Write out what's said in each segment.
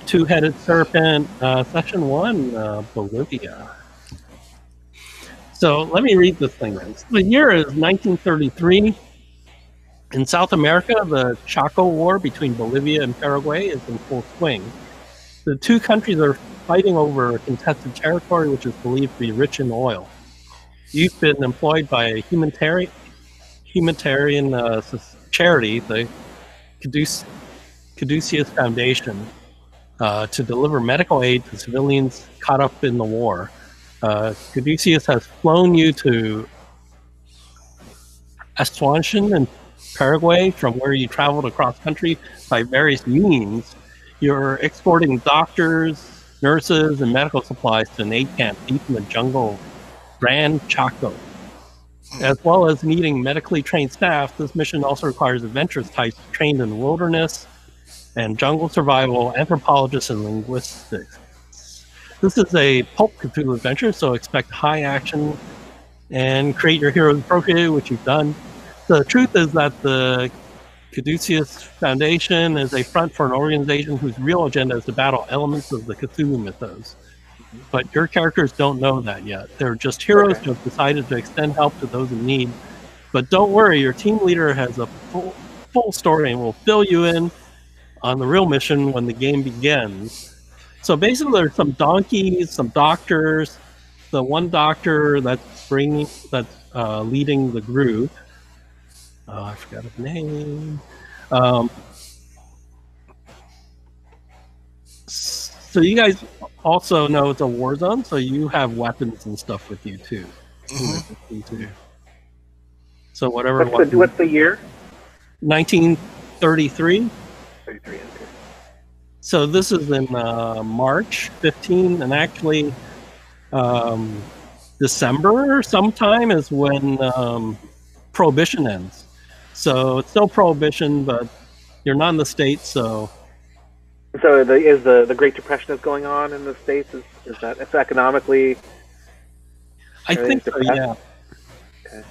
Two-headed serpent, Session 1, Bolivia. So let me read this thing. The year is 1933. In South America, the Chaco War between Bolivia and Paraguay is in full swing. The two countries are fighting over contested territory, which is believed to be rich in oil. You've been employed by a humanitarian charity, the Caduceus Foundation, to deliver medical aid to civilians caught up in the war. Caduceus has flown you to Asunción in Paraguay, from where you traveled across country by various means. You're exporting doctors, nurses, and medical supplies to an aid camp deep in the jungle, Gran Chaco. As well as needing medically trained staff, this mission also requires adventurous types trained in wilderness and jungle survival, anthropologists, and linguistics. This is a pulp Cthulhu adventure, so expect high action and create your heroes appropriately, which you've done. The truth is that the Caduceus Foundation is a front for an organization whose real agenda is to battle elements of the Cthulhu mythos. But your characters don't know that yet. They're just heroes who have decided to extend help to those in need. But don't worry, your team leader has a full story and will fill you in on the real mission when the game begins. So basically, there's some donkeys, some doctors. The one doctor that's leading the group. I forgot his name. So you guys also know it's a war zone, so you have weapons and stuff with you too. Mm-hmm. So whatever. What's the year? 1933. 33. Okay. So this is in March 15, and actually December sometime is when Prohibition ends. So it's still Prohibition, but you're not in the States, so... So is the Great Depression is going on in the States? Is that it's economically... I think so, yeah. Okay.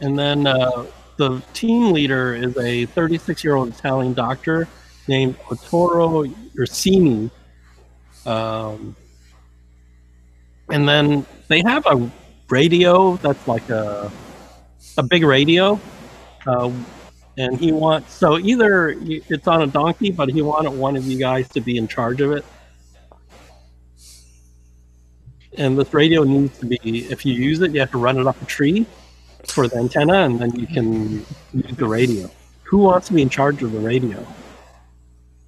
And then the team leader is a 36-year-old Italian doctor named Ettore Ursini. And then they have a radio that's like a big radio. And he wants... So either it's on a donkey, but he wanted one of you guys to be in charge of it. And this radio needs to be... If you use it, you have to run it up a tree for the antenna, and then you can use the radio. Who wants to be in charge of the radio?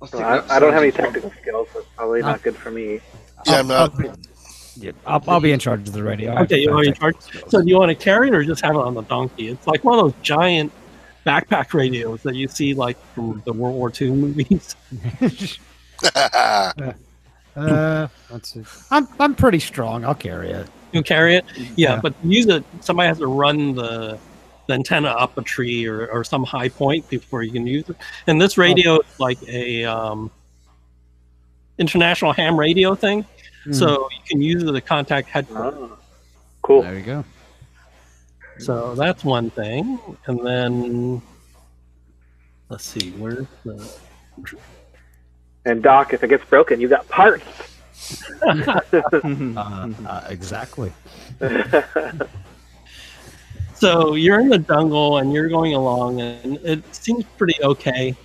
Well, I don't have any technical skills, so it's probably not good for me. Yeah, I'm not. I'll be in charge of the radio. Okay, you want to be in charge? So do you want to carry it or just have it on the donkey? It's like one of those giant backpack radios that you see like from the World War II movies. Let's see. I'm pretty strong. I'll carry it. You carry it? Yeah, but to use it, somebody has to run the antenna up a tree or some high point before you can use it. And this radio is like a international ham radio thing, so you can use it to contact headquarters. Oh, cool. There you go. So that's one thing. And then, let's see, where's the... And Doc, if it gets broken, you got parts. Exactly. So you're in the jungle and you're going along, and it seems pretty okay.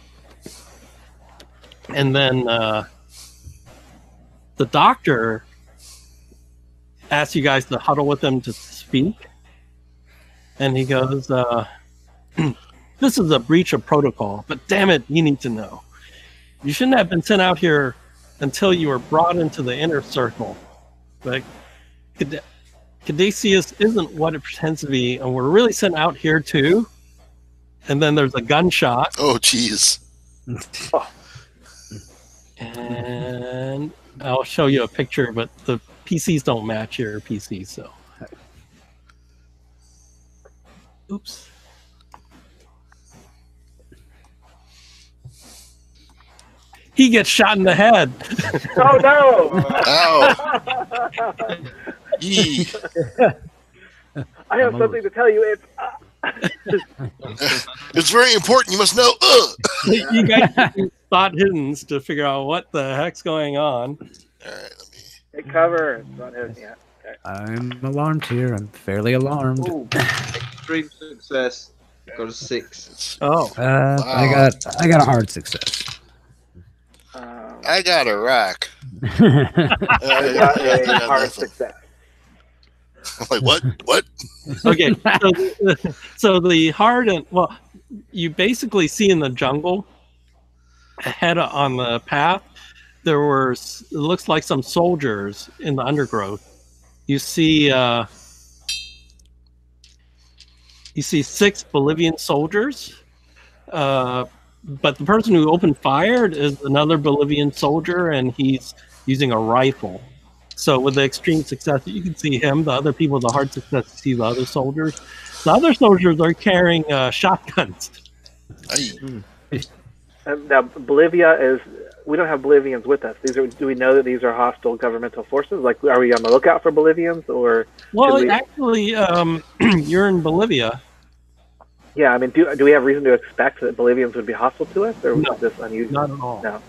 And then the doctor asks you guys to huddle with him to speak. And he goes, this is a breach of protocol, but damn it, you need to know. You shouldn't have been sent out here until you were brought into the inner circle. But Caduceus isn't what it pretends to be, and we're really sent out here too. And then there's a gunshot. Oh, jeez. And I'll show you a picture, but the PCs don't match your PC, so. Oops. He gets shot in the head. Oh no! Ow! Yee. I have something to tell you. It's It's very important. You must know. You guys do spot hiddens to figure out what the heck's going on. All right, let me. Take cover. It's not his yet. Okay. I'm alarmed here. I'm fairly alarmed. Ooh, extreme success. Got a 6. Oh, I got a hard success. I got a rock. I got a hard nothing. success. I'm like, what? What? okay. So the hardened. Well, you basically see in the jungle ahead on the path. There were. It looks like some soldiers in the undergrowth. You see 6 Bolivian soldiers. But the person who opened fire is another Bolivian soldier, and he's using a rifle. So with the extreme success, you can see him. The other people with the hard success, you see the other soldiers. The other soldiers are carrying shotguns. Now, Bolivia is. We don't have Bolivians with us. Do we know that these are hostile governmental forces? Like, are we on the lookout for Bolivians, or? Well, actually, you're in Bolivia. Yeah, I mean, do we have reason to expect that Bolivians would be hostile to us, or No, is this unusual? not at all. No.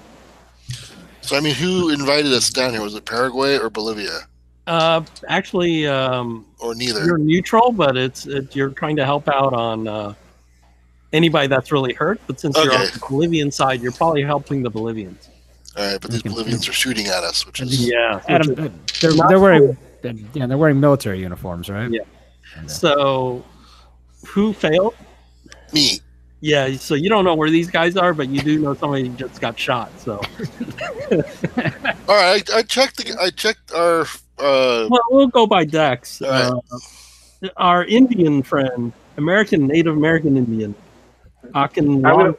So I mean, who invited us down here? Was it Paraguay or Bolivia? Actually, Or neither? you're neutral, but you're trying to help out on anybody that's really hurt. But since you're on Okay. the Bolivian side, you're probably helping the Bolivians. All right, but these Bolivians are shooting at us, which is Yeah. Adam, they're wearing they're wearing military uniforms, right? Yeah. So, who failed? me. Yeah, so you don't know where these guys are, but you do know somebody just got shot. So, All right, I checked. I checked our. well, we'll go by Dex. All Our Indian friend, Native American Indian, Akin. Well,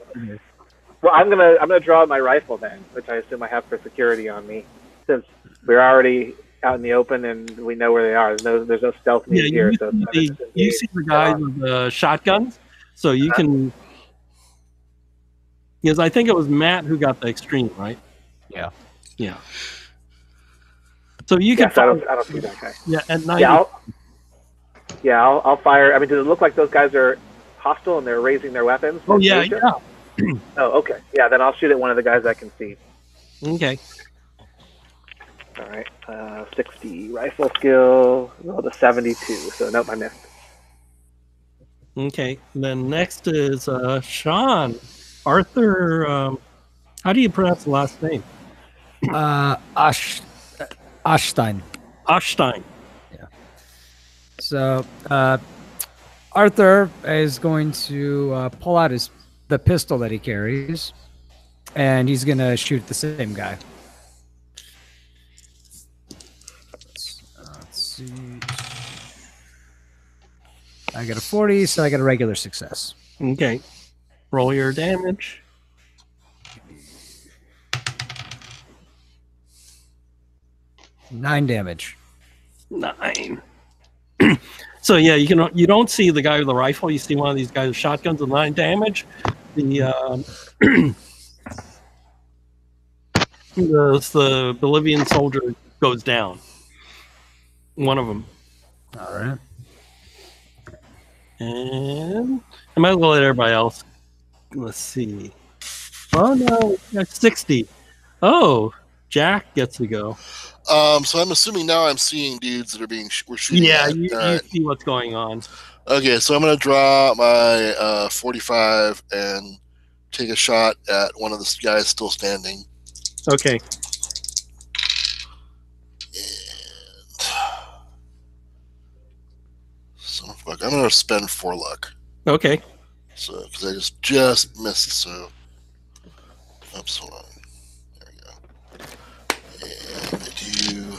I'm gonna draw my rifle then, which I assume I have for security on me, since we're already out in the open and we know where they are. There's no stealth needed here. So You see the guys with the shotguns, so you can. Because I think it was Matt who got the extreme, right? Yeah. Yeah. So you can. Yes, I don't see that guy. Yeah, at night. Yeah, I'll fire. I mean, does it look like those guys are hostile and they're raising their weapons? Oh yeah, Asia? yeah. Oh, okay. Yeah, then I'll shoot at one of the guys I can see. Okay. All right. 60 rifle skill. Well, the 72. So nope, I missed. Okay. Then next is Sean Arthur. How do you pronounce the last name? Ashstein. Ashstein. So Arthur is going to pull out the pistol that he carries, and he's going to shoot the same guy. Let's see. I got a 40, so I got a regular success. Okay. Roll your damage. Nine damage. 9. So yeah, you don't see the guy with the rifle. You see one of these guys with shotguns with 9 damage. The Bolivian soldier goes down. One of them. All right. And I might as well let everybody else. Let's see. Oh no, that's 60. Oh, Jack gets to go. So I'm assuming now I'm seeing dudes that are we're shooting. Yeah, at. you All see what's going on. Okay, so I'm gonna draw my 45 and take a shot at one of the guys still standing. Okay. So fuck, I'm gonna spend 4 luck. Okay. So because I just missed. So oops, hold on. There we go. And I do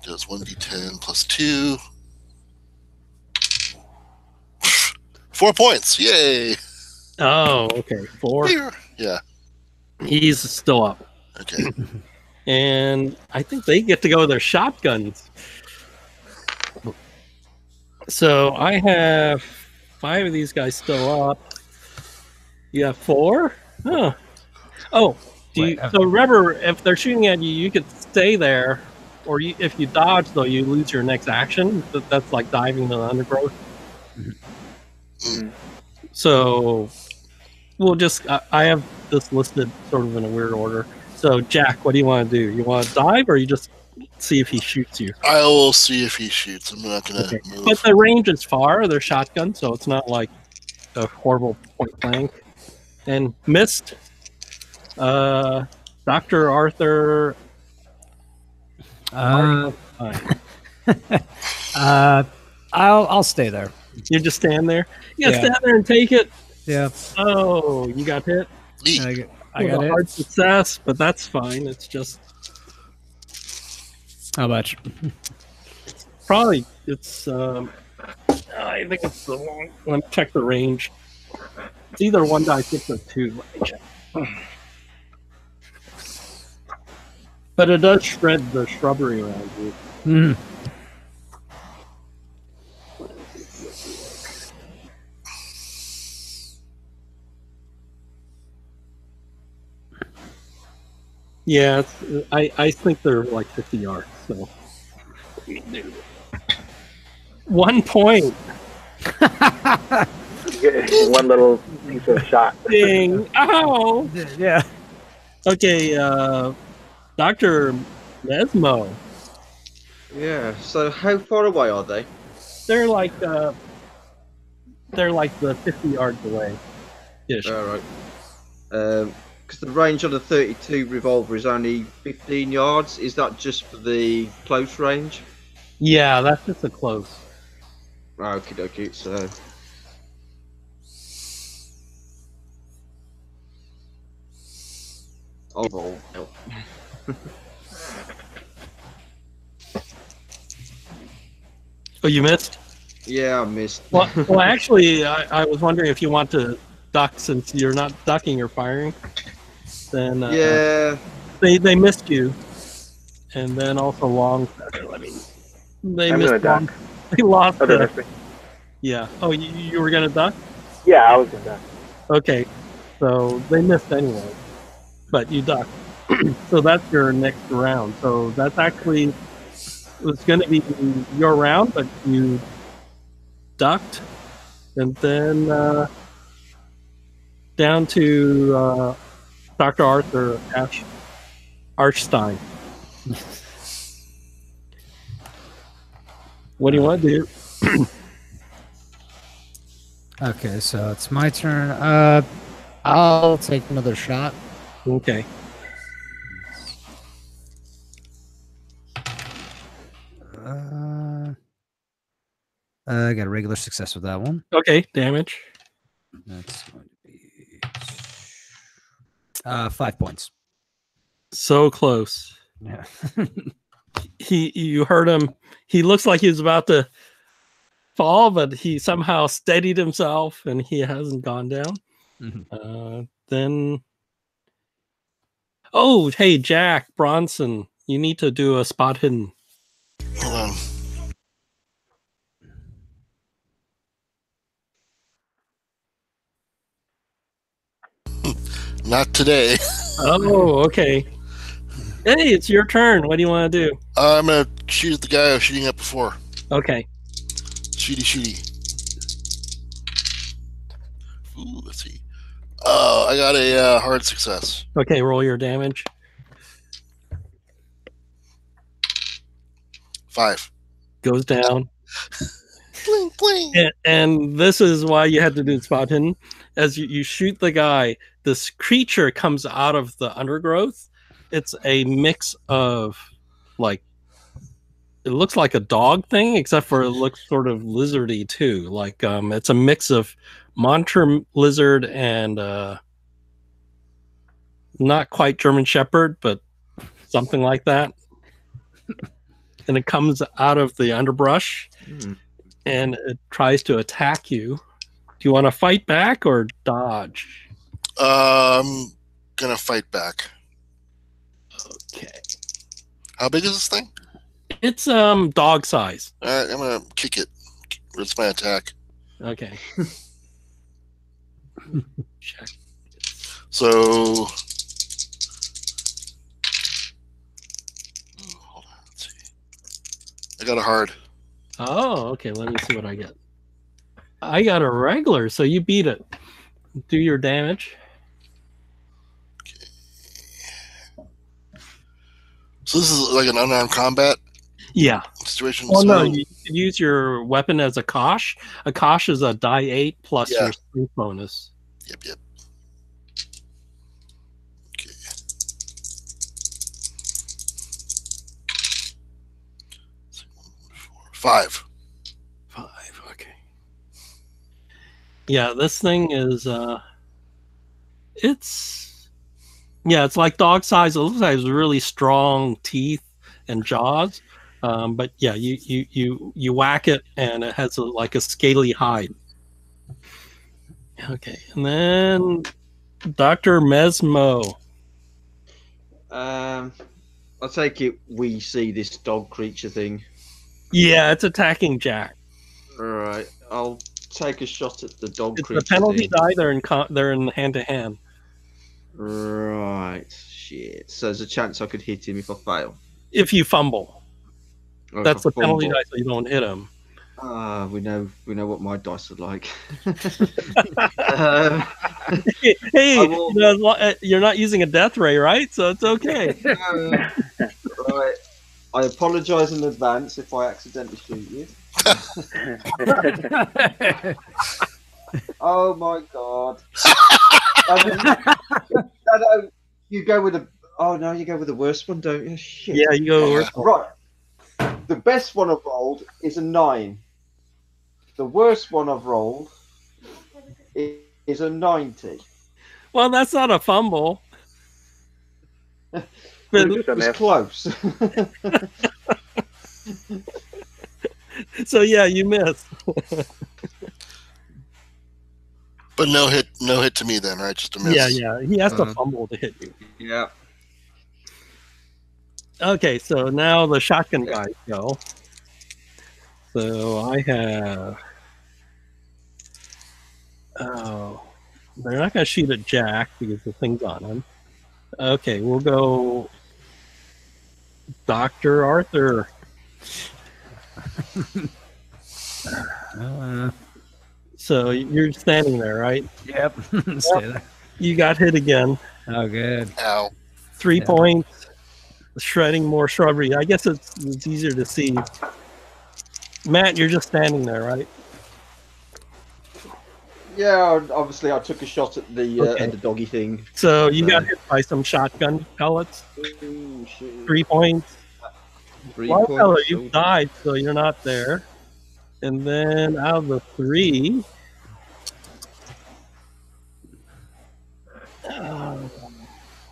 does 1d10 plus 2. 4 points. Yay. Oh, okay. 4. Yeah. He's still up. Okay. And I think they get to go with their shotguns. So I have 5 of these guys still up. You have 4? Huh. Oh, so remember, if they're shooting at you, you could stay there. Or if you dodge, though, you lose your next action. That's like diving in the undergrowth. Mm. So we'll just, I have this listed sort of in a weird order. So, Jack, what do you want to do? You want to dive or you just see if he shoots you? I will see if he shoots. I'm not going to Okay. move. But the range is far. They're shotgun, so it's not like a horrible point blank. And missed. Dr. Arthur. Uh, Fine. I'll stay there. You just stand there. You Yeah. stand there and take it. Yeah, Oh, you got hit. Eat. I With got a it. hard success, but that's fine. It's just How much? probably it's. I think it's the long. Let me check the range. It's either 1d6 or 2. Let me check. But it does shred the shrubbery around you. Mhm. Yeah, I think they're like 50 yards. So 1 point. You get one little piece of shot. Ding! Ow! Yeah. Okay, Dr. Mesmo. Yeah. So how far away are they? They're like the 50 yards away. Ish. All right. Because the range on the 32 revolver is only 15 yards. Is that just for the close range? Yeah, that's just a close. Okie dokie. So. I'll roll. Oh, you missed? Yeah, I missed. Well, actually, I was wondering if you want to duck since you're not ducking, you're firing. Then Yeah. they missed you, and then also long. I mean, they I'm missed gonna long. duck. They lost. Oh, they missed me. Yeah. Oh, you were gonna duck? Yeah, I was gonna duck. Okay. So they missed anyway, but you ducked. So that's your next round. So that's actually was going to be your round, but you ducked, and then down to Dr. Arthur Archstein. What do you want to do? Okay, so it's my turn. I'll take another shot. Okay. I got a regular success with that one. Okay. Damage. That's going to be 5 points. So close. Yeah. You heard him. He looks like he was about to fall, but he somehow steadied himself, and he hasn't gone down. Then, oh, hey, Jack Bronson, you need to do a spot hidden. Hold on. Not today. Oh, okay. Hey, it's your turn. What do you want to do? I'm gonna shoot at the guy I was shooting at before. Okay. Shooty. Ooh, let's see. Oh, I got a hard success. Okay, roll your damage. 5. Goes down. Bling, bling. And this is why you had to do spot hidden. As you shoot the guy, this creature comes out of the undergrowth. It's a mix of, like, it looks like a dog thing, except for it looks sort of lizardy too. Like, it's a mix of monitor lizard and not quite German Shepherd, but something like that. And it comes out of the underbrush, and it tries to attack you. Do you want to fight back or dodge? I'm gonna fight back. Okay. How big is this thing? It's dog size. All right, I'm gonna kick it. It's my attack. Okay. Check. So, hold on. Let's see. I got a hard. Oh, okay. Let me see what I get. I got a regular, so you beat it. Do your damage. So this is like an unarmed combat Yeah. situation. Well, so no, you can use your weapon as a kosh. A kosh is a die 8 plus Yeah. your strength bonus. Yep. Okay. Five. 5. Okay. Yeah, this thing is it's like dog size. It looks like it's really strong teeth and jaws. But yeah, you whack it and it has like a scaly hide. Okay, and then Dr. Mesmo. I take it we see this dog creature thing. Yeah, it's attacking Jack. Alright, I'll take a shot at the dog It's creature a penalty thing. die. They're in hand to hand. Right, shit. So there's a chance I could hit him if I fail. If you fumble, Or if that's I the penalty fumble. die, so you don't hit him. Ah, we know what my dice are like. Hey, I will- you're not using a death ray, right? So it's okay. Right. I apologise in advance if I accidentally shoot you. Oh my god. No, you go with the. Oh no, you go with the worst one, don't you? Shit. Yeah, you go worse. Right. The best one I've rolled is a 9. The worst one I've rolled is a 90. Well, that's not a fumble. But It was close. so yeah, you missed. But no hit to me then, right? Just a miss. Yeah. He has to fumble to hit you. Yeah. Okay, so now the shotgun guys go. So I have. Oh, they're not going to shoot at Jack because the thing's on him. Okay, we'll go. Dr. Arthur. So you're standing there, right? Yep. Stay there. You got hit again. Oh, good. Ow. 3 Yeah. points. Shredding more shrubbery. I guess it's easier to see. Matt, you're just standing there, right? Yeah, obviously I took a shot at the Okay. at the doggy thing. So you got hit by some shotgun pellets. Ooh, shit. 3 points. 3 One points. fella, you died, so you're not there. And then out of the 3,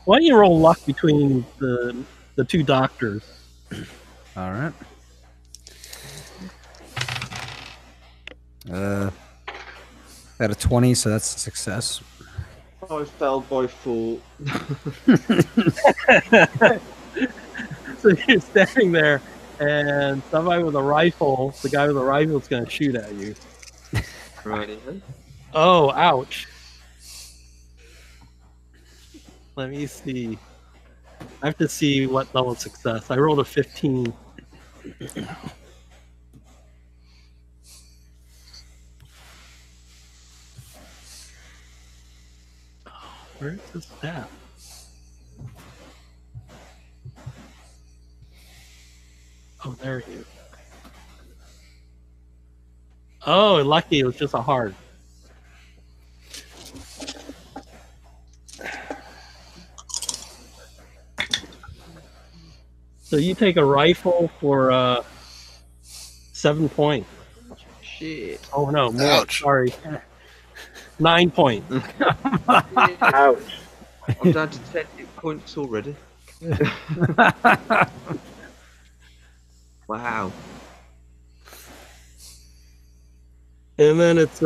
why don't you roll luck between the 2 doctors? All right. Got a 20, so that's a success. I failed by 4. So you're standing there, and somebody with a rifle, the guy with a rifle is going to shoot at you. Right. Oh, ouch. Let me see. I have to see what level of success. I rolled a 15. Where is this at? Oh, there he is. Oh, lucky it was just a heart. So you take a rifle for 7 points. Shit. Oh no, more. Ouch. Sorry. 9 points. Ouch. I'm down to 10 hit points already. Wow. And then it's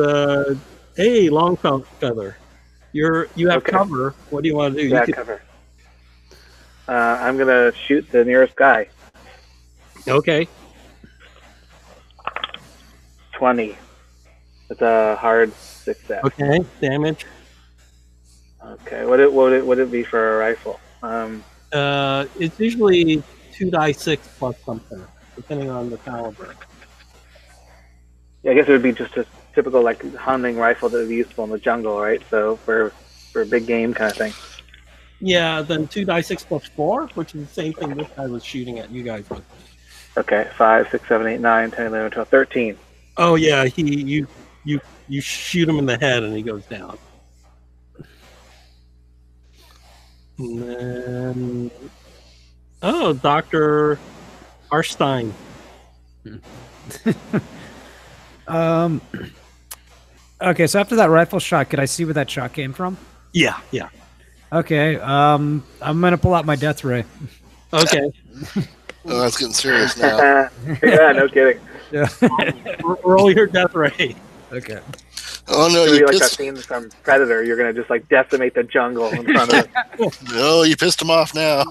hey, long feather. You have Okay. cover. What do you want to do? Yeah, You can, cover. I'm gonna shoot the nearest guy. okay. 20. It's a hard success. Okay. Damage. Okay. Would it be for a rifle? It's usually 2d6 plus something, depending on the caliber. Yeah, I guess it would be just typical like hunting rifle that would be useful in the jungle, right? So for big game kind of thing. Yeah, then 2d6 plus 4, which is the same thing this guy was shooting at you guys with. Okay, 5, 6, 7, 8, 9, 10, 11, 12, 13. Oh yeah, you shoot him in the head and he goes down. And then, Dr. Arstein. Okay, so after that rifle shot, could I see where that shot came from? Yeah. Okay, I'm gonna pull out my death ray. Okay. Oh, that's getting serious now. Yeah, no kidding. Yeah. Roll your death ray. Okay. Oh no, It's gonna you be like that pissed. scene from Predator. You're gonna just like decimate the jungle in front of it. No, you pissed him off now.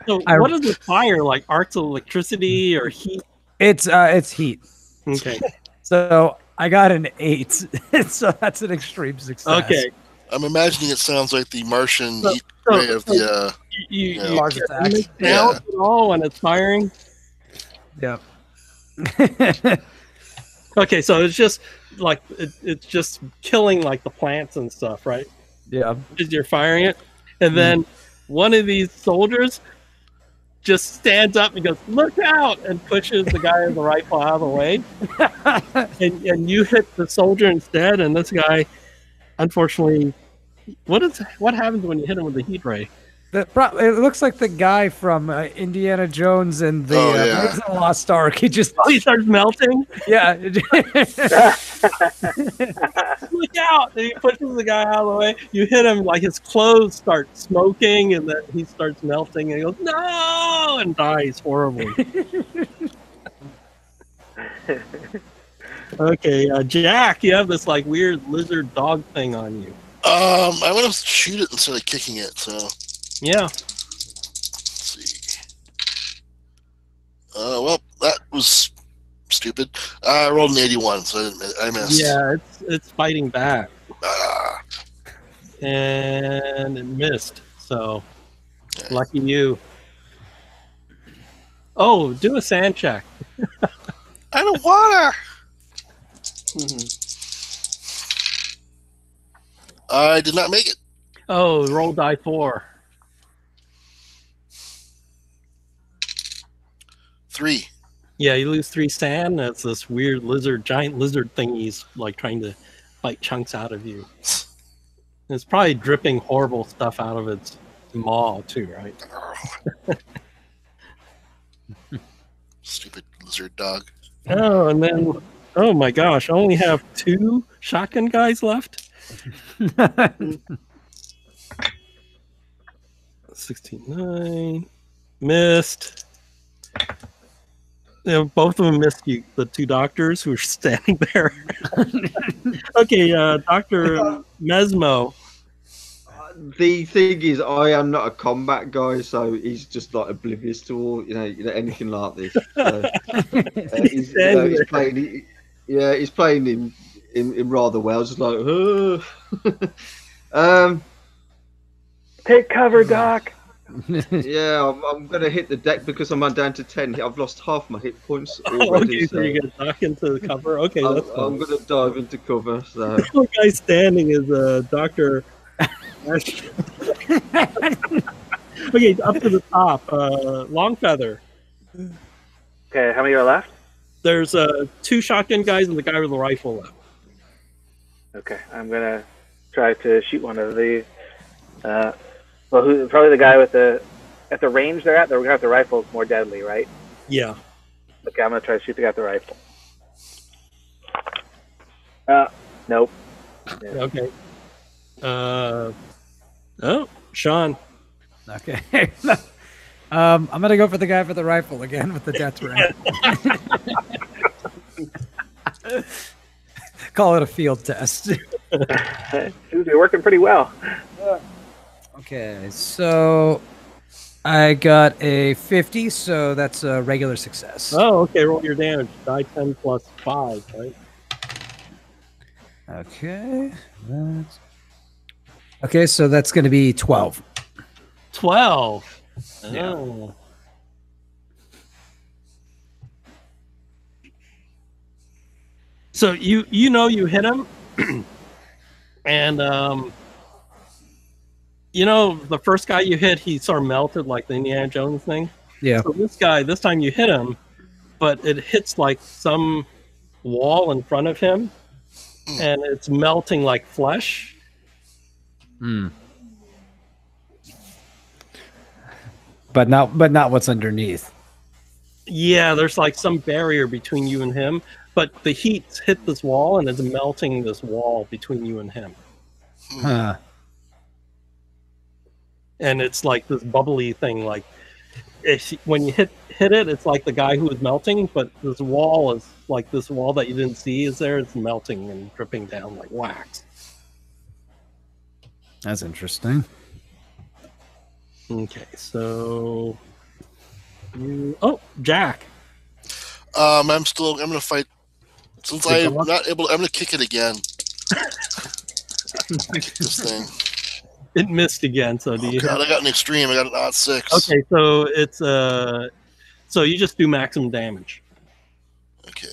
So what does it fire? Like arcs of electricity or heat? It's heat. Okay. So I got an 8. So that's an extreme success. Okay. I'm imagining it sounds like the Martian So- heat ray of the. You Mars get attack. mixed down at all when it's firing? Yep. Okay, so it's just like it's just killing like the plants and stuff, right? Yeah. As you're firing it, and then one of these soldiers just stands up and goes, "Look out!" and pushes the guy with the rifle out of the way, and you hit the soldier instead. And this guy, unfortunately, what happens when you hit him with the heat ray? It looks like the guy from Indiana Jones and the Raiders of the Lost Ark. He just He starts melting. yeah. Look out! And he pushes the guy out of the way. You hit him, like his clothes start smoking, and then he starts melting, and he goes, "No!" and dies horribly. Okay, Jack, you have this like weird lizard dog thing on you. I'm gonna shoot it instead of kicking it. So Yeah. let's see. Well, that was stupid. I rolled an 81, so I missed. Yeah, it's fighting back, Ah, and it missed. So lucky you. Oh, do a sand check. I don't wanna. I did not make it. Oh, roll die 4. 3. Yeah, you lose 3 sand. That's this weird giant lizard thing. He's like trying to bite chunks out of you. It's probably dripping horrible stuff out of its maw too, right? Stupid lizard dog. Oh, and then oh my gosh, I only have 2 shotgun guys left. 69 missed. Yeah, both of them missed you. The 2 doctors who were standing there. Okay, Dr. Mesmo. The thing is, I am not a combat guy, so he's just like oblivious to all, anything like this. So, he's playing. He's playing in rather well, just like. Take cover, Doc. Yeah, I'm gonna hit the deck because I'm down to 10. I've lost half my hit points already. Okay, so you're gonna duck into the cover. Okay, that's fine. I'm gonna dive into cover. So The guy standing is Dr. Okay, up to the top. Longfeather. Okay, how many are left? There's 2 shotgun guys and the guy with the rifle left. Okay, I'm gonna try to shoot one of the. Probably the guy with at the range they're at. The guy with the rifle is more deadly, right? Yeah. Okay, I'm gonna try to shoot the guy with the rifle. Nope. Yeah. Okay. Oh, Sean. Okay. I'm gonna go for the guy for the rifle again with the death ray. Call it a field test. Seems to be working pretty well. Okay, so I got a 50, so that's a regular success. Oh, okay. Roll your damage. Die 10 plus 5, right? Okay. Okay, so that's going to be 12. 12. Yeah. Oh. So you know you hit him, and you know the first guy you hit, he sort of melted like the Indiana Jones thing. Yeah. So this guy, this time you hit him, but it hits like some wall in front of him, and it's melting like flesh. But not what's underneath. Yeah, there's like some barrier between you and him, but the heat's hit this wall and it's melting this wall between you and him. Huh. And it's like this bubbly thing. Like when you hit it, it's like the guy who is melting, but this wall is like this wall that you didn't see is there. It's melting and dripping down like wax. That's interesting. Okay, so Jack. I'm gonna fight. Since I'm not able, I'm gonna kick it again. This thing. It missed again. So do you? God, I got an extreme. I got an odd 6. Okay, so it's so you just do maximum damage. Okay.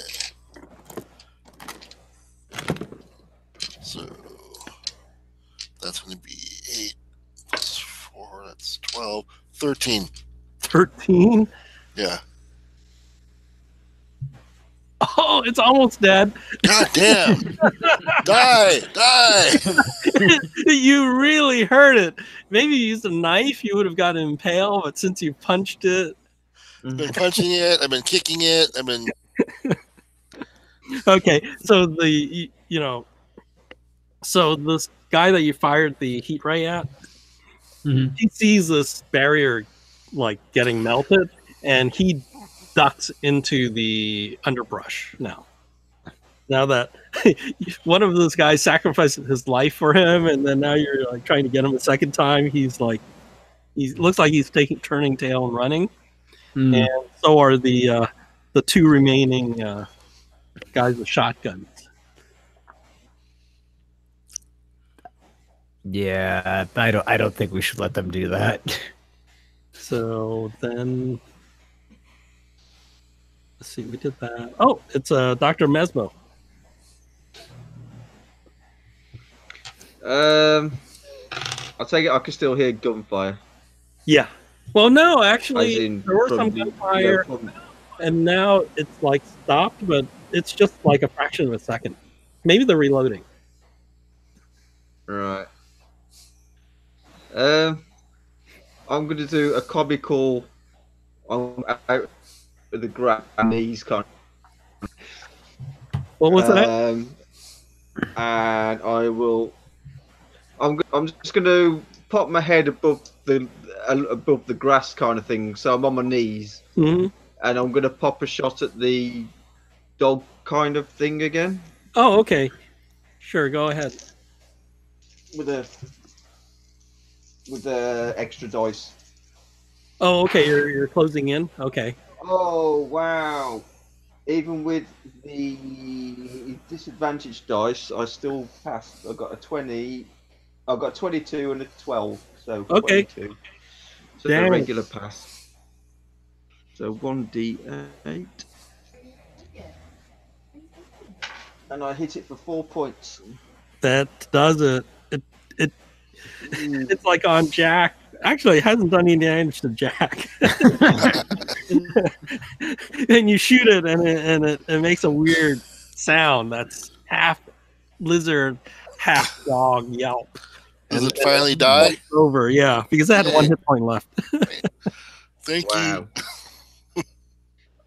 So that's gonna be 8 plus 4. That's 12. 13. 13. Yeah. Oh, it's almost dead. God damn! Die! You really hurt it. Maybe you used a knife, you would have gotten impaled, but since you punched it. I've been punching it. I've been kicking it. I've been. Okay, so so this guy that you fired the heat ray at, he sees this barrier like getting melted, and he ducks into the underbrush now. Now that one of those guys sacrificed his life for him, and then now you're like trying to get him a second time. He looks like he's turning tail and running, and so are the 2 remaining guys with shotguns. Yeah, I don't think we should let them do that. So then, let's see, we did that. Oh, it's Dr. Mesmo. I take it I can still hear gunfire. Yeah. Well, no, actually, there was some from gunfire, and now it's like stopped, but it's just like a fraction of a second. Maybe they're reloading. Right. I'm going to do a comical. I'm out with the grab knees kind. What was that? And I will. I'm just going to pop my head above the grass kind of thing, so I'm on my knees, and I'm going to pop a shot at the dog kind of thing again. Oh, okay. Sure, go ahead. With the extra dice. Oh, okay. You're closing in. Okay. Oh wow! Even with the disadvantaged dice, I still passed. I got a 20. I got 22 and a 12. So okay. 22. So a regular pass. So 1d8. And I hit it for 4 points. That does it. It's like on Jack. Actually, it hasn't done any damage to Jack. And you shoot it, and it makes a weird sound that's half lizard, half dog yelp. Does it finally die? Over, yeah, because it had 1 hit point left. Thank you.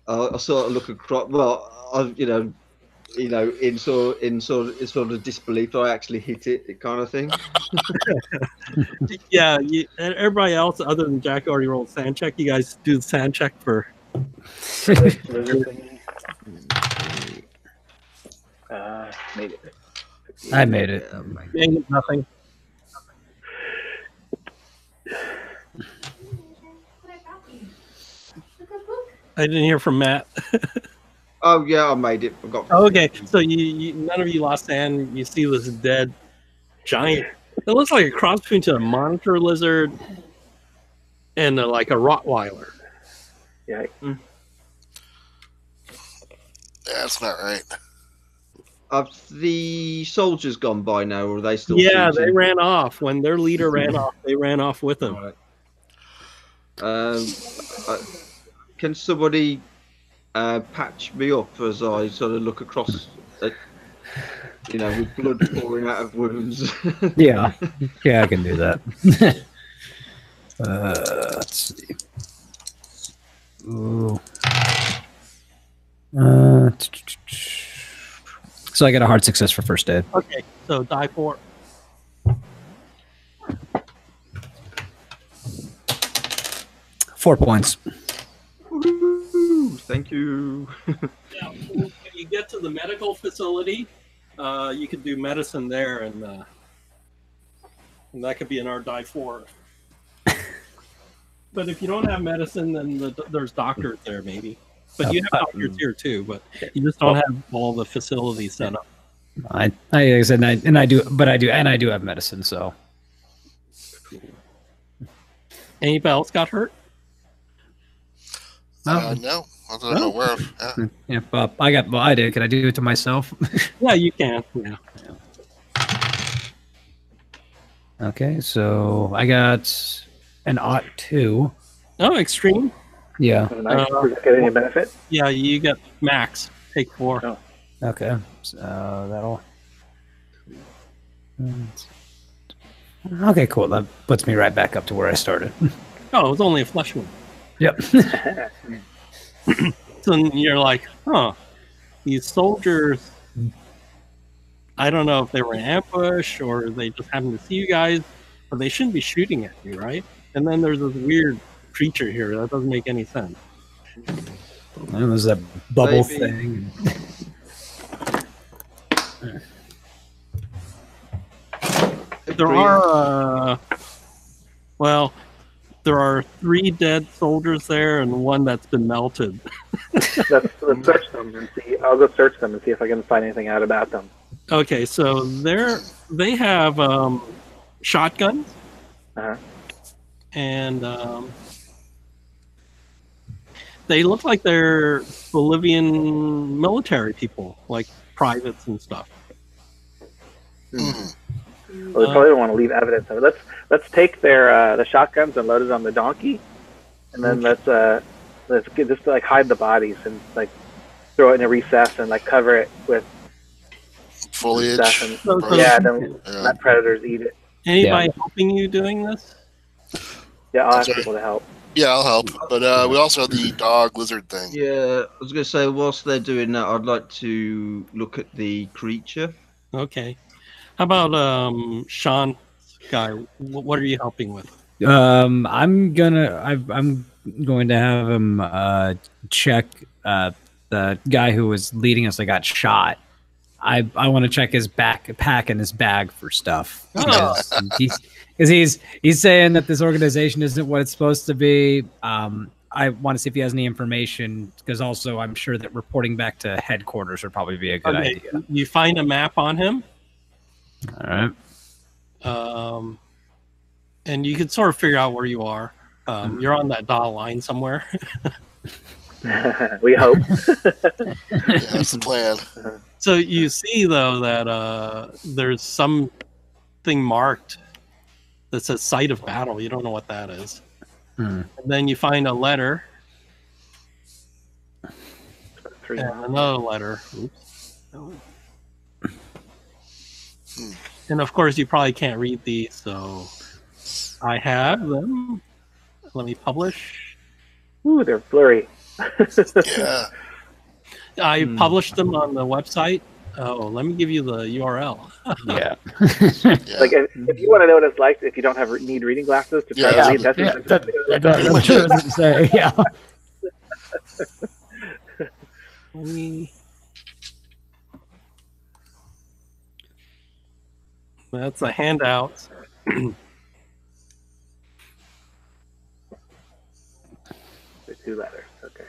I sort of look across. Well, in sort of disbelief, I actually hit it, kind of thing. Yeah, and everybody else other than Jack already rolled sand check. You guys do the sand check for. Made it. I made it. Nothing. I didn't hear from Matt. Oh yeah, I made it. I've got. Oh, okay, so you none of you lost sand. You see this dead giant. It looks like a cross between a monitor lizard and like a Rottweiler. Yeah. That's not right. Have the soldiers gone by now, or are they still Yeah, shooting? they ran off. When their leader ran off, they ran off with him. Right. Can somebody patch me up as I sort of look across at, with blood pouring out of wounds? Yeah, I can do that. Let's see. Ooh. So I got a hard success for first aid. Okay, so die 4. Four points. Woo, thank you. Yeah, when you get to the medical facility, you could do medicine there, and that could be an R die 4. But if you don't have medicine, then there's doctors there, maybe. But you have doctors here too, but you just don't have all the facilities set up. I said, I do have medicine. So, anybody else got hurt? No, other than I'm aware of. Yeah. Yeah, I did. Can I do it to myself? Yeah, you can. Yeah. Okay, so I got an ought 2. Oh, extreme. Yeah. Nice. Does it get any benefit? Yeah, you get max. Take 4. Oh. Okay, so that'll. Okay, cool. That puts me right back up to where I started. Oh, it was only a flesh wound. Yep. So you're like, huh? These soldiers. I don't know if they were in ambush or they just happened to see you guys, but they shouldn't be shooting at you, right? And then there's this weird creature here that doesn't make any sense. And there's that bubble thing. There are, there are 3 dead soldiers there and 1 that's been melted. Let's search them and see. I'll go search them and see if I can find anything out about them. Okay, so they have shotguns, Uh-huh. and they look like they're Bolivian military people, like privates and stuff. Mhm. Well, they probably don't want to leave evidence of it. Let's take their the shotguns and load it on the donkey, and then let's get, just like hide the bodies and like throw it in a recess and like cover it with Foliage. stuff. And, So- then let predators eat it. Anybody helping you doing this? Yeah, I'll ask Sorry. people to help. Yeah, I'll help. But we also have the dog lizard thing. Yeah, I was going to say, whilst they're doing that, I'd like to look at the creature. Okay. How about Sean guy? What are you helping with? I'm going to have him check the guy who was leading us that got shot. I want to check his backpack and his bag for stuff. Oh. Because he's saying that this organization isn't what it's supposed to be. I want to see if he has any information, because also I'm sure that reporting back to headquarters would probably be a good idea. You find a map on him, All right. and you can sort of figure out where you are. You're on that dotted line somewhere. We hope. Yeah, that's the plan. So you see, though, that there's something marked that says site of battle. You don't know what that is. And then you find a letter and another letter. Oops. And of course, you probably can't read these, so I have them. Let me publish. Ooh, they're blurry. Yeah. I published them on the website. Oh, let me give you the URL. Yeah. Yeah. Like if you want to know what it's like if you don't need reading glasses to try to read, that's That's what I was going to say. Yeah. Let me... That's a handout. The 2 letters. Okay.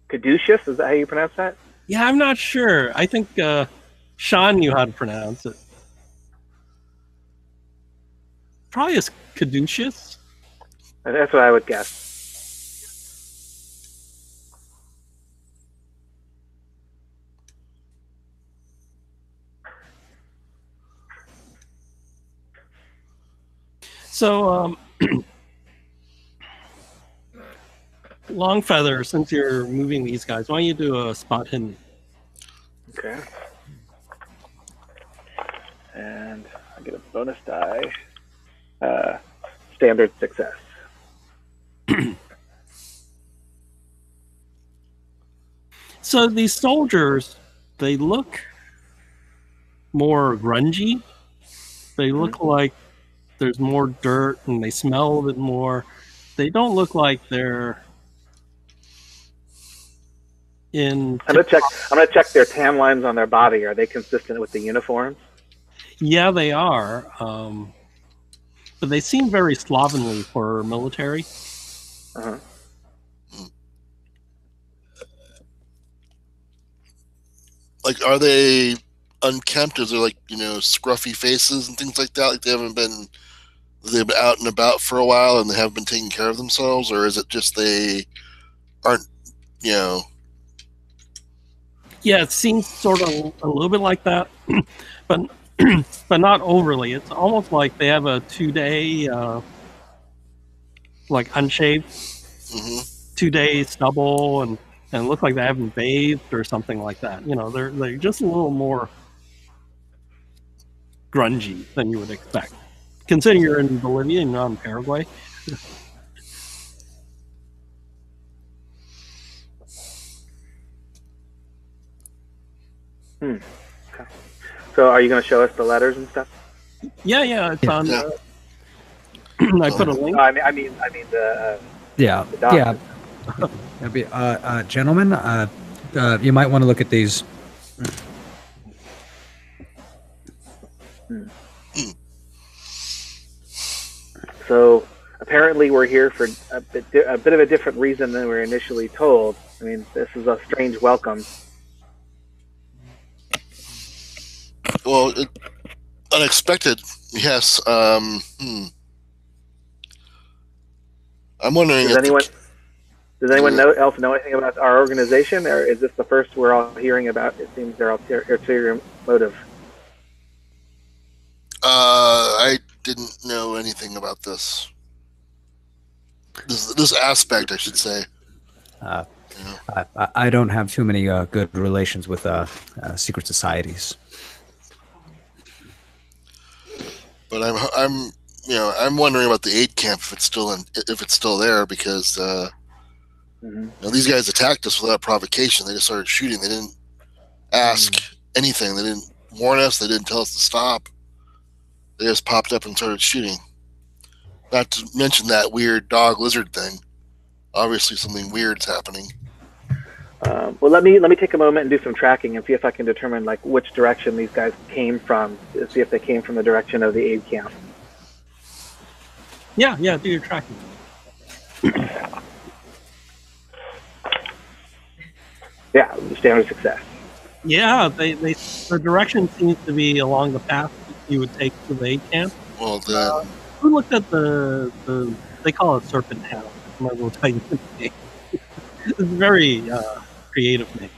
Caduceus, is that how you pronounce that? Yeah, I'm not sure. I think Sean knew how to pronounce it. Probably is Caduceus. That's what I would guess. So, Longfeather, since you're moving these guys, why don't you do a spot hidden? Okay. And I get a bonus die. Standard success. So these soldiers, they look more grungy. They look like there's more dirt and they smell a bit more. They don't look like they're in. I'm gonna check their tan lines on their body. Are they consistent with the uniforms? Yeah, they are. But they seem very slovenly for military. Uh-huh. Like, are they unkempt? Is there like, scruffy faces and things like that? Like they've been out and about for a while and they haven't been taking care of themselves, or is it just they aren't, Yeah, it seems sort of a little bit like that, but but not overly. It's almost like they have a 2-day, like unshaved, 2-day stubble, and look like they haven't bathed or something like that. They're just a little more grungy than you would expect, considering you're in Bolivia and not in Paraguay. Okay. So, are you going to show us the letters and stuff? Yeah, it's on. I put a link. No, I mean the. Yeah, The document. That'd be, gentlemen, you might want to look at these. So apparently we're here for a bit of a different reason than we were initially told. I mean, this is a strange welcome. Well, unexpected, yes. I'm wondering. Does anyone else know anything about our organization, or is this the first we're all hearing about? It seems their ulterior motive. I didn't know anything about this. This aspect, I should say. I don't have too many good relations with secret societies. But I'm wondering about the aid camp if it's still there, because these guys attacked us without provocation. They just started shooting. They didn't ask anything. They didn't warn us. They didn't tell us to stop. They just popped up and started shooting. Not to mention that weird dog lizard thing. Obviously, something weird's happening. Well, let me take a moment and do some tracking and see if I can determine like which direction these guys came from. See if they came from the direction of the aid camp. Yeah, do your tracking. Yeah, standard success. Yeah, the direction seems to be along the path you would take to the aid camp. Well, then... Who looked at the they call it Serpent House. I might as well tell you the name. It's a very creative name.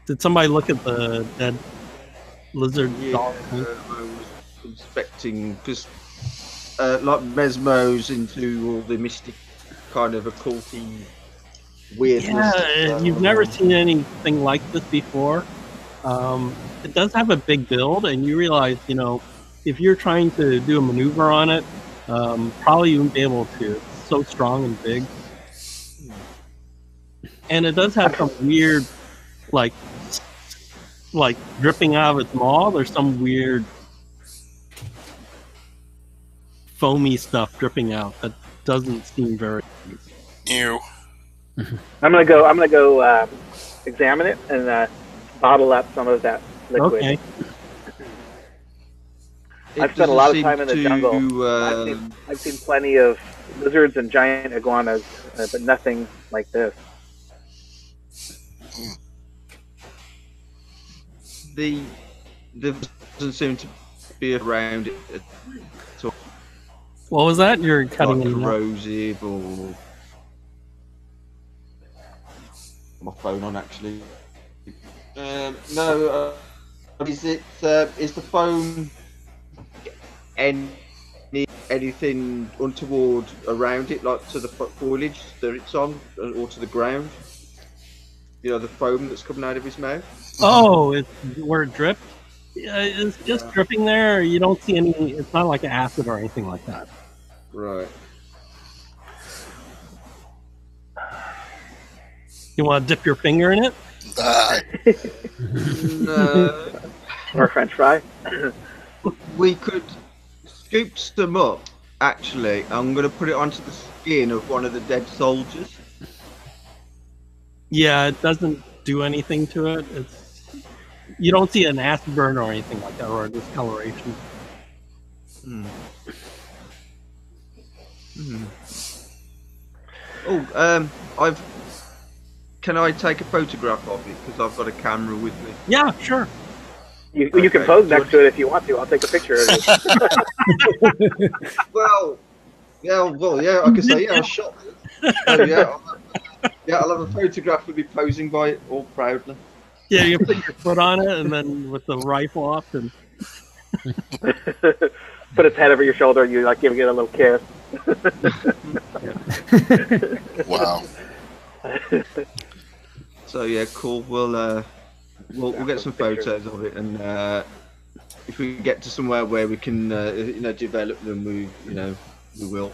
Did somebody look at the dead lizard dog? I was inspecting, because like Mesmo's into all the mystic kind of occulty weirdness. Yeah, you've never seen anything like this before. It does have a big build, and you realize, if you're trying to do a maneuver on it, probably you wouldn't be able to. It's so strong and big. And it does have some weird, like dripping out of its maw. There's some weird foamy stuff dripping out that doesn't seem very Ew. I'm gonna go examine it and bottle up some of that liquid. Okay. I've spent a lot of time in the jungle. I've seen plenty of lizards and giant iguanas, but nothing like this. There doesn't seem to be around it at all. What was that? You're cutting Like in. corrosive or my phone on actually. No, is the phone any anything untoward around it, like to the foliage that it's on, or to the ground? You know, the foam that's coming out of his mouth. Oh, it's where it dripped. Yeah, it's just dripping there. You don't see any. It's not like acid or anything like that. Right. You want to dip your finger in it? No. Or French fry. We could scoop some up. Actually, I'm going to put it onto the skin of one of the dead soldiers. Yeah, it doesn't do anything to it. You don't see an acid burn or anything like that, or a discoloration. Oh, Can I take a photograph of it? Because I've got a camera with me. Yeah, sure. You can pose next to it if you want to. I'll take a picture of it. Well, yeah, I can say, yeah, I shot it. So, yeah, I'll have a photograph of me posing by it all proudly. Yeah, you put your foot on it, and then with the rifle up, and Put its head over your shoulder, and you like give it a little kiss. Wow. So yeah, cool. We'll get some photos of it, and if we get to somewhere where we can develop them, we will.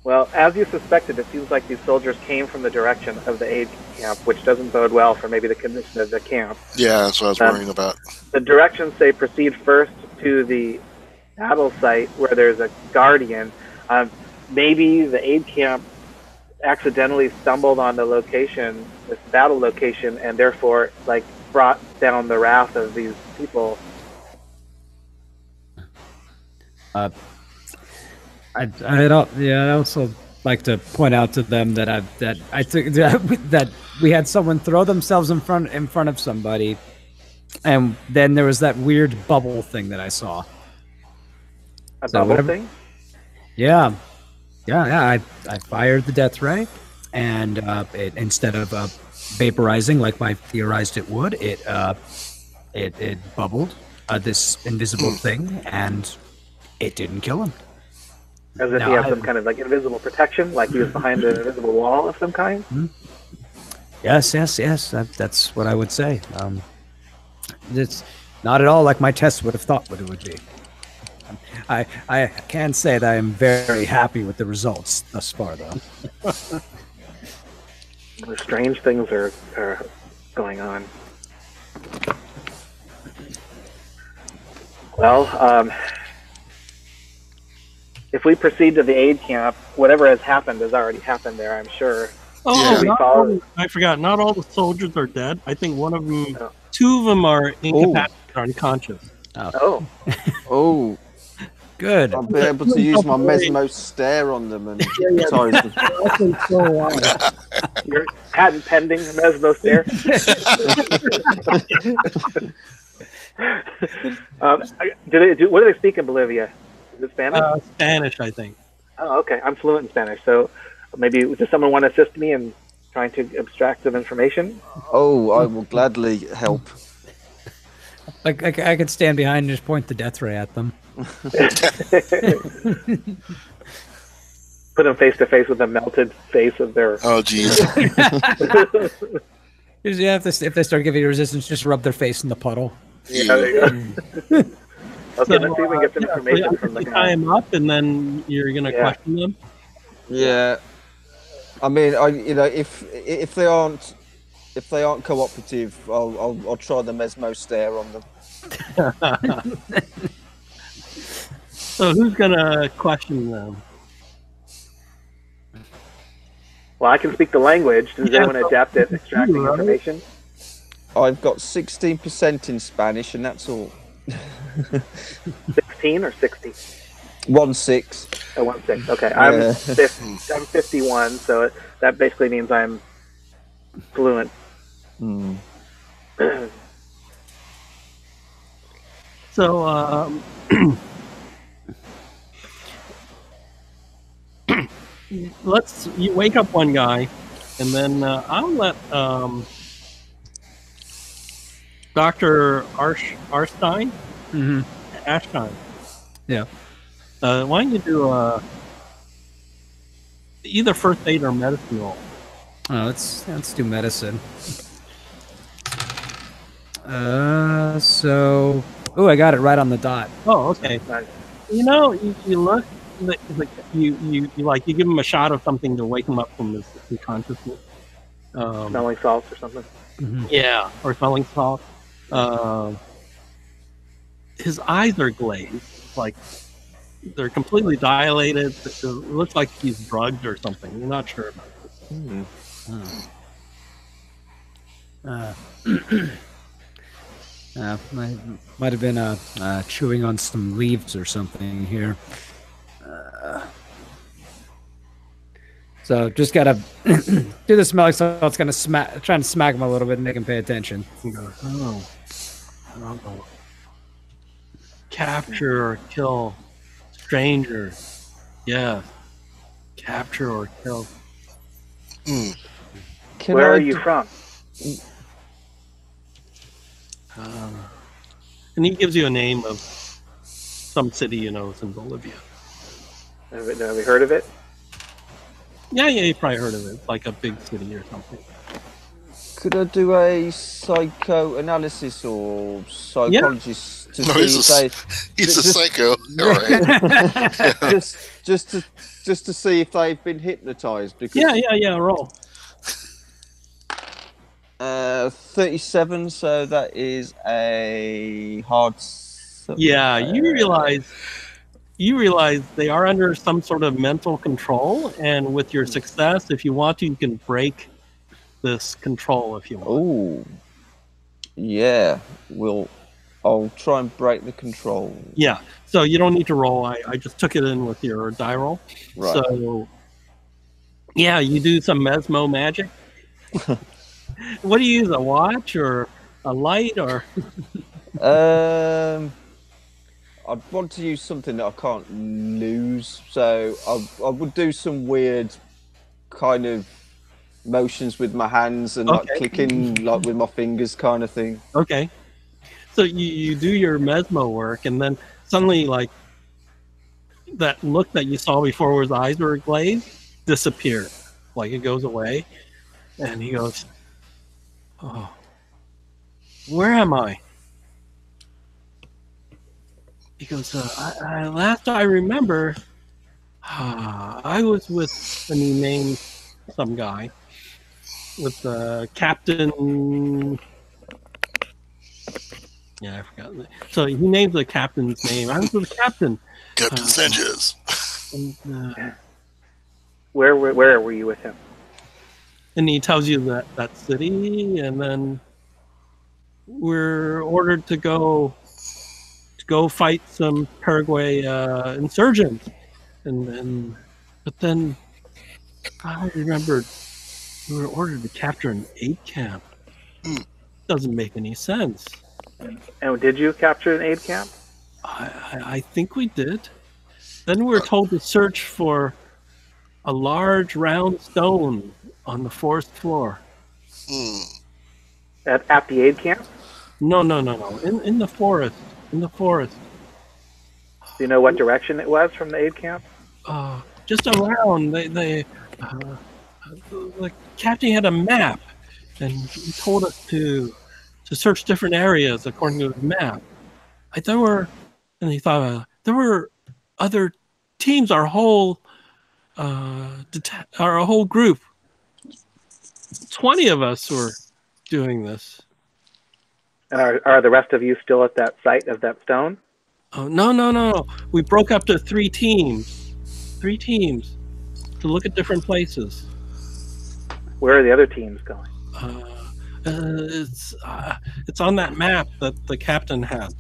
Well, as you suspected, it seems like these soldiers came from the direction of the aid camp, which doesn't bode well for maybe the condition of the camp. Yeah, that's what I was worrying about. The directions say proceed first to the battle site where there's a guardian. Maybe the aid camp accidentally stumbled on the location, this battle location, and therefore like brought down the wrath of these people. I'd also like to point out to them that I think that we had someone throw themselves in front of somebody, and then there was that weird bubble thing that I saw. Bubble thing? Yeah. I fired the death ray, and it, instead of vaporizing like I theorized it would, it bubbled this invisible thing, and it didn't kill him. As if he had some kind of like invisible protection, like he was behind an invisible wall of some kind? Yes. That's what I would say. It's not at all like my test would have thought what it would be. I can say that I am very happy with the results thus far, though. Strange things are going on. Well, if we proceed to the aid camp, whatever has happened has already happened there, I'm sure. Oh, Yeah. I forgot. Not all the soldiers are dead. I think one of them, two of them are incapacitated, unconscious. Oh. Oh, Good. I'll be able to use my mesmo stare on them and hypnotize them. Your patent pending Mesmo stare. What do they speak in Bolivia? Is it Spanish? Spanish, I think. Oh, okay. I'm fluent in Spanish, so maybe does someone want to assist me in trying to abstract some information? Oh, I will gladly help. Like I could stand behind and just point the death ray at them. Put them face to face with the melted face of their. Oh, geez. Usually, if they start giving you resistance, just rub their face in the puddle. Yeah, there you go. Okay, let's see if we can get some information from the tie guy. them up, and then you're gonna question them. Yeah, I mean, if they aren't cooperative, I'll try the mesmo stare on them. So who's gonna question them? Well, I can speak the language. Does anyone adapt at extracting information? I've got 16% in Spanish, and that's all. 16 or 60? 16. Oh, 16. Okay, I'm 51, so that basically means I'm fluent. So, you wake up one guy, and then I'll let Dr. Arstein cash time. Yeah. Why don't you do either first aid or medicine roll? Oh, let's do medicine. So, I got it right on the dot. Oh, okay. Nice. You know, you look, like you give him a shot of something to wake him up from his consciousness. Smelling salts or something. Yeah, or smelling salt. His eyes are glazed, like they're completely dilated. It looks like he's drugged or something. You're not sure about this. Might have been chewing on some leaves or something here. So just gotta do the smelling salt's gonna trying to smack him a little bit and make him pay attention. He goes, oh, I don't know. Capture or kill strangers. Yeah. Capture or kill. Where are you from? And he gives you a name of some city you know is in Bolivia. Have we heard of it? Yeah, you probably heard of it. It's like a big city or something. Could I do a psychoanalysis or psychologist to see if he's a psycho. All right. just to see if they've been hypnotized? Because Yeah. Roll. 37, so that is a hard. Yeah, you realize they are under some sort of mental control, and with your success, if you want to, you can break this control if you want. Oh, yeah. I'll try and break the control. Yeah, so you don't need to roll. I just took it in with your die roll. Right. So, yeah, you do some mesmo magic. What do you use, a watch or a light or? I'd want to use something that I can't lose, so I would do some weird kind of motions with my hands and like clicking like with my fingers kind of thing. Okay. So you do your mesmo work, and then suddenly, like, that look that you saw before where his eyes were glazed disappeared. Like, it goes away, and he goes, oh, where am I? He goes, last I remember, I was with, and he named some guy, with Captain... Yeah, I forgot. So he names the captain's name. I was with the captain. Captain Sanchez. And, Where were you with him? and he tells you that city, and then we're ordered to go fight some Paraguay insurgents, but then I remembered we were ordered to capture an aid camp. Doesn't make any sense. And did you capture an aid camp? I think we did. Then we were told to search for a large round stone on the 4th floor. At the aid camp? No. In the forest. In the forest. Do you know what direction it was from the aid camp? Just around. The captain had a map, and he told us to search different areas according to the map. There were other teams. Our whole group, 20 of us were doing this. And are the rest of you still at that site of that stone? Oh, no. We broke up to 3 teams. 3 teams to look at different places. Where are the other teams going? It's on that map that the captain had.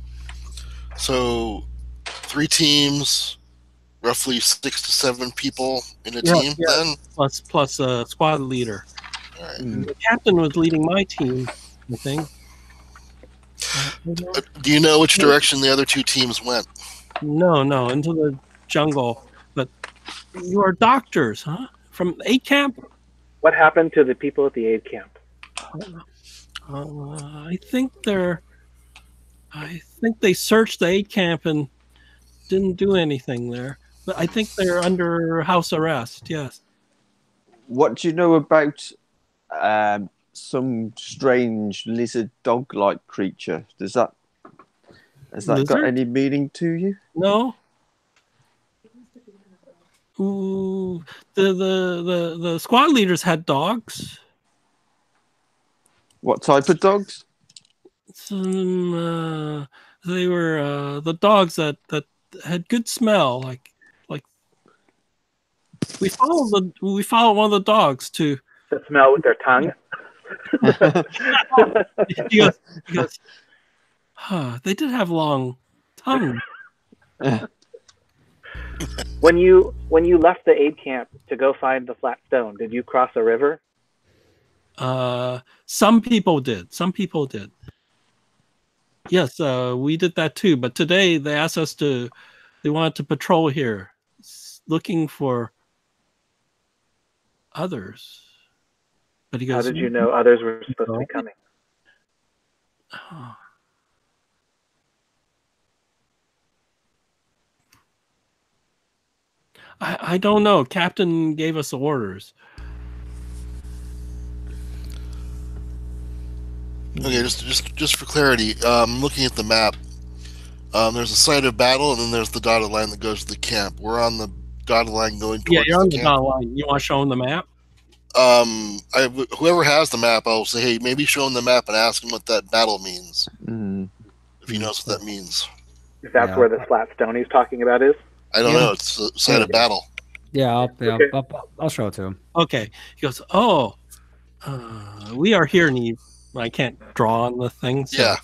So 3 teams, roughly 6 to 7 people in a team then? Plus a squad leader. All right. The captain was leading my team, I think. Do you know which direction the other 2 teams went? No, into the jungle. But you are doctors, huh? From aid camp? What happened to the people at the aid camp? I think they're I think they searched the aid camp and didn't do anything there. But I think they're under house arrest. Yes. What do you know about some strange lizard dog-like creature? Has that got Lizard? any meaning to you? No. Ooh, the squad leaders had dogs. What type of dogs? Some they were the dogs that had good smell. Like we followed one of the dogs to. That smell with their tongue. he goes, huh, they did have long tongues. When you left the aid camp to go find the flat stone, did you cross a river? Some people did. Yes, we did that too. But today they asked us they wanted to patrol here, looking for others. But he goes, how did you know others were supposed to be coming? Oh. I don't know. Captain gave us orders. Okay, just for clarity, looking at the map, there's a site of battle, and then there's the dotted line that goes to the camp. We're on the dotted line going towards you're on the camp. dotted line. You want to show them the map? Whoever has the map, I'll say, hey, maybe show him the map and ask him what that battle means. If he knows what that means. If that's where the flat stone he's talking about is? I don't know. It's a site of battle. Yeah, Okay. I'll show it to him. Okay. He goes, oh, we are here, and I can't draw on the thing. So, Yeah.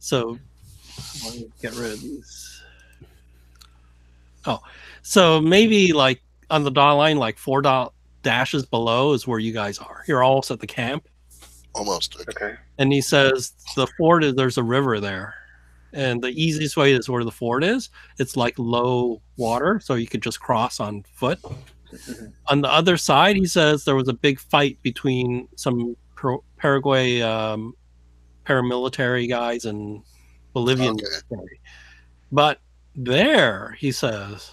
So let me get rid of these. Oh, so maybe like on the dot line, like 4 dashes below is where you guys are. You're almost at the camp. Almost. Okay. And he says the fort there's a river there. And the easiest way is where the fort is. It's like low water, so you could just cross on foot. On the other side, he says there was a big fight between some Paraguay paramilitary guys and Bolivian military. But there, he says,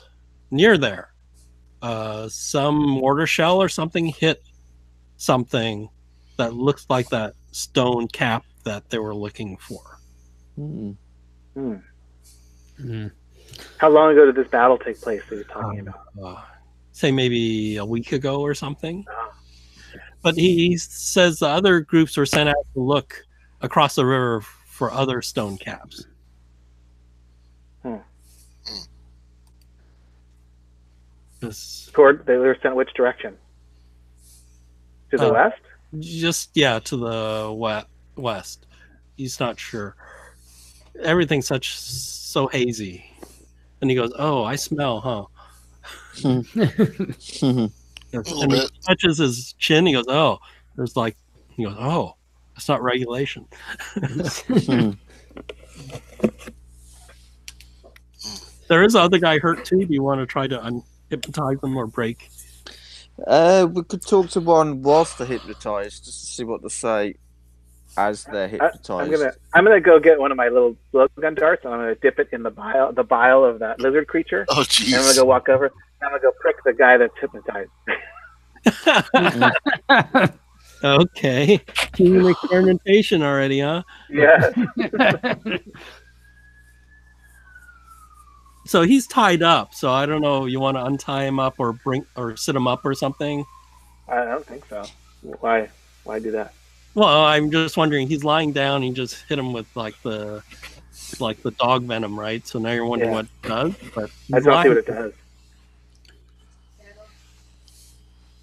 near there, some mortar shell or something hit something that looks like that stone cap that they were looking for. How long ago did this battle take place that you're talking about? Say maybe a week ago or something. But he says the other groups were sent out to look across the river for other stone caps. They were sent which direction? To the west? Just, to the west. He's not sure. Everything's so hazy. And he goes, oh, I smell, huh? And he touches his chin. He goes, oh, oh, that's not regulation. There is other guy hurt too. Do you want to try to hypnotize them or break? We could talk to one whilst they're hypnotized, just to see what they say as they're hypnotized. I'm gonna go get one of my little blowgun darts, and I'm gonna dip it in the bile of that lizard creature. Oh, jeez. And I'm gonna go walk over. I'm gonna go prick the guy that's hypnotized. Okay. Human experimentation already, huh? Yeah. So he's tied up. So I don't know. You want to untie him up or sit him up or something? I don't think so. Why do that? Well, I'm just wondering. He's lying down. You just hit him with like the dog venom, right? So now you're wondering what it does. But I don't see what it does.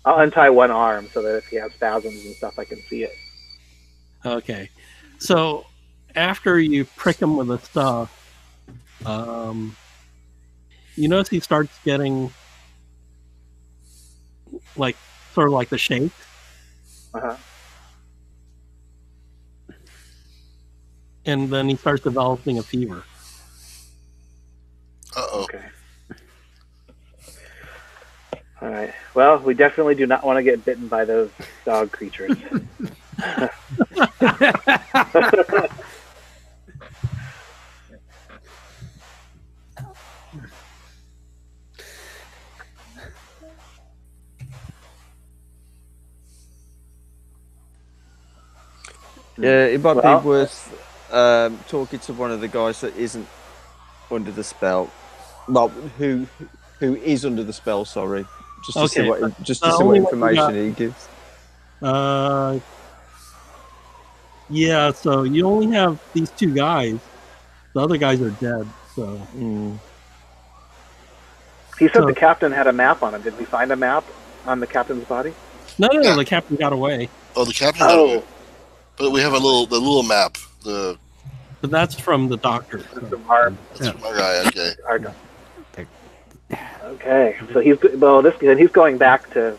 I'll untie one arm so that if he has spasms and stuff, I can see it. Okay. So after you prick him with the stuff, you notice he starts getting like sort of like the shake. And then he starts developing a fever. Okay. All right. Well, we definitely do not want to get bitten by those dog creatures. Yeah, it might Well- be worth talking to one of the guys that isn't under the spell. Well, who is under the spell? Sorry, just to see Okay, what information he gives. Yeah, so you only have these two guys. The other guys are dead, so. He said the captain had a map on him. Did we find a map on the captain's body? No, Yeah. the captain got away. Oh, the captain got away. But we have the little map. But that's from the doctor. That's from our guy. Okay. Our guy. Okay, so he's going back to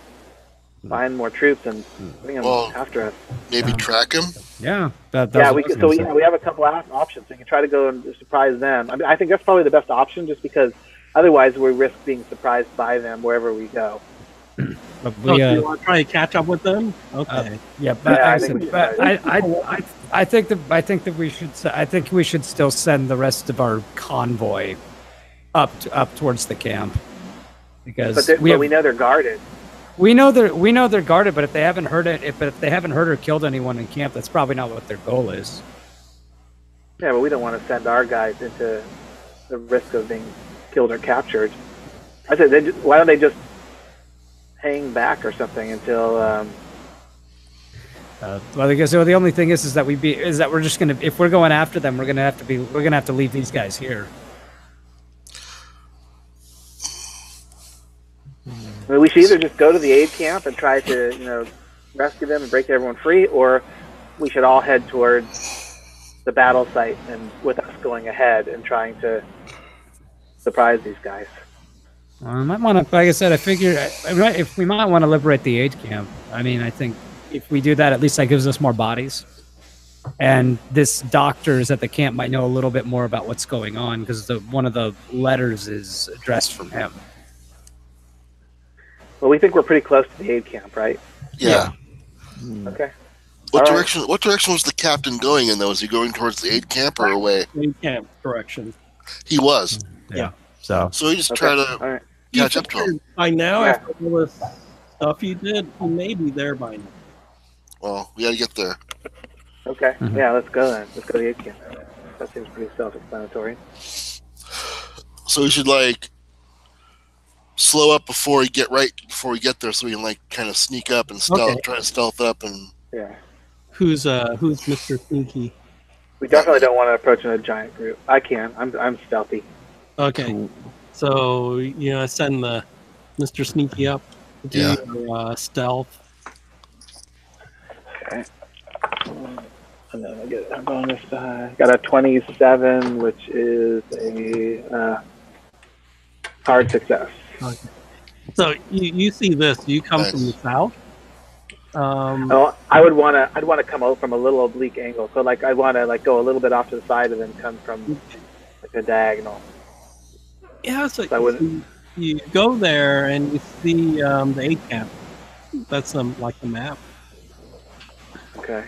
find more troops and bring them after us. Maybe track him. Yeah, we have a couple options. We can try to go and surprise them. I mean, I think that's probably the best option, just because otherwise we risk being surprised by them wherever we go. But So you want to try to catch up with them? Okay. I think we should still send the rest of our convoy up towards the camp, because we know they're guarded. We know they're guarded, but if they haven't heard or killed anyone in camp, that's probably not what their goal is. Yeah, but we don't want to send our guys into the risk of being killed or captured. I said, why don't they just hang back or something until? Well, I guess the only thing is that we're just gonna, if we're going after them, we're gonna have to leave these guys here. I mean, we should either just go to the aid camp and try to, rescue them and break everyone free, or we should all head towards the battle site, and with us going ahead and trying to surprise these guys. I might want to, like I said, I figure if we might want to liberate the aid camp. I mean, I think if we do that, at least that gives us more bodies. And this doctors at the camp might know a little bit more about what's going on, because one of the letters is addressed from him. Well, we think we're pretty close to the aid camp, right? Yeah. Okay. What direction was the captain going in, though? Was he going towards the aid camp or away? Aid camp direction. He was. Yeah. So he just tried to catch up to him. By now, after all this stuff you did, he may be there by now. Well, we gotta get there. Okay. Yeah, let's go then. Let's go to the aid camp. That seems pretty self-explanatory. So we should slow up before we get there, so we can kind of sneak up and try to stealth up and. Yeah. Who's Mr. Sneaky? We definitely don't want to approach in a giant group. I can. I'm stealthy. Okay. Cool. So send the Mr. Sneaky up to do your stealth. Okay. And then I get a bonus die. Got a 27, which is a hard success. Okay. So you see this? You come from the south. I'd want to come out from a little oblique angle. So I want to go a little bit off to the side and then come from a diagonal. Yeah. So you go there and you see the aid camp. That's the map. Okay.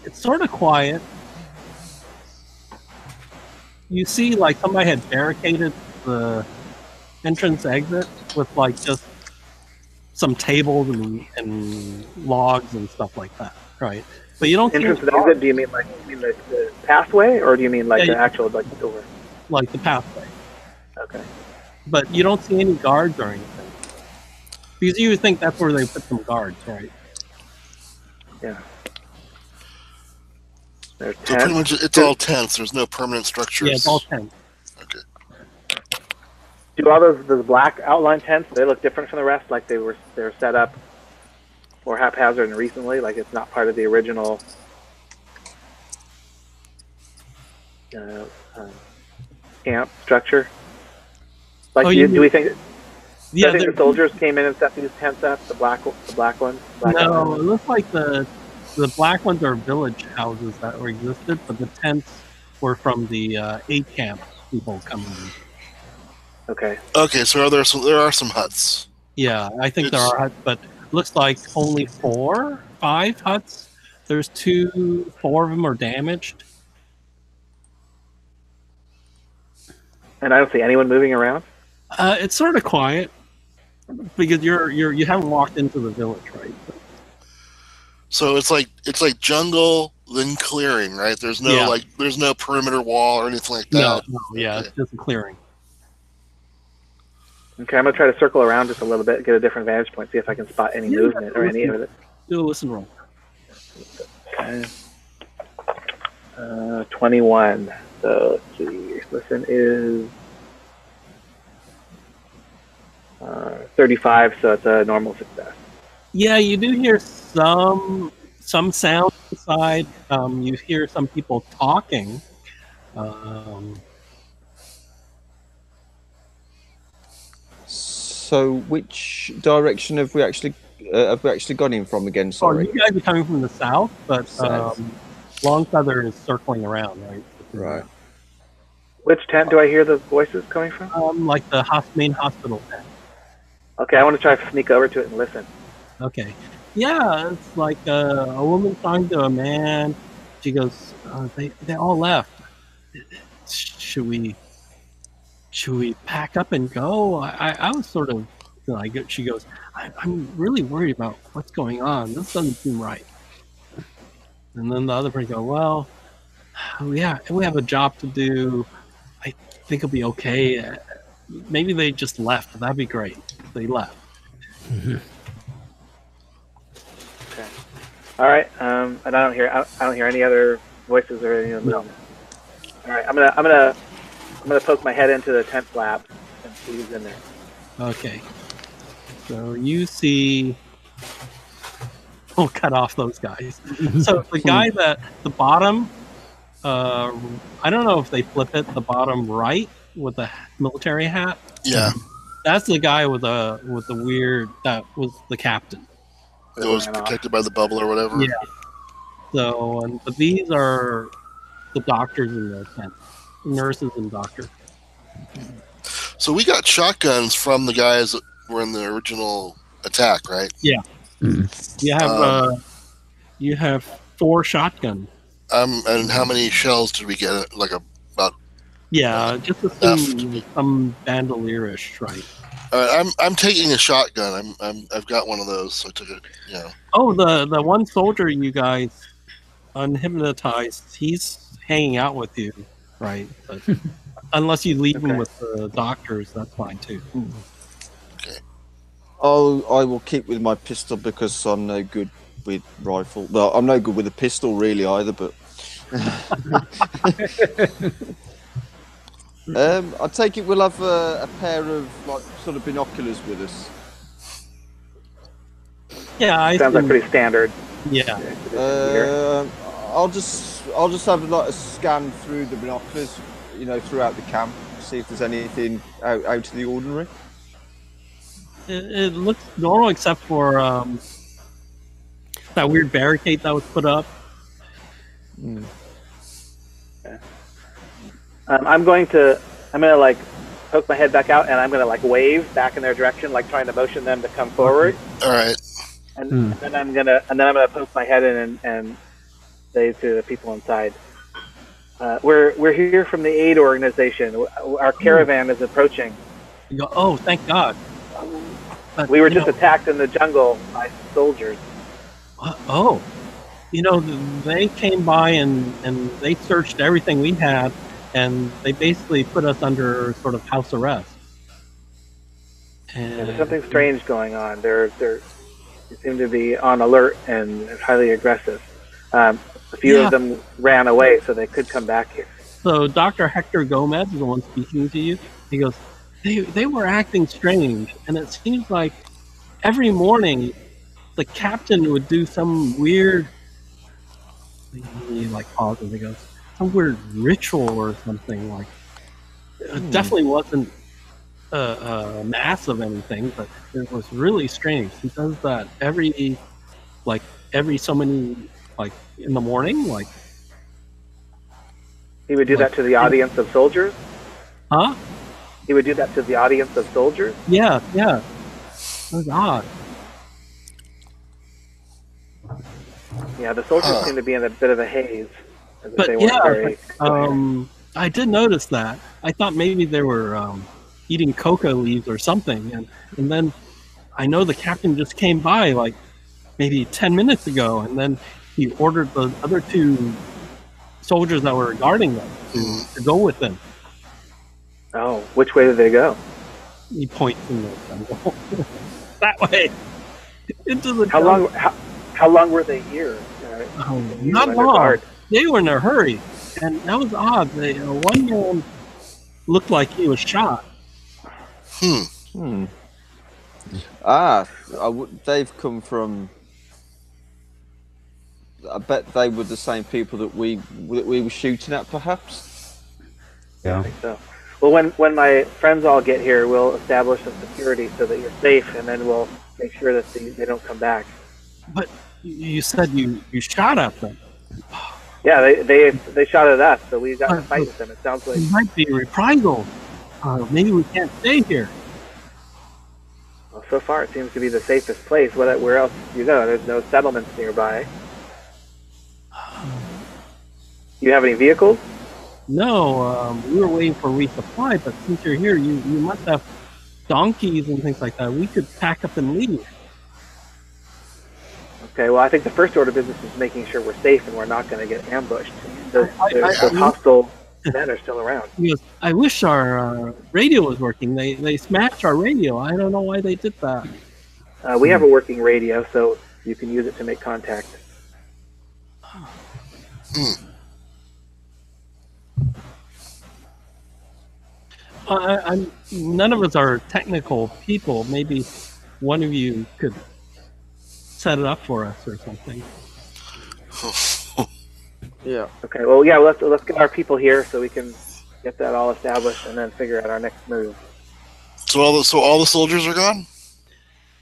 It's sort of quiet. You see, somebody had barricaded the entrance exit with just some tables and logs and stuff like that, right? But you don't entrance and exit. Do you mean the pathway, or do you mean the actual door? Like the pathway. Okay. But you don't see any guards or anything, because you would think that's where they put some guards, right? Yeah. So pretty much it's all tents. There's no permanent structures. Yeah, it's all tents. Okay. Do all those black outline tents, they look different from the rest? Like they're set up more haphazard and recently? Like it's not part of the original camp structure? Do we think... Yeah, I think the soldiers came in and set these tents up, the black ones? No, it looks like the black ones are village houses that existed, but the tents were from the aid camp people coming in. Okay. Okay, so there are some huts. Yeah, I think there are huts, but it looks like only 5 huts. There's 4 of them are damaged. And I don't see anyone moving around? It's sort of quiet because you haven't walked into the village, right? So it's like jungle, then clearing, right? There's no there's no perimeter wall or anything like that. No, yeah, it's just a clearing. Okay, I'm gonna try to circle around just a little bit, get a different vantage point, see if I can spot any movement or any of it. Do a listen roll. Okay. 21. So let's see. Listen is 35, so it's a normal success. Yeah, you do hear some sound inside. You hear some people talking. So, which direction have we actually gone in from again? Sorry, you guys are coming from the south, but Longfeather is circling around, right? Right. Which tent do I hear the voices coming from? Like the main hospital tent. Okay, I want to try to sneak over to it and listen. Okay. Yeah, it's like a woman talking to a man. She goes, they all left. Should we pack up and go? I was sort of like, she goes, I'm really worried about what's going on. This doesn't seem right. And then the other person goes, well, we have a job to do. I think it'll be okay. Maybe they just left. That'd be great. They left. Okay. All right. And I don't hear any other voices or any of them. All right. I'm gonna poke my head into the tent flap and see who's in there. Okay. So you see. We'll cut off those guys. So the guy at the bottom, I don't know if they flip it. The bottom right with the military hat. Yeah. That's the guy with the weird. That was the captain. It was protected by the bubble or whatever. Yeah. So, but these are the doctors in the tent, nurses and doctors. So we got shotguns from the guys that were in the original attack, right? Yeah. You have 4 shotguns. And how many shells did we get? Like about. Yeah, just assume some bandolierish, right? I'm taking a shotgun. I've got one of those, so I took it. Yeah. Oh, the one soldier you guys unhypnotized, he's hanging out with you, right? But unless you leave him with the doctors, that's fine too. Okay. I will keep with my pistol because I'm no good with rifle. Well, I'm no good with a pistol really either, but. I take it we'll have a pair of like sort of binoculars with us. Yeah, sounds like pretty standard. Yeah. I'll just have like a scan through the binoculars, throughout the camp, see if there's anything out of the ordinary. It looks normal except for that weird barricade that was put up. Okay. I'm gonna like poke my head back out, and I'm gonna like wave back in their direction, like trying to motion them to come forward. All right. And then I'm gonna poke my head in and say to the people inside, "We're here from the aid organization. Our caravan is approaching." You go, oh, thank God. But, we were just attacked in the jungle by soldiers. Oh, they came by and they searched everything we had, and they basically put us under sort of house arrest. And there's something strange going on. They seem to be on alert and highly aggressive. A few of them ran away, so they could come back here. So Dr. Hector Gomez is the one speaking to you. He goes, they were acting strange, and it seems like every morning the captain would do some weird. He like pauses. He goes, some weird ritual or something. Like it definitely wasn't a mass of anything, but it was really strange. He does that every so many, like in the morning, like he would do that to the audience of soldiers. Huh? He would do that to the audience of soldiers. Yeah. That was odd. Yeah, the soldiers seem to be in a bit of a haze. But I did notice that. I thought maybe they were eating coca leaves or something, and then I know the captain just came by like maybe 10 minutes ago. And then he ordered the other 2 soldiers that were guarding them to go with him. Oh, which way did they go? He points in the jungle. That way. Into the How jungle. how long were they here? Not under long. guard? They were in a hurry. And that was odd. One man looked like he was shot. They've come from. I bet they were the same people that we were shooting at, perhaps. Yeah. I think so. Well, when my friends all get here, we'll establish some security so that you're safe, and then we'll make sure that they don't come back. But you said you shot at them. Yeah, they shot at us, so we got to fight with them. It sounds like it might be reprisal. Maybe we can't stay here. well, so far it seems to be the safest place. Where else do you go? There's no settlements nearby. You have any vehicles? No, we were waiting for resupply, but since you're here, you must have donkeys and things like that. We could pack up and leave. Okay, well, I think the first order of business is making sure we're safe and we're not going to get ambushed. The hostile men are still around. Because I wish our radio was working. They smashed our radio. I don't know why they did that. We have a working radio, so you can use it to make contact. None of us are technical people. Maybe one of you could set it up for us or something. Yeah. Okay. Well, yeah. Let's get our people here so we can get that all established and then figure out our next move. So all the soldiers are gone?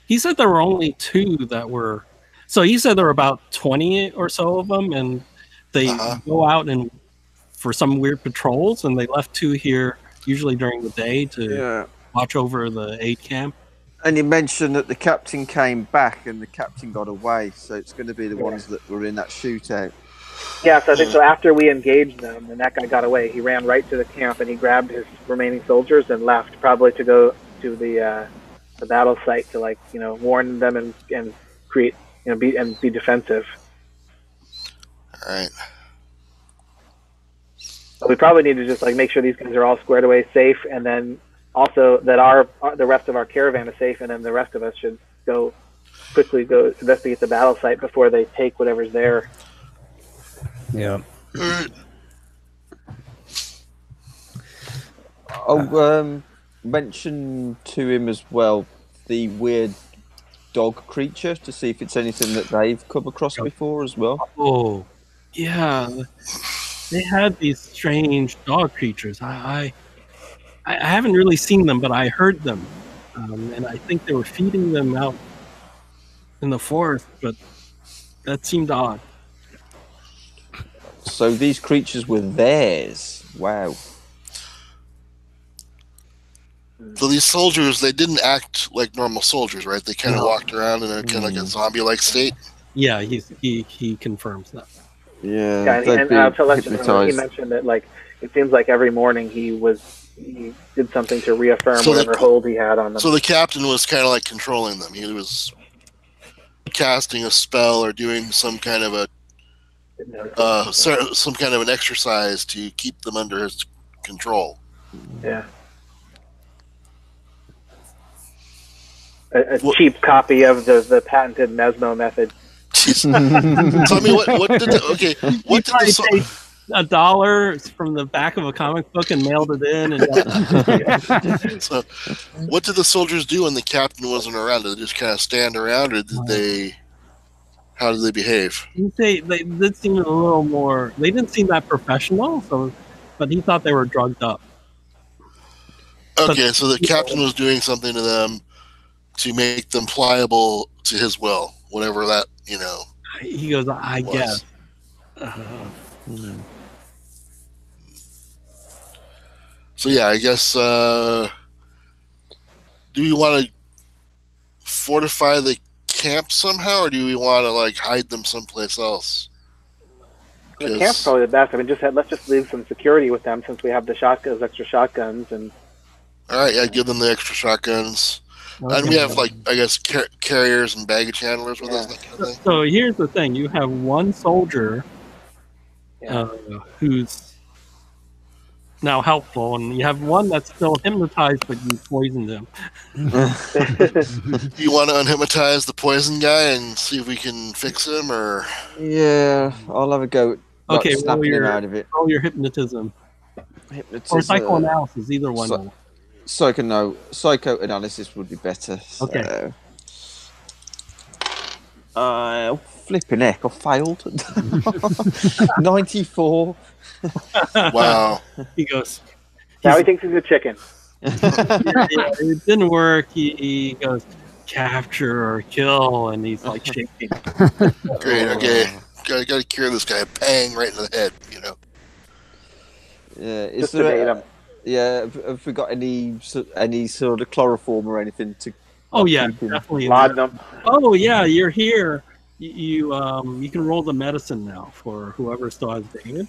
He said there were only 2 that were. So he said there were about 20 or so of them, and they go out and for some weird patrols, and they left 2 here, usually during the day, to watch over the aid camp. And you mentioned that the captain came back and the captain got away, so it's going to be the ones that were in that shootout. Yeah, so I think so. After we engaged them, and that guy got away, he ran right to the camp and he grabbed his remaining soldiers and left, probably to go to the battle site to warn them and create be defensive. All right. But we probably need to just make sure these guys are all squared away, safe, and then also that the rest of our caravan is safe, and then the rest of us should quickly go investigate the battle site before they take whatever's there. Yeah. I'll mention to him as well the weird dog creature to see if it's anything that they've come across before as well. Oh, yeah. They had these strange dog creatures. I haven't really seen them, but I heard them. And I think they were feeding them out in the forest, but that seemed odd. So these creatures were theirs. Wow. So these soldiers, they didn't act like normal soldiers, right? They kind of walked around in a kind of like a zombie-like state. Yeah, he confirms that. Yeah, and to let you know, he mentioned that it seems like every morning he did something to reaffirm whatever hold he had on them. So the captain was kind of like controlling them. He was casting a spell or doing some kind of an exercise to keep them under his control. Yeah. A cheap copy of the patented Mesmo method. Tell me what did $1 from the back of a comic book and mailed it in. And so, what did the soldiers do when the captain wasn't around? Did they just kind of stand around, or did they? How did they behave? They did seem a little more. They didn't seem that professional, but he thought they were drugged up. Okay, so the captain was doing something to them to make them pliable to his will, whatever that He goes, I guess. So yeah, I guess. Do we want to fortify the camp somehow, or do we want to hide them someplace else? The camp's probably the best. I mean, let's just leave some security with them since we have the extra shotguns, and. All right, yeah, give them the extra shotguns. And we have, like, I guess, carriers and baggage handlers with us, that kind of thing. So here's the thing: you have one soldier who's now helpful, and you have one that's still hypnotized, but you poisoned him. You want to unhypnotize the poison guy and see if we can fix him, or? Yeah, I'll have a go at Okay, snapping him out of it. Roll your hypnotism. Or psychoanalysis, either one. Psychoanalysis would be better. Okay. Flipping heck, I failed. 94. Wow. He goes. Now he thinks he's a chicken. It didn't work. He goes, capture or kill, and he's like shaking. Great. Okay. Got to cure this guy. Bang right in the head. Yeah. Just sedate him. Have we got any sort of chloroform or anything to? Oh yeah, definitely. Laudanum. Oh yeah, you're here. You can roll the medicine now for whoever still has David.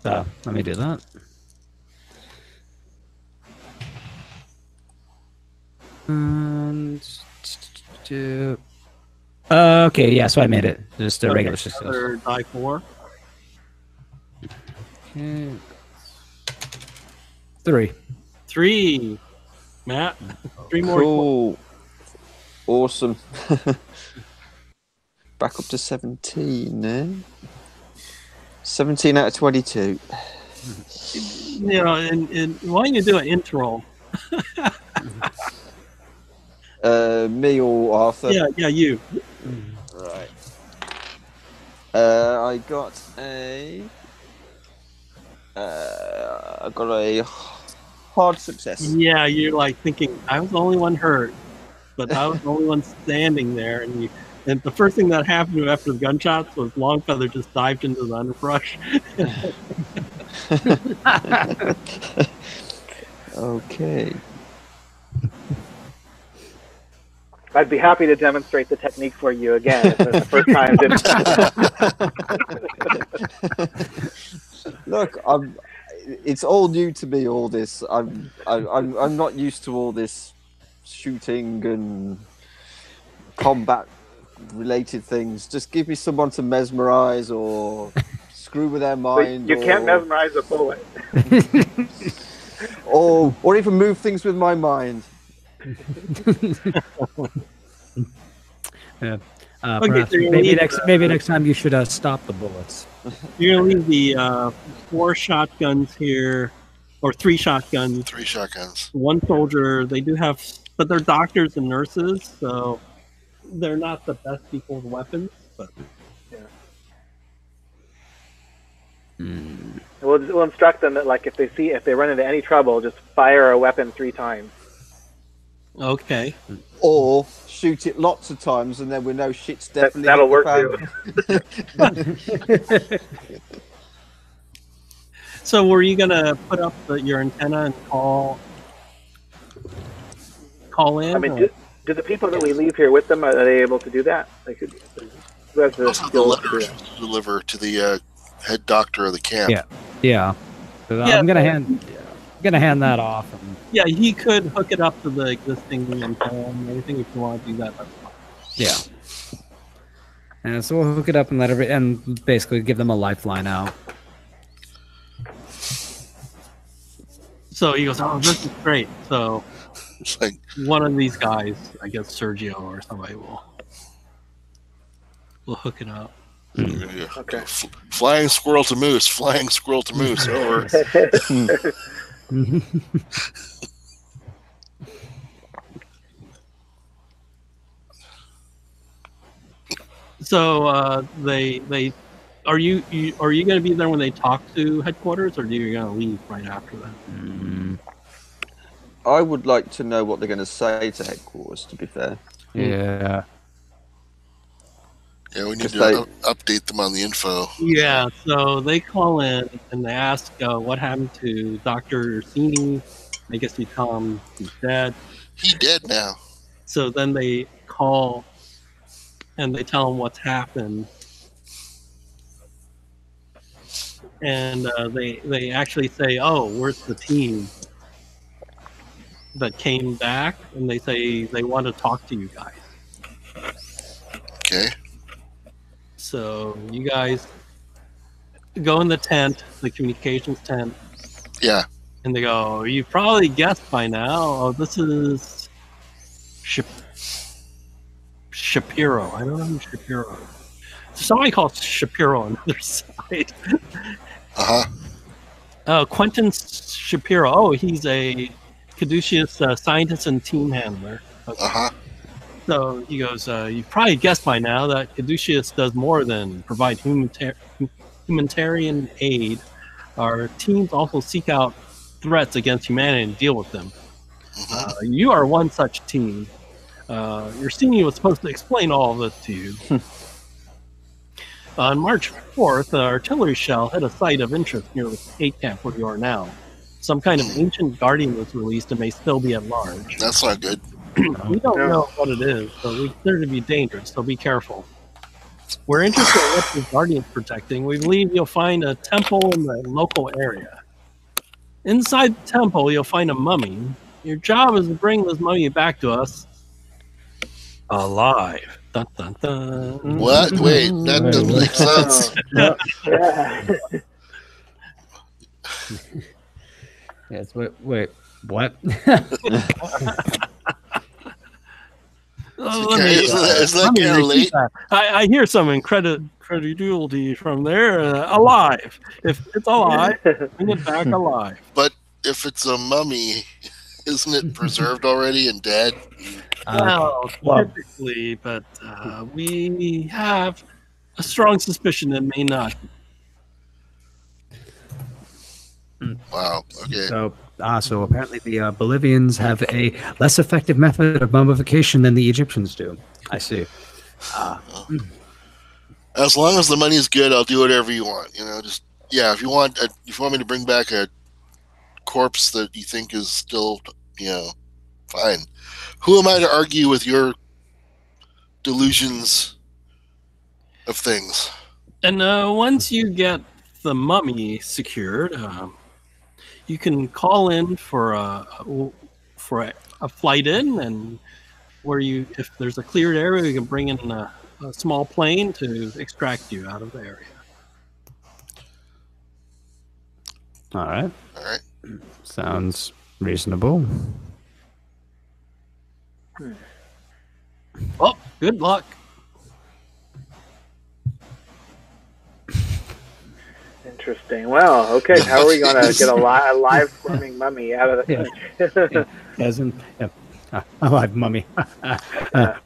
So let me do that. And okay, yeah, so I made it. Just a regular success. Another die 4. Okay. 3. 3. Matt, 3 more. Cool. Awesome. Back up to 17, eh? 17 out of 22. And why don't you do an intro? Me or Arthur? Yeah, you. Right. I got a hard success. Yeah, you're like thinking, I was the only one hurt, but I was the only one standing there, and the first thing that happened after the gunshots was Longfeather just dived into the underbrush. Okay. I'd be happy to demonstrate the technique for you again if it's the first time. Look, it's all new to me. All this, I'm not used to all this shooting and combat related things. Just give me someone to mesmerize or screw with their mind. You can't mesmerize a bullet. or even move things with my mind. Yeah. Okay, so maybe next time you should stop the bullets. You're gonna leave the 4 shotguns here, or 3 shotguns. 3 shotguns. 1 soldier. They do have, but they're doctors and nurses, so they're not the best people with weapons. But We'll instruct them that, like, if they run into any trouble, just fire a weapon 3 times. okay. Or shoot it lots of times, and then we know shit's definitely. That'll work too. So, were you gonna put up your antenna and call in? I mean, do the people that we leave here with them, are they able to do that? Who has the Also, the skills to do letters that? to deliver to the head doctor of the camp. Yeah. So I'm gonna hand that off. Yeah, he could hook it up to the existing antenna and everything if you want to do that. That's fine. Yeah. And so we'll hook it up and and basically give them a lifeline out. So he goes, "Oh, this is great." So It's like, one of these guys, I guess Sergio or somebody will hook it up. Okay. Flying squirrel to moose. Flying squirrel to moose. Over. So they are you going to be there when they talk to headquarters, or are you going to leave right after that? I would like to know what they're going to say to headquarters. To be fair. Yeah. Yeah, we need to update them on the info. Yeah, so they call in and they ask what happened to Dr. Ursini. I guess you tell him he's dead. He dead now. So then they call and they tell him what's happened. And they actually say, "Oh, where's the team?" that came back, and they say they want to talk to you guys. Okay. So you guys go in the tent, the communications tent, Yeah. and they go, you probably guessed by now, oh, this is Shapiro. I don't know who Shapiro is. Somebody called Shapiro on the other side. Quentin Shapiro. Oh, he's a Caduceus scientist and team handler. Okay. So he goes, you've probably guessed by now that Caduceus does more than provide humanitarian aid. Our teams also seek out threats against humanity and deal with them. You are one such team. Your senior was supposed to explain all of this to you. On March 4th, an artillery shell hit a site of interest near the 8 camp where you are now. Some kind of ancient guardian was released and may still be at large. That's not good. We don't know what it is, but we consider it to be dangerous, so be careful. We're interested in what the guardian's protecting. We believe you'll find a temple in the local area. Inside the temple, you'll find a mummy. Your job is to bring this mummy back to us alive. Dun, dun, dun. What? Wait, that doesn't make sense. Yes. Wait. What? Is that kind of late? I hear some incredulity from there. Alive. If it's alive, bring it back alive. But if it's a mummy, isn't it preserved already and dead? Well, typically, but we have a strong suspicion it may not. Wow. Okay. So apparently the Bolivians have a less effective method of mummification than the Egyptians do. I see. As long as the money's good, I'll do whatever you want. Just if you want me to bring back a corpse that you think is still, fine. Who am I to argue with your delusions of things? And once you get the mummy secured, you can call in for a flight in, and if there's a cleared area, you can bring in a small plane to extract you out of the area. All right. Sounds reasonable. Well, good luck. Interesting. Well, okay. How are we going to get a live swimming mummy out of the a live mummy.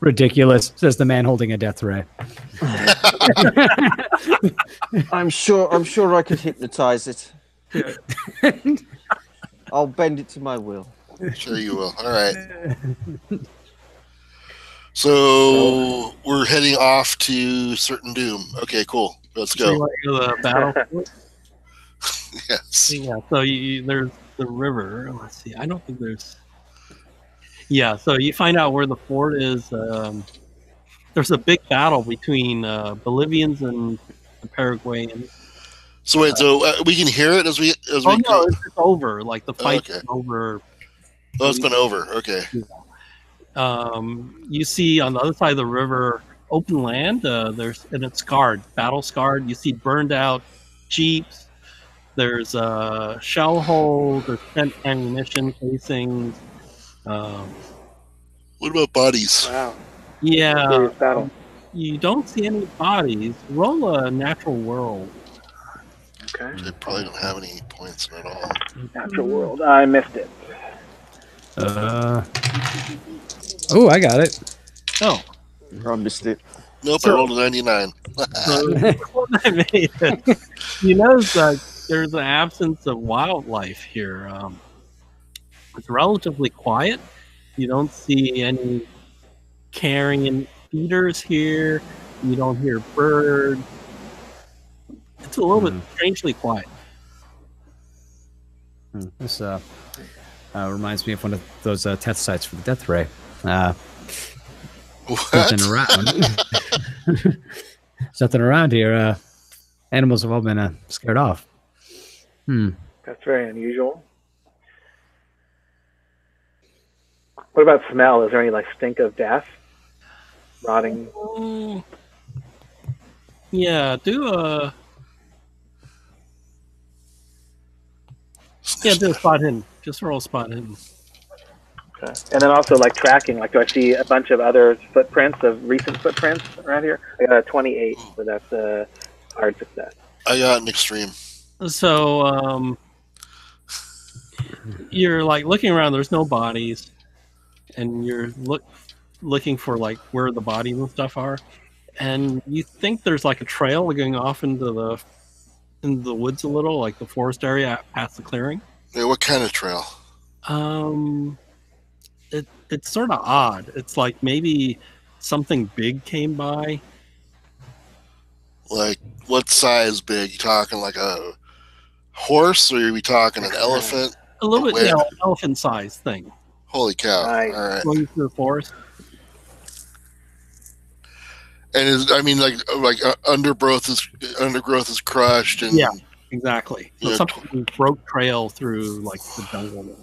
Ridiculous, says the man holding a death ray. I'm sure I could hypnotize it. I'll bend it to my will. Sure you will. All right. So we're heading off to Certain Doom. Okay, cool. Let's go. So you want to go to the battlefield? Yes. Yeah. So there's the river. Let's see. I don't think there's. Yeah. So you find out where the fort is. There's a big battle between Bolivians and the Paraguayans. So wait. We can hear it as we go. No, it's over. Like the fight's over. Oh, it's been over. Okay. You see on the other side of the river, open land. And it's scarred, battle scarred. You see burned out jeeps. There's shell holes. There's spent ammunition casings. What about bodies? Wow. Yeah. You don't see any bodies. Roll a natural world. Okay. They probably don't have any points at all. Natural world. I missed it. Oh, I got it. Oh. I missed it. Nope, I rolled a 99. You notice that there's an absence of wildlife here. It's relatively quiet. You don't see any carrion feeders here. You don't hear birds. It's a little bit strangely quiet. This reminds me of one of those test sites for the death ray. Nothing around. Nothing around here. Animals have all been scared off. That's very unusual. What about smell? Is there any like stink of death, rotting? Yeah, do a spot hidden. Just roll a spot hidden. Okay. And then also like tracking. Like, do I see a bunch of other footprints of recent footprints around here? I got a 28, so that's a hard success. I got an extreme. So you're like looking around. There's no bodies, and you're looking for like where the bodies and stuff are, and you think there's like a trail going off into the woods a little, like the forest area past the clearing. Yeah, what kind of trail? It's sort of odd. It's like maybe something big came by. Like, what size big? You talking like a horse, or are we talking an elephant? A little bit, an elephant-sized thing. Holy cow! Nice. All right. Going through the forest. And undergrowth is crushed, and yeah, exactly. So something broke trail through like the jungle.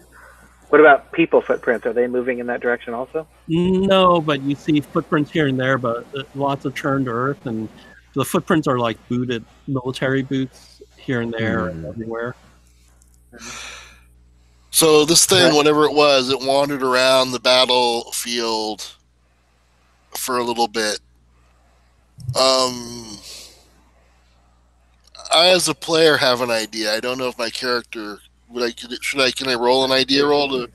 What about people footprints? Are they moving in that direction also? No, but you see footprints here and there, but lots of churned earth, and the footprints are like booted military boots here and there and everywhere. So this thing, whatever it was, it wandered around the battlefield for a little bit. I, as a player, have an idea. I don't know if my character can I roll an idea roll to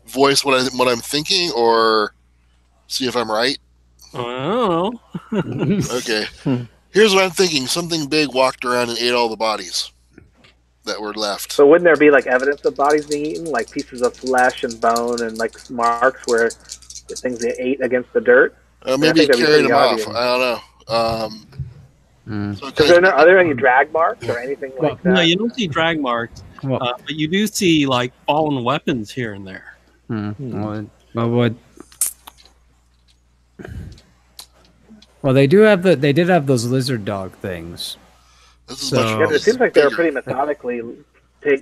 voice what I'm thinking, or see if I'm right? I don't know. Okay. Here's what I'm thinking. Something big walked around and ate all the bodies that were left. So wouldn't there be like evidence of bodies being eaten, like pieces of flesh and bone and like marks where the things they ate against the dirt? Maybe it carried them off. I don't know. Are there any drag marks or anything like that? No, you don't see drag marks, but you do see like fallen weapons here and there. Well, they did have those lizard dog things. Yeah, but it seems like they were pretty methodically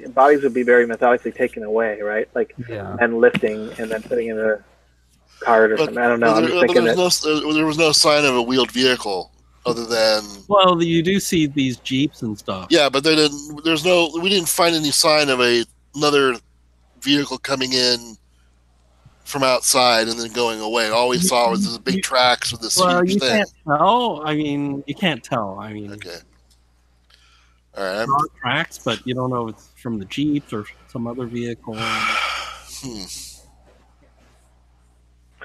bodies would be very methodically taken away, right? Like, and lifting and then putting in a cart or something. I don't know. I'm just thinking there was no sign of a wheeled vehicle other than. Well, you do see these jeeps and stuff. Yeah, but we didn't find any sign of another vehicle coming in from outside and then going away. All we saw was this big tracks with this huge thing. You can't tell. Okay. All right. Tracks, but you don't know if it's from the jeeps or some other vehicle.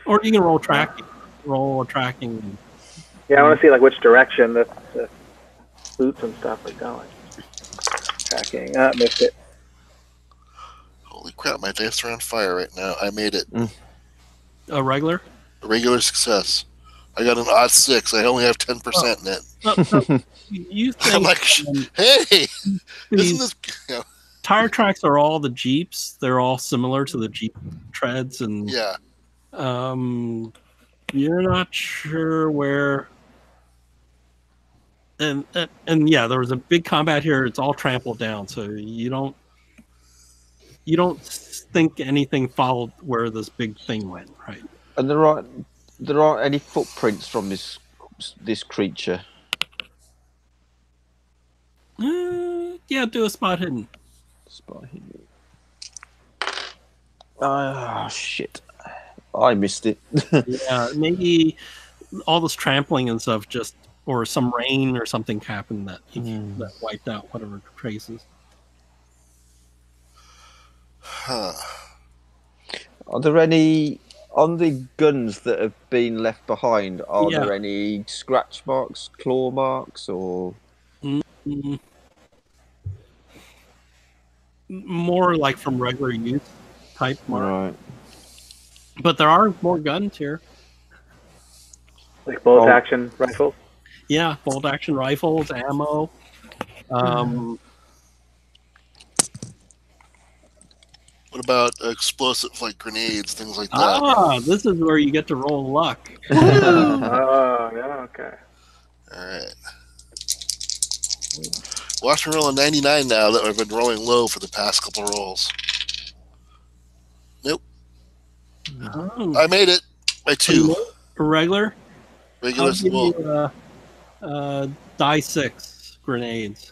Or you can roll tracking. Roll a tracking. Yeah, I want to see like which direction the boots and stuff are going. Tracking. Missed it. Holy crap! My dice are on fire right now. I made it. A regular. A regular success. I got an odd 6. I only have 10% in it. You think? I'm like, hey, isn't this? Tire tracks are all the Jeeps. They're all similar to the Jeep treads, and you're not sure where. And yeah, there was a big combat here. It's all trampled down, so you don't think anything followed where this big thing went, right? And there aren't any footprints from this creature. Yeah, do a spot hidden. Spot hidden. Oh shit! I missed it. Yeah, maybe all this trampling and stuff or some rain or something happened that wiped out whatever traces. Huh. Are there any on the guns that have been left behind? Are there any scratch marks, claw marks, or more like from regular use type marks? Right. But there are more guns here. Like bolt action rifles. Yeah, bolt action rifles, ammo. What about explosive, like grenades, things like that? This is where you get to roll luck. Oh, yeah, okay. All right. Watch me roll a 99 now that I've been rolling low for the past couple rolls. Nope. Oh, I made it by 2. regular. Regular I'll give well, you die 6 grenades.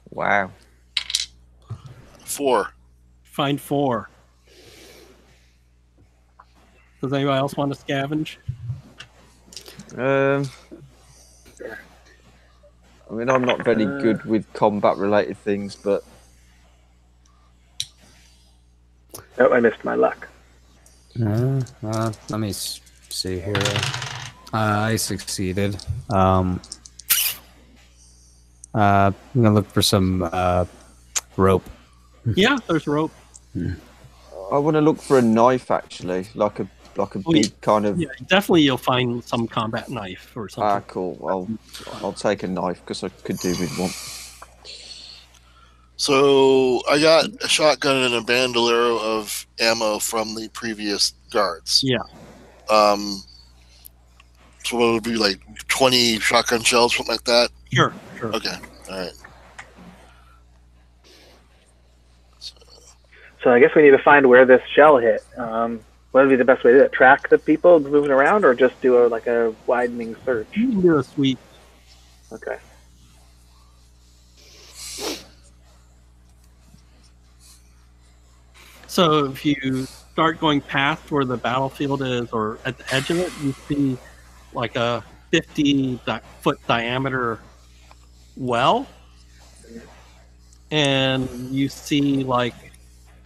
Wow. 4. Find 4. Does anybody else want to scavenge? I mean, I'm not very good with combat-related things, but Oh, I missed my luck. Let me see here. I succeeded. I'm gonna look for some rope. Yeah, there's rope. I want to look for a knife actually, like a big kind of. Yeah, definitely you'll find some combat knife or something. Ah, cool. I'll take a knife because I could do with one. So I got a shotgun and a bandolero of ammo from the previous guards. Yeah. So what would be like 20 shotgun shells, something like that? Sure. Okay. All right. So I guess we need to find where this shell hit. What would be the best way to do it? Track the people moving around, or just do a widening search? You can do a sweep. Okay. So if you start going past where the battlefield is, or at the edge of it, you see like a 50-foot diameter well, and you see like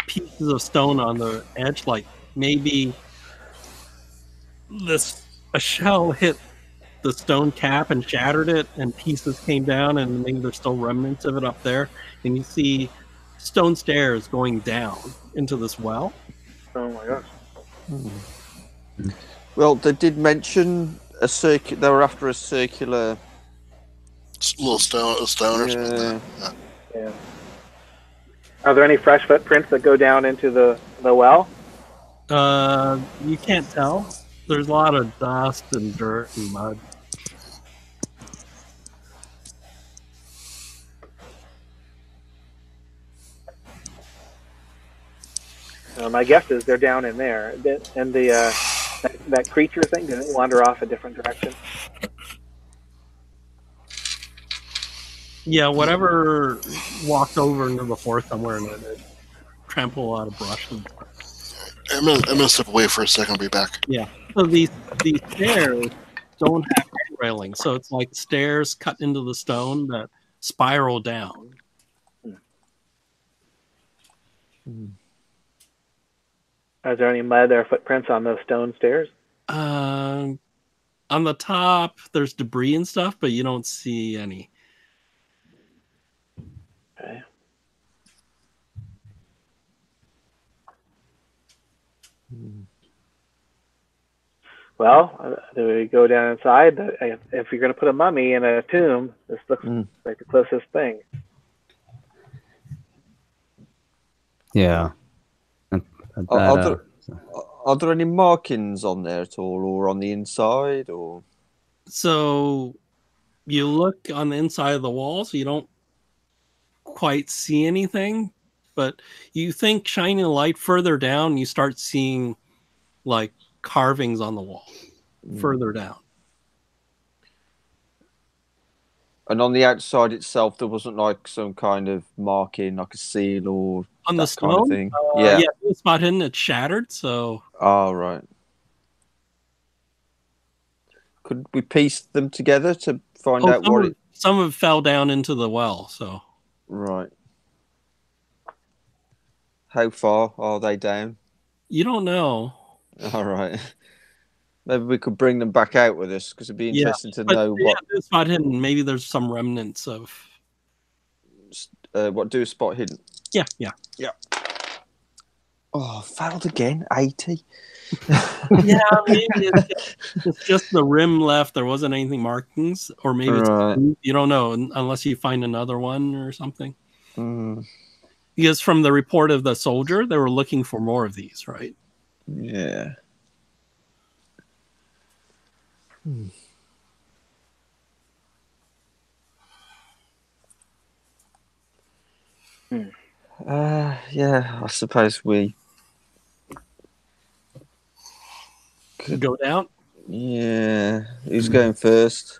pieces of stone on the edge, like maybe a shell hit the stone cap and shattered it, and pieces came down, and maybe there's still remnants of it up there, and you see stone stairs going down into this well. Oh my gosh. Well, they did mention a circuit. They were after a circular. Little stone or something like that. Yeah. Are there any fresh footprints that go down into the well? You can't tell. There's a lot of dust and dirt and mud. My guess is they're down in there. And that creature thing, did it wander off a different direction? Yeah, whatever walked over into the forest somewhere and it trampled a lot of brush. I'm gonna step away for a second. I'll be back. Yeah. So these stairs don't have railing, so it's like stairs cut into the stone that spiral down. Is there any mud or footprints on those stone stairs? On the top, there's debris and stuff, but you don't see any. Okay. Well, do we go down inside? If you're going to put a mummy in a tomb, this looks like the closest thing. Yeah. Are there any markings on there at all, or on the inside, or? So you look on the inside of the walls, you don't quite see anything, but you think shining a light further down, you start seeing like carvings on the wall further down. And on the outside itself, there wasn't like some kind of marking, like a seal or On the stone, kind of thing. yeah, the spot hidden, it's shattered. So, right. Could we piece them together to find out what? Some of it fell down into the well. So, right. How far are they down? You don't know. All right. Maybe we could bring them back out with us because it'd be interesting to know what. Do a spot hidden. Maybe there's some remnants of. What do a spot hidden? Yeah. Oh, failed again. 80. Yeah, maybe it's just the rim left. There wasn't anything markings, or maybe you don't know unless you find another one or something. Because from the report of the soldier, they were looking for more of these, right? Yeah. Yeah, I suppose we Go down. Yeah, who's going first?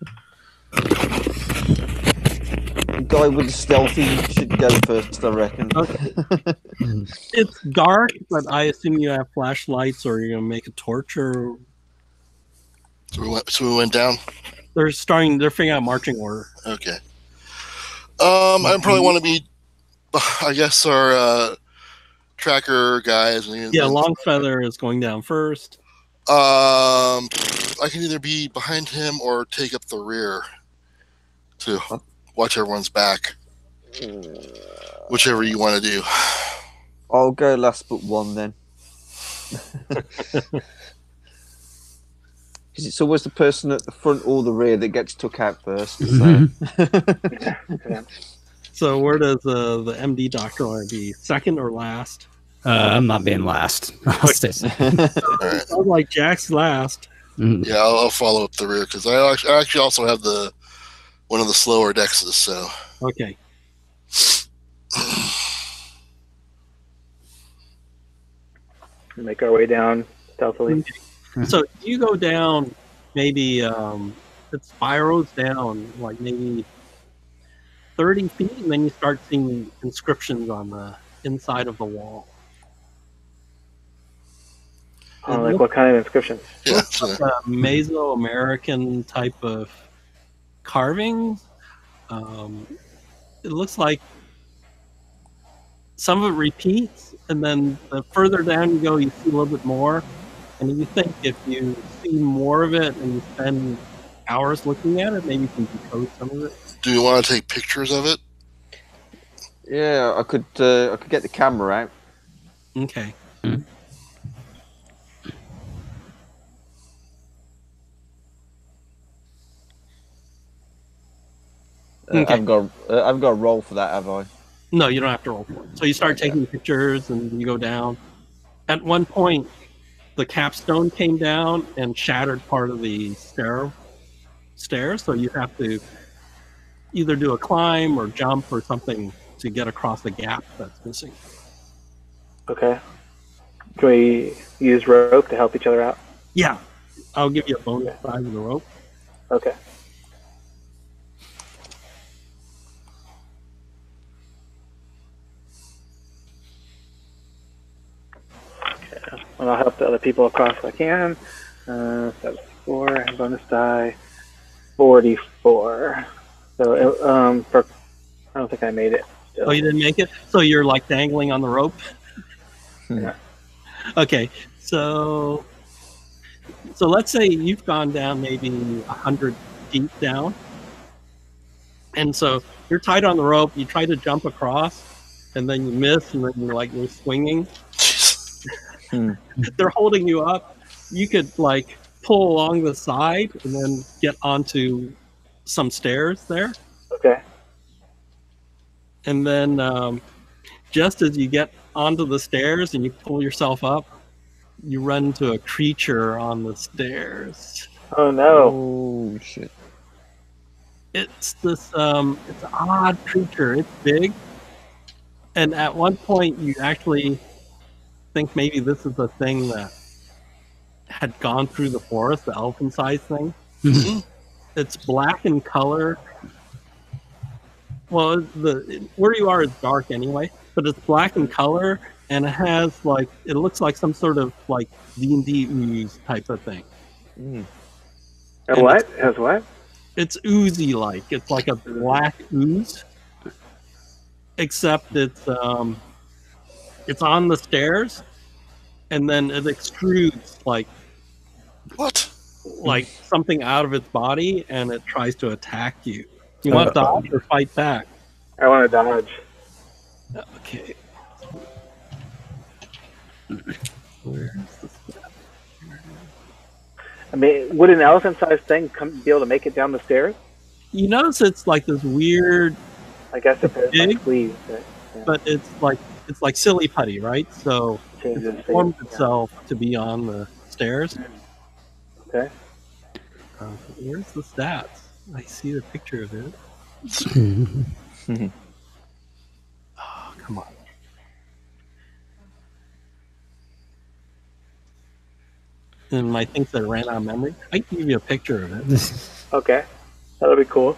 The guy with the stealthy should go first, I reckon. Okay. It's dark, but I assume you have flashlights, or you're gonna make a torch, or So we went down. they're figuring out marching order. Okay. I probably want to be, I guess, our tracker guys. Yeah, Longfeather is going down first. I can either be behind him or take up the rear to watch everyone's back. Whichever you want to do. I'll go last but one then. Because it's always the person at the front or the rear that gets took out first. So, So where does the MD doctor want to be? Second or last? I'm not being last. I'll stay second. All right. Sounds like Jack's last. Yeah, I'll follow up the rear because I actually also have one of the slower dexes. So Okay. Make our way down stealthily. So you go down, maybe it spirals down like maybe 30 feet, and then you start seeing inscriptions on the inside of the wall. Like what kind of inscriptions? yeah, Like a Mesoamerican type of carving. It looks like some of it repeats, and then the further down you go, you see a little bit more. And you think if you see more of it and you spend hours looking at it, maybe you can decode some of it. do you want to take pictures of it? yeah, I could get the camera out. Okay. Okay. I've got a roll for that, have I? No, you don't have to roll for it. So you start taking pictures and you go down. At one point, the capstone came down and shattered part of the stairs. So you have to either do a climb or jump or something to get across the gap that's missing. Okay. Can we use rope to help each other out? Yeah, I'll give you a bonus size of the rope. Okay. And I'll help the other people across if I can. That's 4 and bonus die 44. So I don't think I made it. Still. Oh, you didn't make it? So you're like dangling on the rope? Yeah. Okay, so let's say you've gone down maybe 100 feet down. And so you're tied on the rope, you try to jump across, and then you miss, and then you're swinging. They're holding you up. You could like pull along the side and then get onto some stairs there. Okay. And then just as you get onto the stairs and you pull yourself up, you run into a creature on the stairs. Oh no. Oh shit! It's this it's an odd creature. It's big, and at one point you actually think maybe this is the thing that had gone through the forest, the elephant-sized thing. It's black in color. Well, where you are is dark anyway, but it's black in color, and it looks like some sort of like D&D ooze type of thing. And what? It has what? It's oozy like. It's like a black ooze, except it's on the stairs, and then it extrudes like something out of its body, and it tries to attack you. You want to dodge or fight back? I want to dodge. Okay. Where's the step? I mean, would an elephant-sized thing be able to make it down the stairs? You notice it's like this weird, I guess if it's big, like sleeves, but it's like silly putty, right? So changes it formed itself to be on the stairs. Okay. Where's the stats? I see the picture of it. Oh, come on. and my things that ran out of memory. I can give you a picture of it. Okay, that'll be cool.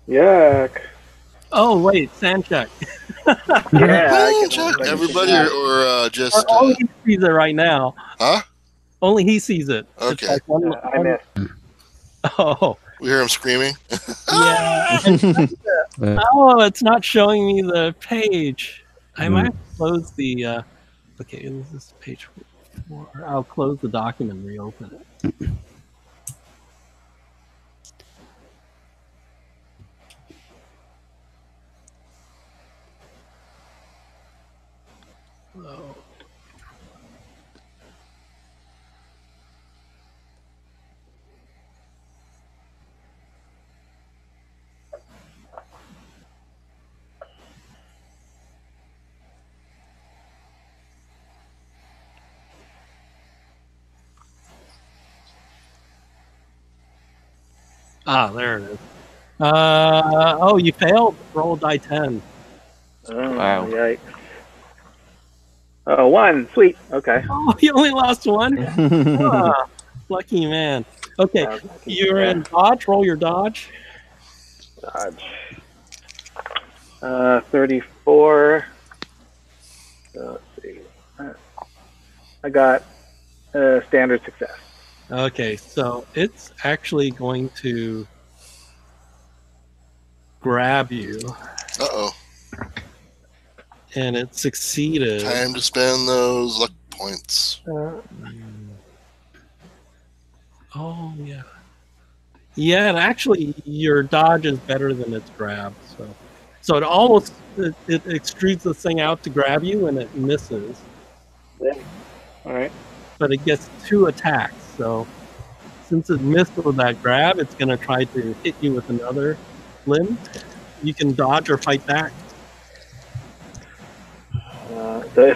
Yuck. Oh wait, sand check. Yeah, Well, check everybody or just. Only he sees it right now. Huh? Only he sees it. It's Okay. like one, I missed. Oh, We hear him screaming. yeah. Oh, it's not showing me the page. I might close the. Okay, this is page 4. I'll close the document and reopen it. Oh. Ah, there it is. Oh, you failed. Roll die 10. Oh, Wow. yikes. Oh, 1. Sweet. Okay. Oh, you only lost 1? Ah, lucky man. Okay, you're in dodge. Roll your dodge. Dodge. 34. So let's see. I got standard success. Okay, so it's actually going to grab you, Uh-oh. and it succeeded. Time to spend those luck points. Oh, yeah. Yeah, and actually, your dodge is better than its grab. So it almost it extrudes the thing out to grab you, and it misses. Yeah. All right. But it gets 2 attacks. So since it missed with that grab, it's going to try to hit you with another limb. You can dodge or fight back. So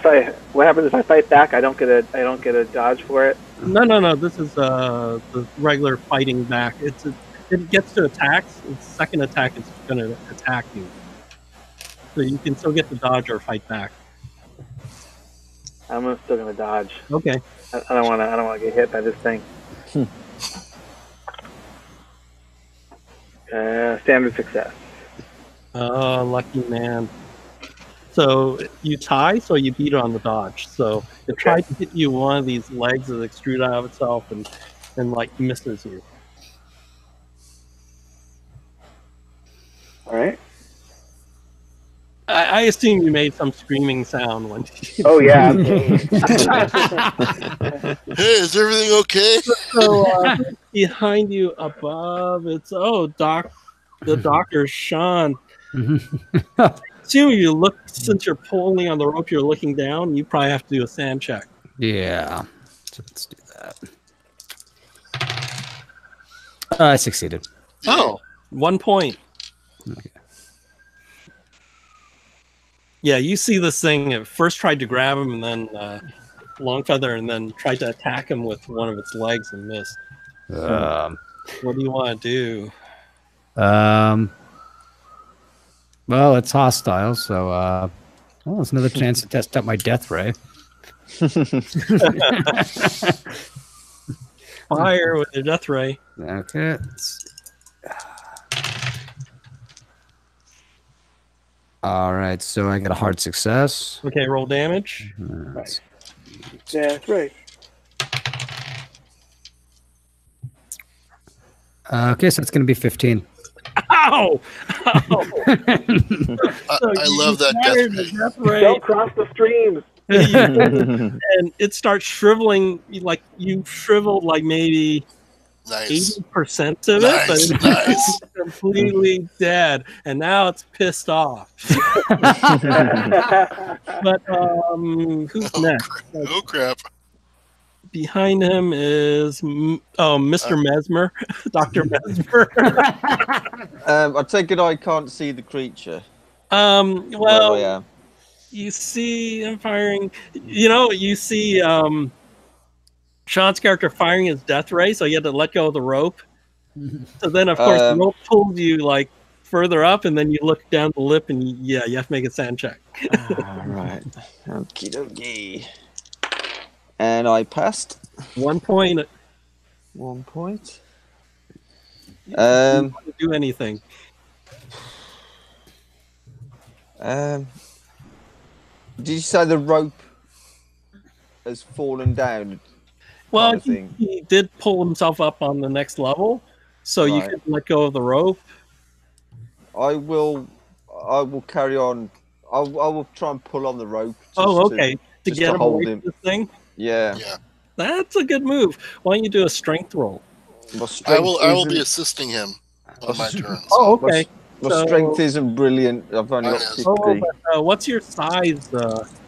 what happens if I fight back? I don't get a dodge for it. No. This is the regular fighting back. It gets to attacks. Its second attack is going to attack you. So you can still get the dodge or fight back. I'm still gonna dodge. Okay. I don't want to get hit by this thing. Standard success. Oh, lucky man. So you tie, so you beat it on the dodge. So it tried to hit you one of these legs that extrude out of itself and like misses you. All right. I assume you made some screaming sound when. Oh yeah. Hey, is everything okay? So behind you, above, it's the doctor Sean. Assume you look, since you're pulling on the rope, you're looking down. You probably have to do a sand check. Yeah. So let's do that. I succeeded. Oh, 1 point. Okay. Yeah, you see this thing. It first tried to grab him, and then Longfeather, and then tried to attack him with one of its legs and missed. What do you want to do? Well, it's hostile, so well, it's another chance to test out my death ray. Fire with your death ray. Okay. All right, so I got a hard success. Okay, roll damage. Right. Yeah, that's right. Okay, so it's going to be 15. Ow! I love that death ray. Don't cross the streams. And it starts shriveling, like you shriveled like maybe Nice. 80% of it. Nice. But Nice. completely dead, and now it's pissed off. But who's next? Oh crap! Behind him is Mr. Mesmer, Dr. Mesmer. I take it I can't see the creature. Where I Well, am. you see him firing. You see Sean's character firing his death ray, so you had to let go of the rope. So then, of course, the rope pulls you like further up, and then you look down the lip, and you have to make a sand check. All right. Okie dokie. And I passed. 1 point. 1 point. Do anything. Did you say the rope has fallen down? Well, kind of thing? he did pull himself up on the next level, so you Right. can let go of the rope. I will carry on. I will try and pull on the rope. Okay. To just get to him hold away him. from this thing? Yeah. Yeah, That's a good move. Why don't you do a strength roll? My I strength will be isn't- assisting him on my turn. Oh, So. okay. My So- strength isn't brilliant. I've only got Mine is. 50. But what's your size?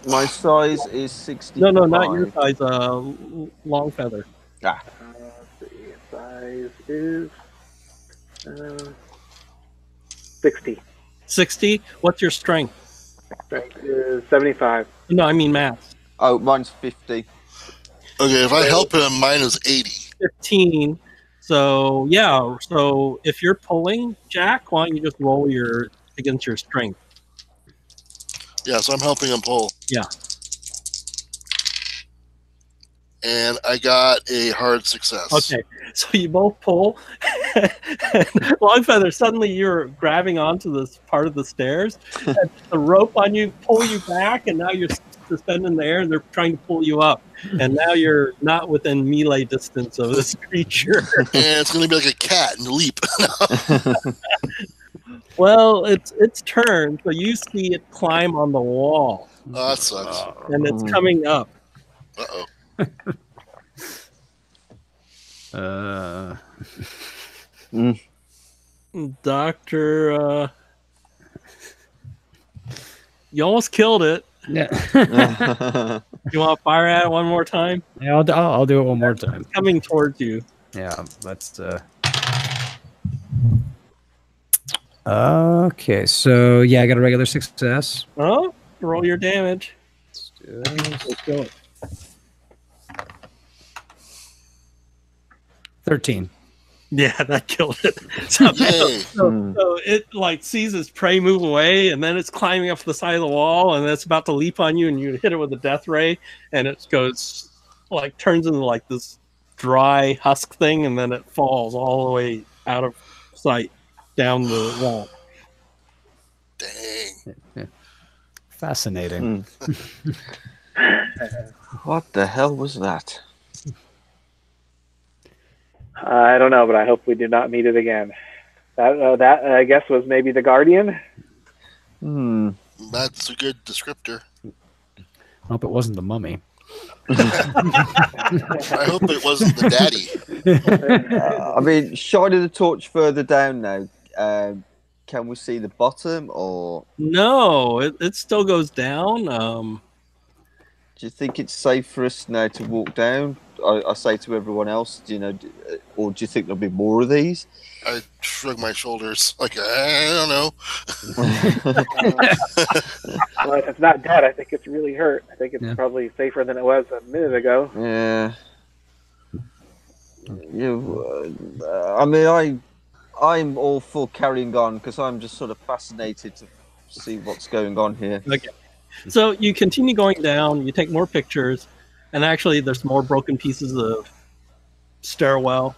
My size is 60. No, not your size. Long feather. Ah, Let's see. Size is 60. 60. What's your strength? Strength is 75. No, I mean mass. oh, mine's 50. Okay, if I help him, mine is 80. 15. So yeah. So if you're pulling, Jack, why don't you just roll against your strength? Yeah, so I'm helping him pull. Yeah. And I got a hard success. Okay, so you both pull. Longfeather, suddenly you're grabbing onto this part of the stairs. And the rope on you pull you back, and now you're suspended in the air, and they're trying to pull you up. And now you're not within melee distance of this creature. And it's going to be like a cat and leap. Well, it's turn, so you see it climb on the wall, Oh, that sucks. and it's coming up. Uh-oh. Doctor, you almost killed it. Yeah. You want to fire at it one more time? Yeah, I'll do it one more time. Coming towards you. Yeah, let's. Okay, so yeah, I got a regular success. Oh, roll your damage. Let's do this. Let's go. 13. Yeah, that killed it. So, Yay. so it like sees its prey move away, and then it's climbing up the side of the wall, and it's about to leap on you, and you hit it with a death ray, and it goes like turns into like this dry husk thing, and then it falls all the way out of sight down the wall. Dang. Fascinating. What the hell was that? I don't know, but I hope we do not meet it again. That I guess was maybe the Guardian. That's a good descriptor. Hope it wasn't the mummy. I hope it wasn't the daddy. I mean, shining the torch further down now. Can we see the bottom, or No, it still goes down. do you think it's safe for us now to walk down? I say to everyone else, or do you think there'll be more of these? I shrug my shoulders like, I don't know. Well, if it's not dead, I think it's really hurt. I think it's probably safer than it was a minute ago. Yeah. I mean, I'm all for carrying on because I'm just sort of fascinated to see what's going on here. Okay. So you continue going down, you take more pictures, and actually there's more broken pieces of stairwell,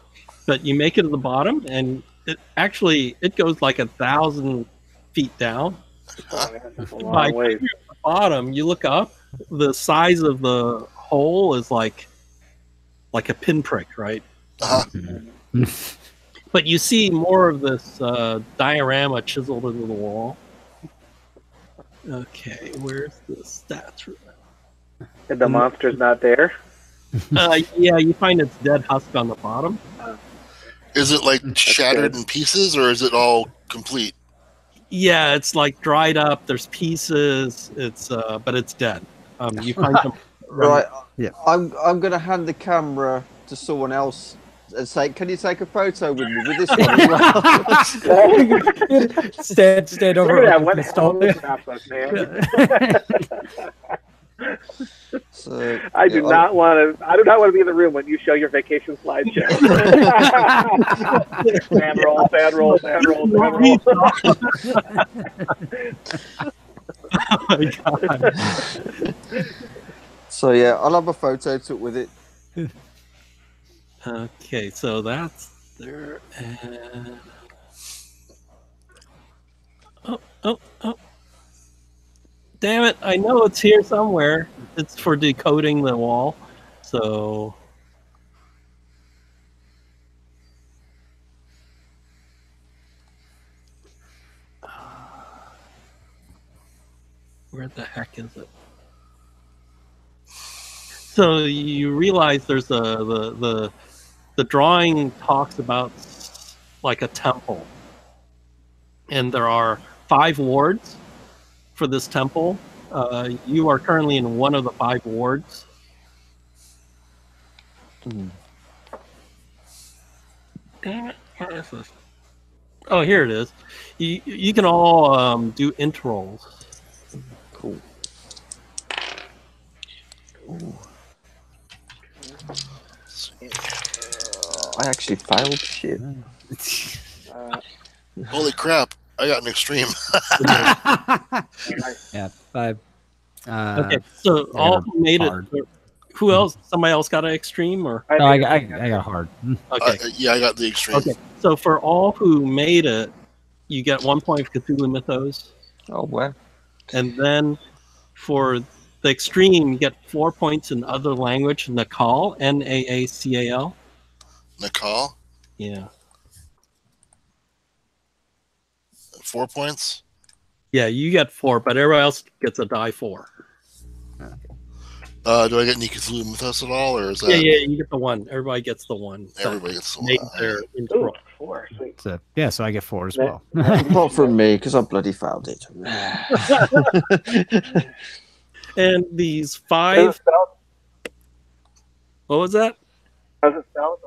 but you make it to the bottom, and it goes like 1,000 feet down. That's a By long ways. the bottom, you look up, the size of the hole is like a pinprick, right? Uh-huh. But you see more of this diorama chiseled into the wall. Okay, where's the stats? And the monster's not there. Yeah, you find its dead husk on the bottom. Is it like shattered in pieces, or is it all complete? Yeah, it's like dried up. There's pieces. It's but it's dead. You find some. Right. Yeah. I'm gonna hand the camera to someone else and say, "Can you take a photo with me with this one as well?" stand over. Look at that with one the hell of a stall. scrapbook, man. So, I do not want to. I do not want to be in the room when you show your vacation slideshow. Fan roll, fan roll, fan roll, fan roll. Oh my god. So yeah, I'll have a photo took with it. Okay, so that's there. And... Oh. Damn it, I know it's here somewhere. It's for decoding the wall. So... Where the heck is it? So you realize there's the drawing talks about like a temple, and there are 5 wards for this temple. You are currently in one of the 5 wards. Damn it! Where is this? Oh, here it is. You can all do interrolls. Cool. Ooh. I actually failed. Shit. Holy crap! I got an extreme. Yeah, 5. Okay, so all who made hard. it. Who else? Somebody else got an extreme, or No, I got hard. okay? Yeah, I got the extreme. Okay, so for all who made it, you get 1 point of Cthulhu Mythos, Oh well. and then for the extreme, you get 4 points in other language, Nacal, Naacal. Nakal, Yeah, 4 points. yeah, you get 4, but everybody else gets a die 4. Do I get any Cthulhu Mythos at all, or is that? Yeah, you get the 1. Everybody gets the 1. Everybody gets the Made one. their Ooh, intro. 4. Sweet. So, yeah, so I get 4 as well. Not from me because I bloody failed it. And these How's it 5. spelled? What was that? How's it spelled?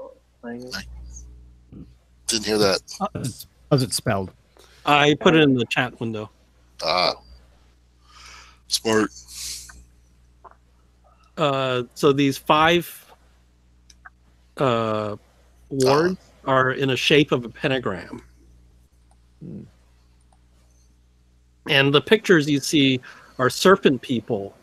Didn't hear that. How's it spelled? I put it in the chat window. Smart. So these 5 wards are in a shape of a pentagram. And the pictures you see are serpent people,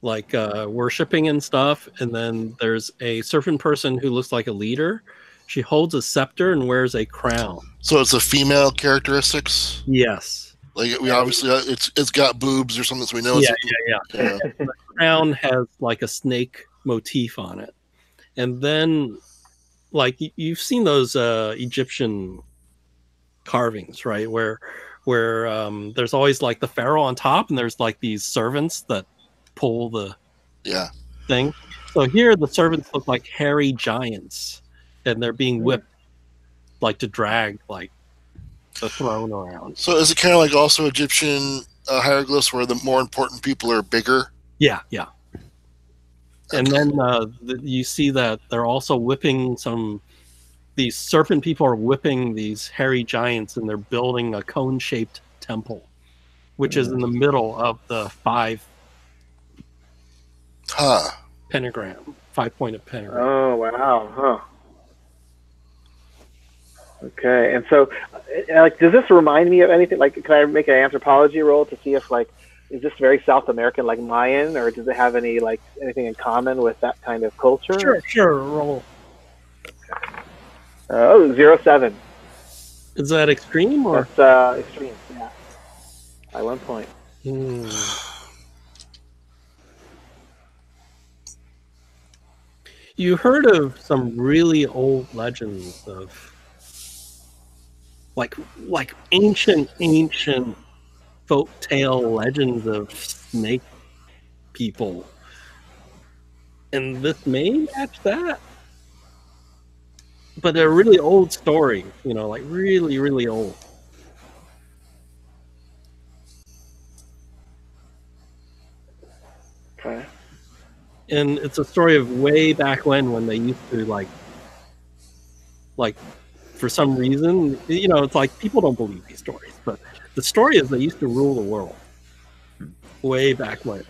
like worshipping and stuff. And then there's a serpent person who looks like a leader. She holds a scepter and wears a crown. So it's a female characteristics. Yes. Like we obviously, it's got boobs or something, so we know. Yeah. Yeah. The crown has like a snake motif on it. And then, like, you've seen those Egyptian carvings, right? Where there's always like the pharaoh on top, and there's like these servants that pull the thing. So here the servants look like hairy giants, and they're being whipped, like to drag like the throne around. So is it kind of like also Egyptian hieroglyphs where the more important people are bigger? Yeah. And then you see that they're also whipping these serpent people are whipping these hairy giants, and they're building a cone-shaped temple, which is in the middle of the 5 pentagram, 5-pointed pentagram. Oh, wow. Huh. Okay. And so, like, does this remind me of anything? Like, can I make an anthropology roll to see if, like, is this very South American, like Mayan, or does it have any, like, anything in common with that kind of culture? Sure. Roll. 07. Is that extreme or? That's extreme, yeah. By 1 point. You heard of some really old legends of like ancient folk tale legends of snake people, and this may match that. but they're really old stories, you know, like really, really old. Okay. And it's a story of way back when they used to like for some reason, you know, it's like people don't believe these stories, but the story is they used to rule the world way back when.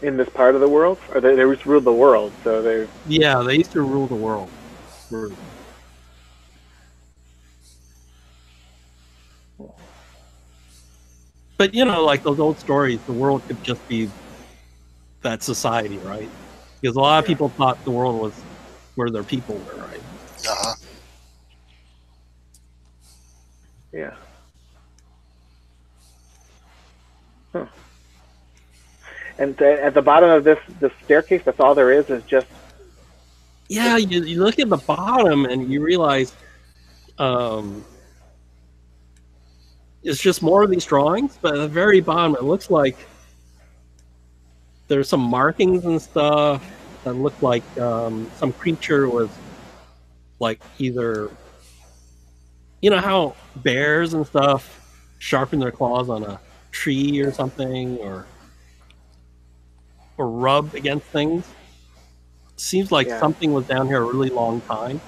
In this part of the world, or they just ruled the world, so they. Yeah, they used to rule the world. But you know, like those old stories, the world could just be that society, right? Because a lot of people thought the world was where their people were, right? Uh-huh. Yeah. Huh. And at the bottom of this staircase, that's all there is just. Yeah, you look at the bottom and you realize it's just more of these drawings, but at the very bottom, it looks like there's some markings and stuff that look like some creature was like either, you know how bears and stuff sharpen their claws on a tree or something, or rub against things. Seems like something was down here a really long time.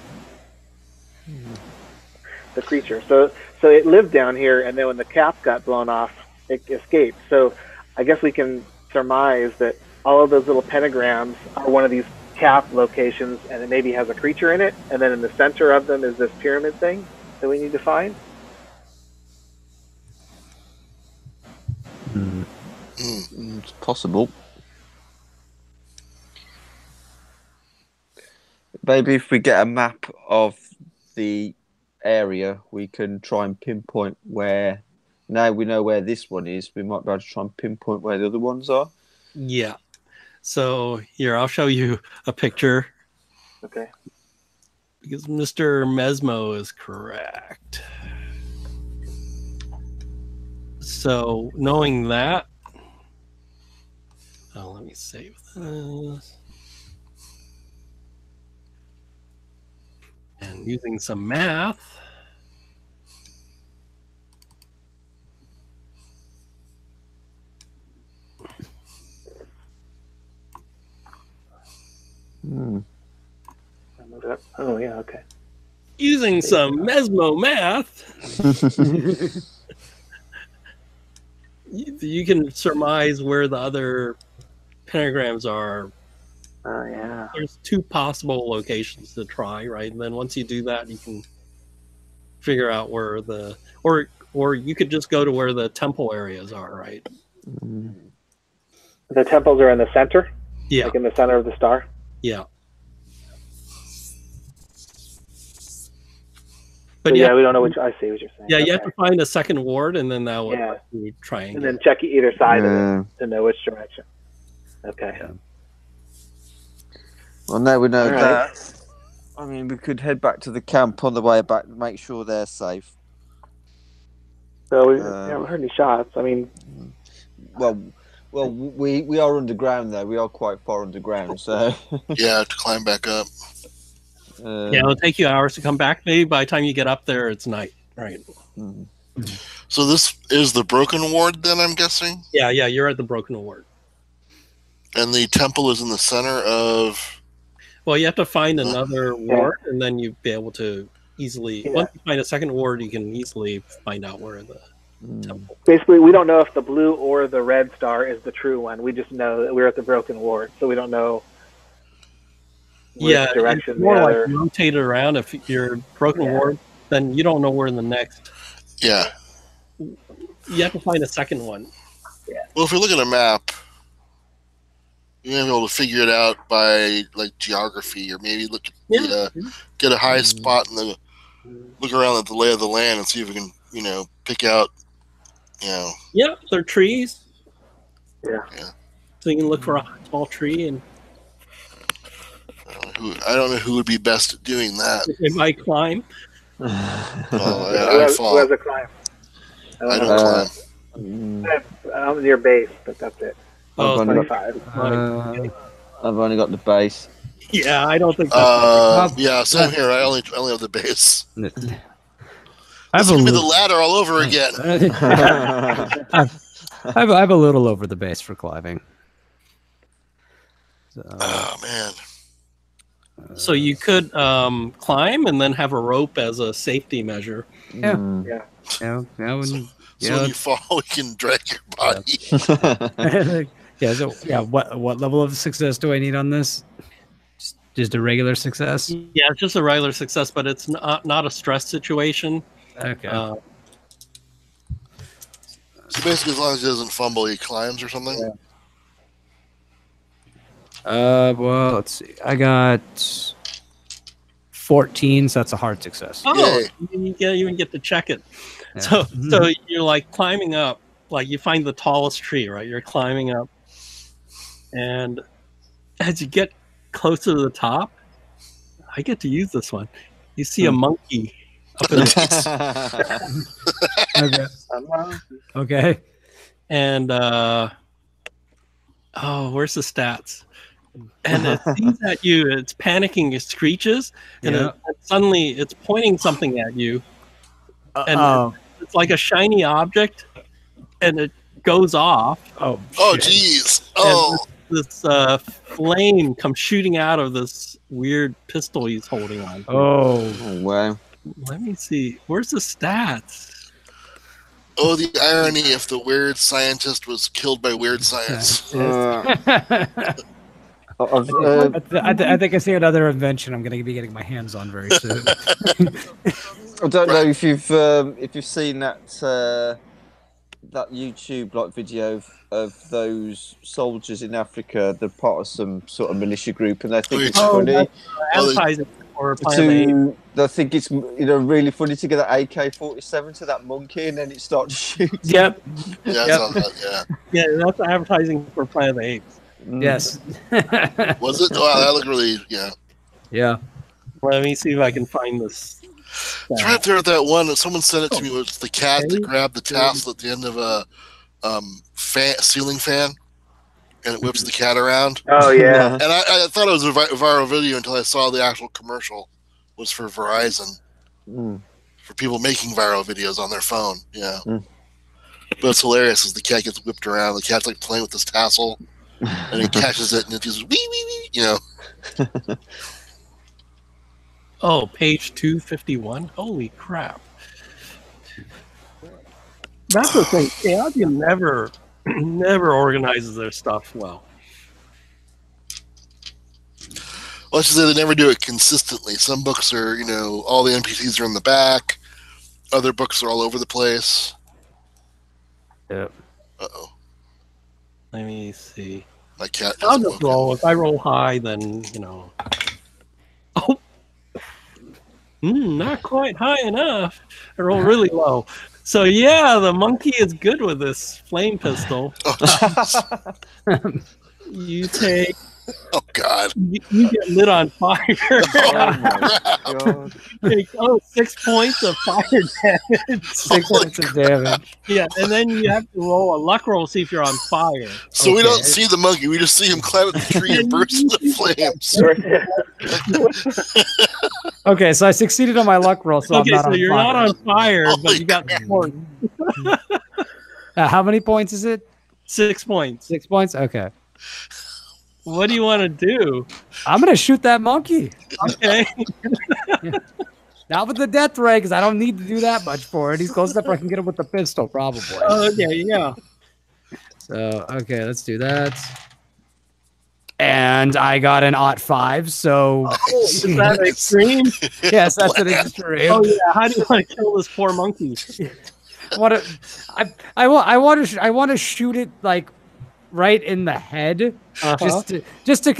The creature. So it lived down here, and then when the cap got blown off, it escaped. So I guess we can surmise that all of those little pentagrams are one of these cap locations, and it maybe has a creature in it, and then in the center of them is this pyramid thing that we need to find. It's possible. Maybe if we get a map of the area, we can try and pinpoint where. Now we know where this one is, we might be able to try and pinpoint where the other ones are. Yeah. So here, I'll show you a picture. Okay. Because Mr. Mesmo is correct. So knowing that, let me save this. And using some math. Oh, yeah, okay. Using some Mesmo math, you can surmise where the other pentagrams are. Oh, yeah. There's two possible locations to try, right? And then once you do that, you can figure out where or you could just go to where the temple areas are, right? The temples are in the center? Yeah. Like in the center of the star? Yeah. But yeah, we don't know which. I see what you're saying. Yeah, you have to find a second ward, and then that would try and then check either side of it to know which direction. Okay. Yeah. Well, now we know that. I mean, we could head back to the camp on the way back to make sure they're safe. So we haven't heard any shots. I mean, well, we are underground though. We are quite far underground, so yeah, to climb back up. Yeah, it'll take you hours to come back. Maybe by the time you get up there, it's night. Right. So this is the Broken Ward, then, I'm guessing? Yeah, you're at the Broken Ward. And the temple is in the center of... Well, you have to find another ward, and then you'll be able to easily... Yeah. Once you find a second ward, you can easily find out where the temple... Basically, we don't know if the blue or the red star is the true one. We just know that we're at the Broken Ward, so we don't know... Yeah, direction it's more like rotate it around. If you're Broken Ward, then you don't know where the next. Yeah. You have to find a second one. Yeah. Well, if we look at a map, you may be able to figure it out by like geography, or maybe look at get a high spot and look around at the lay of the land and see if we can, pick out, Yeah, they're trees. Yeah. So you can look for a tall tree and. I don't know who would be best at doing that. If I climb. I fall. Who has a climb? I don't climb. I'm near base, but that's it. Oh, only got, 25. I've only got the base. yeah, I don't think that's Yeah, same here. I only have the base. I It's have, a gonna be the little, ladder all over again. I have a little over the base for climbing. So, Oh man. so you could climb and then have a rope as a safety measure. yeah, Mm. Yeah. yeah, So yeah, when you fall, we can drag your body. yeah. So yeah, what level of success do I need on this? Just a regular success. Yeah, it's just a regular success, but it's not a stress situation. Okay. So basically, as long as he doesn't fumble, he climbs or something. Yeah. Well, let's see. I got 14, so that's a hard success. Oh, Yay. you even get to check it. Yeah. So you're like climbing up, like you find the tallest tree, right? You're climbing up, and as you get closer to the top, I get to use this one. You see a monkey up in the Okay. Okay. and where's the stats? And it sees at you, it's panicking, it screeches, and Yeah. suddenly it's pointing something at you, and Oh. it's like a shiny object, and it goes off. Oh. Oh shit. jeez. Oh. This flame comes shooting out of this weird pistol he's holding on. Oh. Oh, wow. Let me see. Where's the stats? Oh, the irony if the weird scientist was killed by weird science. I think I see another invention I'm going to be getting my hands on very soon. I don't know if you've seen that that YouTube like video of those soldiers in Africa. They're part of some sort of militia group, and they think it's funny. That's advertising for Planet They think it's really funny to get an AK-47 to that monkey, and then it starts shooting. Yep. Yeah, Yep. sounds like, yeah. Yeah, that's advertising for Planet of the Apes. Yes. Was it? Wow, that looked really, yeah. Yeah. Let me see if I can find this. It's right there at that one. Someone sent it to me. It was the cat that grabbed the tassel at the end of a ceiling fan, and it whips the cat around. Oh yeah. And I thought it was a viral video until I saw the actual commercial was for Verizon, for people making viral videos on their phone. Yeah. But it's hilarious as the cat gets whipped around. The cat's like playing with this tassel, and he catches it, and it just wee wee wee. You know. Oh, page 251. Holy crap! That's the thing. Chaosium never organizes their stuff well. Well, I should say they never do it consistently. Some books are, all the NPCs are in the back. Other books are all over the place. Yep. Uh-oh. Let me see. My cat I'll just just roll. If I roll high, then Oh, not quite high enough. I roll really low. So yeah, the monkey is good with this flame pistol. You take. Oh God! You get lit on fire. Oh my god! You take 6 points of fire damage. 6 points of damage. Yeah, and then you have to roll a luck roll to see if you're on fire. So we don't see the monkey; we just see him climb up the tree and burst into flames. Okay, so I succeeded on my luck roll, so Okay, I'm not so on you're fire. not on fire, but Holy you got crap. points. How many points is it? 6 points. 6 points? Okay. What do you want to do? I'm going to shoot that monkey. Okay. Not with the death ray, because I don't need to do that much for it. He's close enough where I can get him with the pistol, probably. Okay, yeah. So, okay, let's do that. And I got an aught 5, so... Is that extreme? Yes, that's an extreme. Oh yeah. How do you want to kill this poor monkey? I want to shoot it like right in the head, just to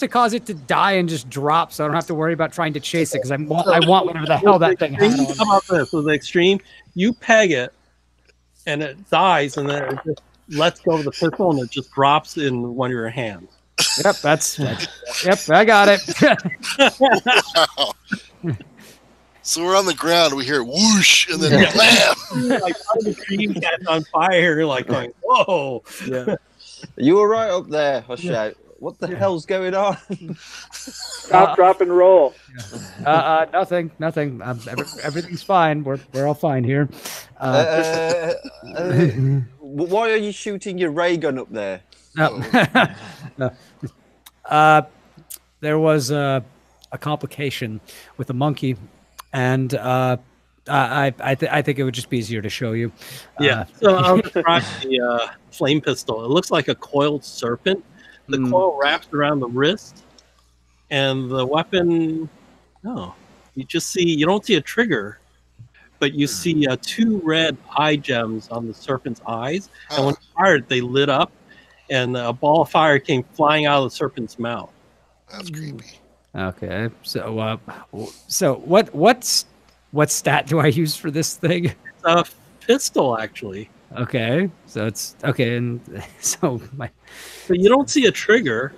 cause it to die and just drop, so I don't have to worry about trying to chase it, because I want whatever the hell that thing had on. How about this? With the extreme, you peg it, and it dies, and then it just lets go of the pistol, and it just drops in one of your hands. Yep, yep, I got it. Wow. So we're on the ground. We hear whoosh, and then blam. Like the tree catch on fire, like going, whoa. Yeah. You all right up there? I shout. What the hell's going on? Stop, drop, and roll. Nothing. Everything's fine. We're all fine here. Why are you shooting your ray gun up there? No. There was a complication with the monkey, and I think it would just be easier to show you. Yeah. So I'll describe the flame pistol. It looks like a coiled serpent. The coil wraps around the wrist, and the weapon. No, you don't see a trigger, but you see 2 red eye gems on the serpent's eyes, and when fired, they lit up, and a ball of fire came flying out of the serpent's mouth. That's creepy. Okay, so what stat do I use for this thing? It's a pistol, actually. Okay, so it's okay, and so you don't see a trigger.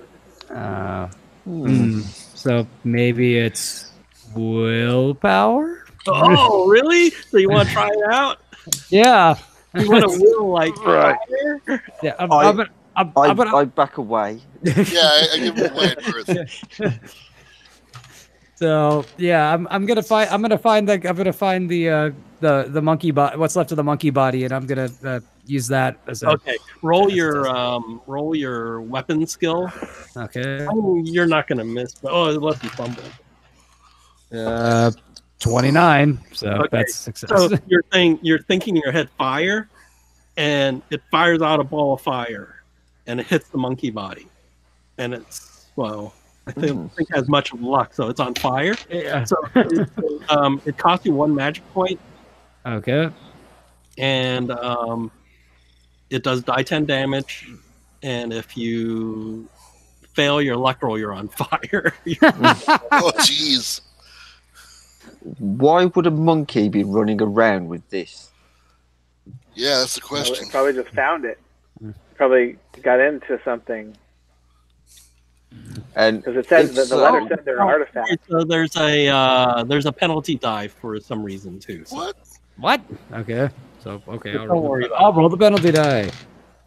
So maybe it's willpower. Oh, really? So you want to try it out? Yeah. You want to will like fire? Yeah, I back away. Yeah, I give him away at birth. So yeah, I'm gonna find the monkey body. What's left of the monkey body, and I'm gonna use that as a. Okay, roll your weapon skill. Okay. You're not gonna miss, but unless you fumble. 29. So Okay, that's success. So you're thinking in your head fire, and it fires out a ball of fire, and it hits the monkey body, and it's I think it has much luck, so it's on fire. Yeah. So it costs you 1 magic point, Okay. and it does die 10 damage. And if you fail your luck roll, you're on fire. Oh, jeez. Why would a monkey be running around with this? Yeah, that's the question. Probably just found it. Probably got into something. And because it says the letter said they're an artifact. So there's a penalty die for some reason too. So. What? Okay. So okay, Don't worry about I'll roll the penalty die.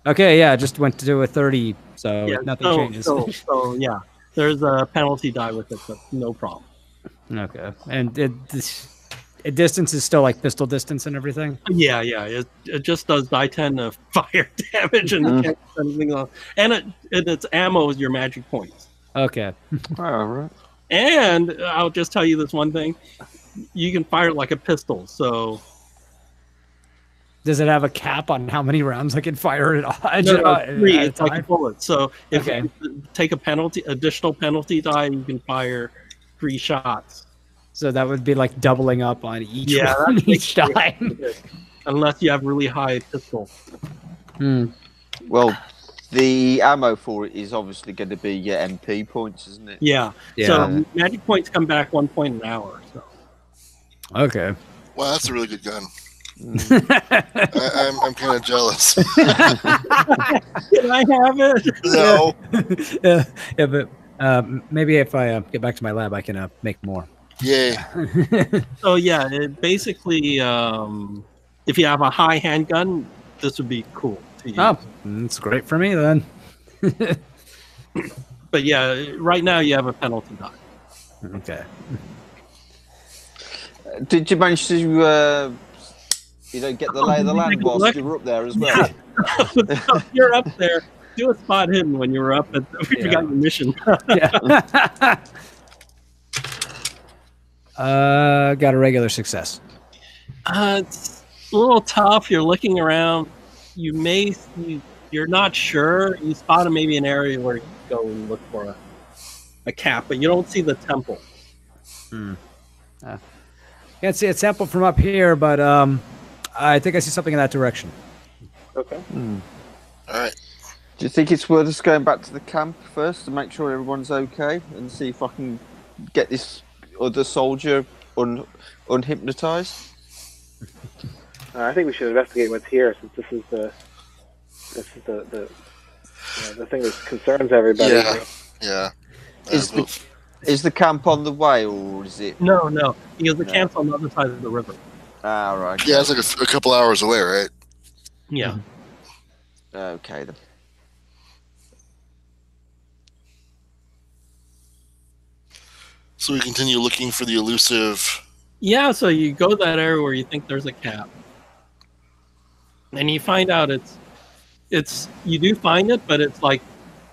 Okay, yeah, just went to do a 30, so Yeah, nothing changes. So yeah, there's a penalty die with it, but no problem. Okay, and it distance is still like pistol distance and everything. Yeah, it just does die 10 of fire damage and can't do anything else. And its ammo is your magic points. Okay. all right. And I'll just tell you this one thing: you can fire it like a pistol. So does it have a cap on how many rounds I can fire it on? no, 3. It's like a bullet. So if Okay. you take additional penalty die, you can fire 3 shots. So that would be like doubling up on each Yeah, one that's each time. Unless you have really high pistol. Well, the ammo for it is obviously going to be your MP points, isn't it? Yeah. So magic points come back 1 point an hour. So. Okay. Wow, that's a really good gun. I'm kind of jealous. Can I have it? No. Yeah, but maybe if I get back to my lab, I can make more. Yay. So yeah, it basically, if you have a high handgun, this would be cool to use. Oh, it's great for me then. But yeah, right now you have a penalty die. Okay. Did you manage to, get the lay of the land whilst you were up there as well? Yeah. You're up there. Do a spot hidden when you were up. We forgot your mission. Yeah. Got a regular success. It's a little tough. You're looking around. You're not sure. You spotted maybe an area where you go and look for a cap, but you don't see the temple. Can't see a temple from up here, but I think I see something in that direction. Okay. All right. Do you think it's worth us going back to the camp first to make sure everyone's okay and see if I can get this other soldier unhypnotized? I think we should investigate what's here, since this is the thing that concerns everybody. Yeah. Is the camp on the way, or is it? No, because the camp's on the other side of the river. Ah, right. Yeah, it's like a couple hours away, right? Yeah. Okay then. So we continue looking for the elusive. Yeah, so you go to that area where you think there's a cap, and you find out it's you do find it, but it's like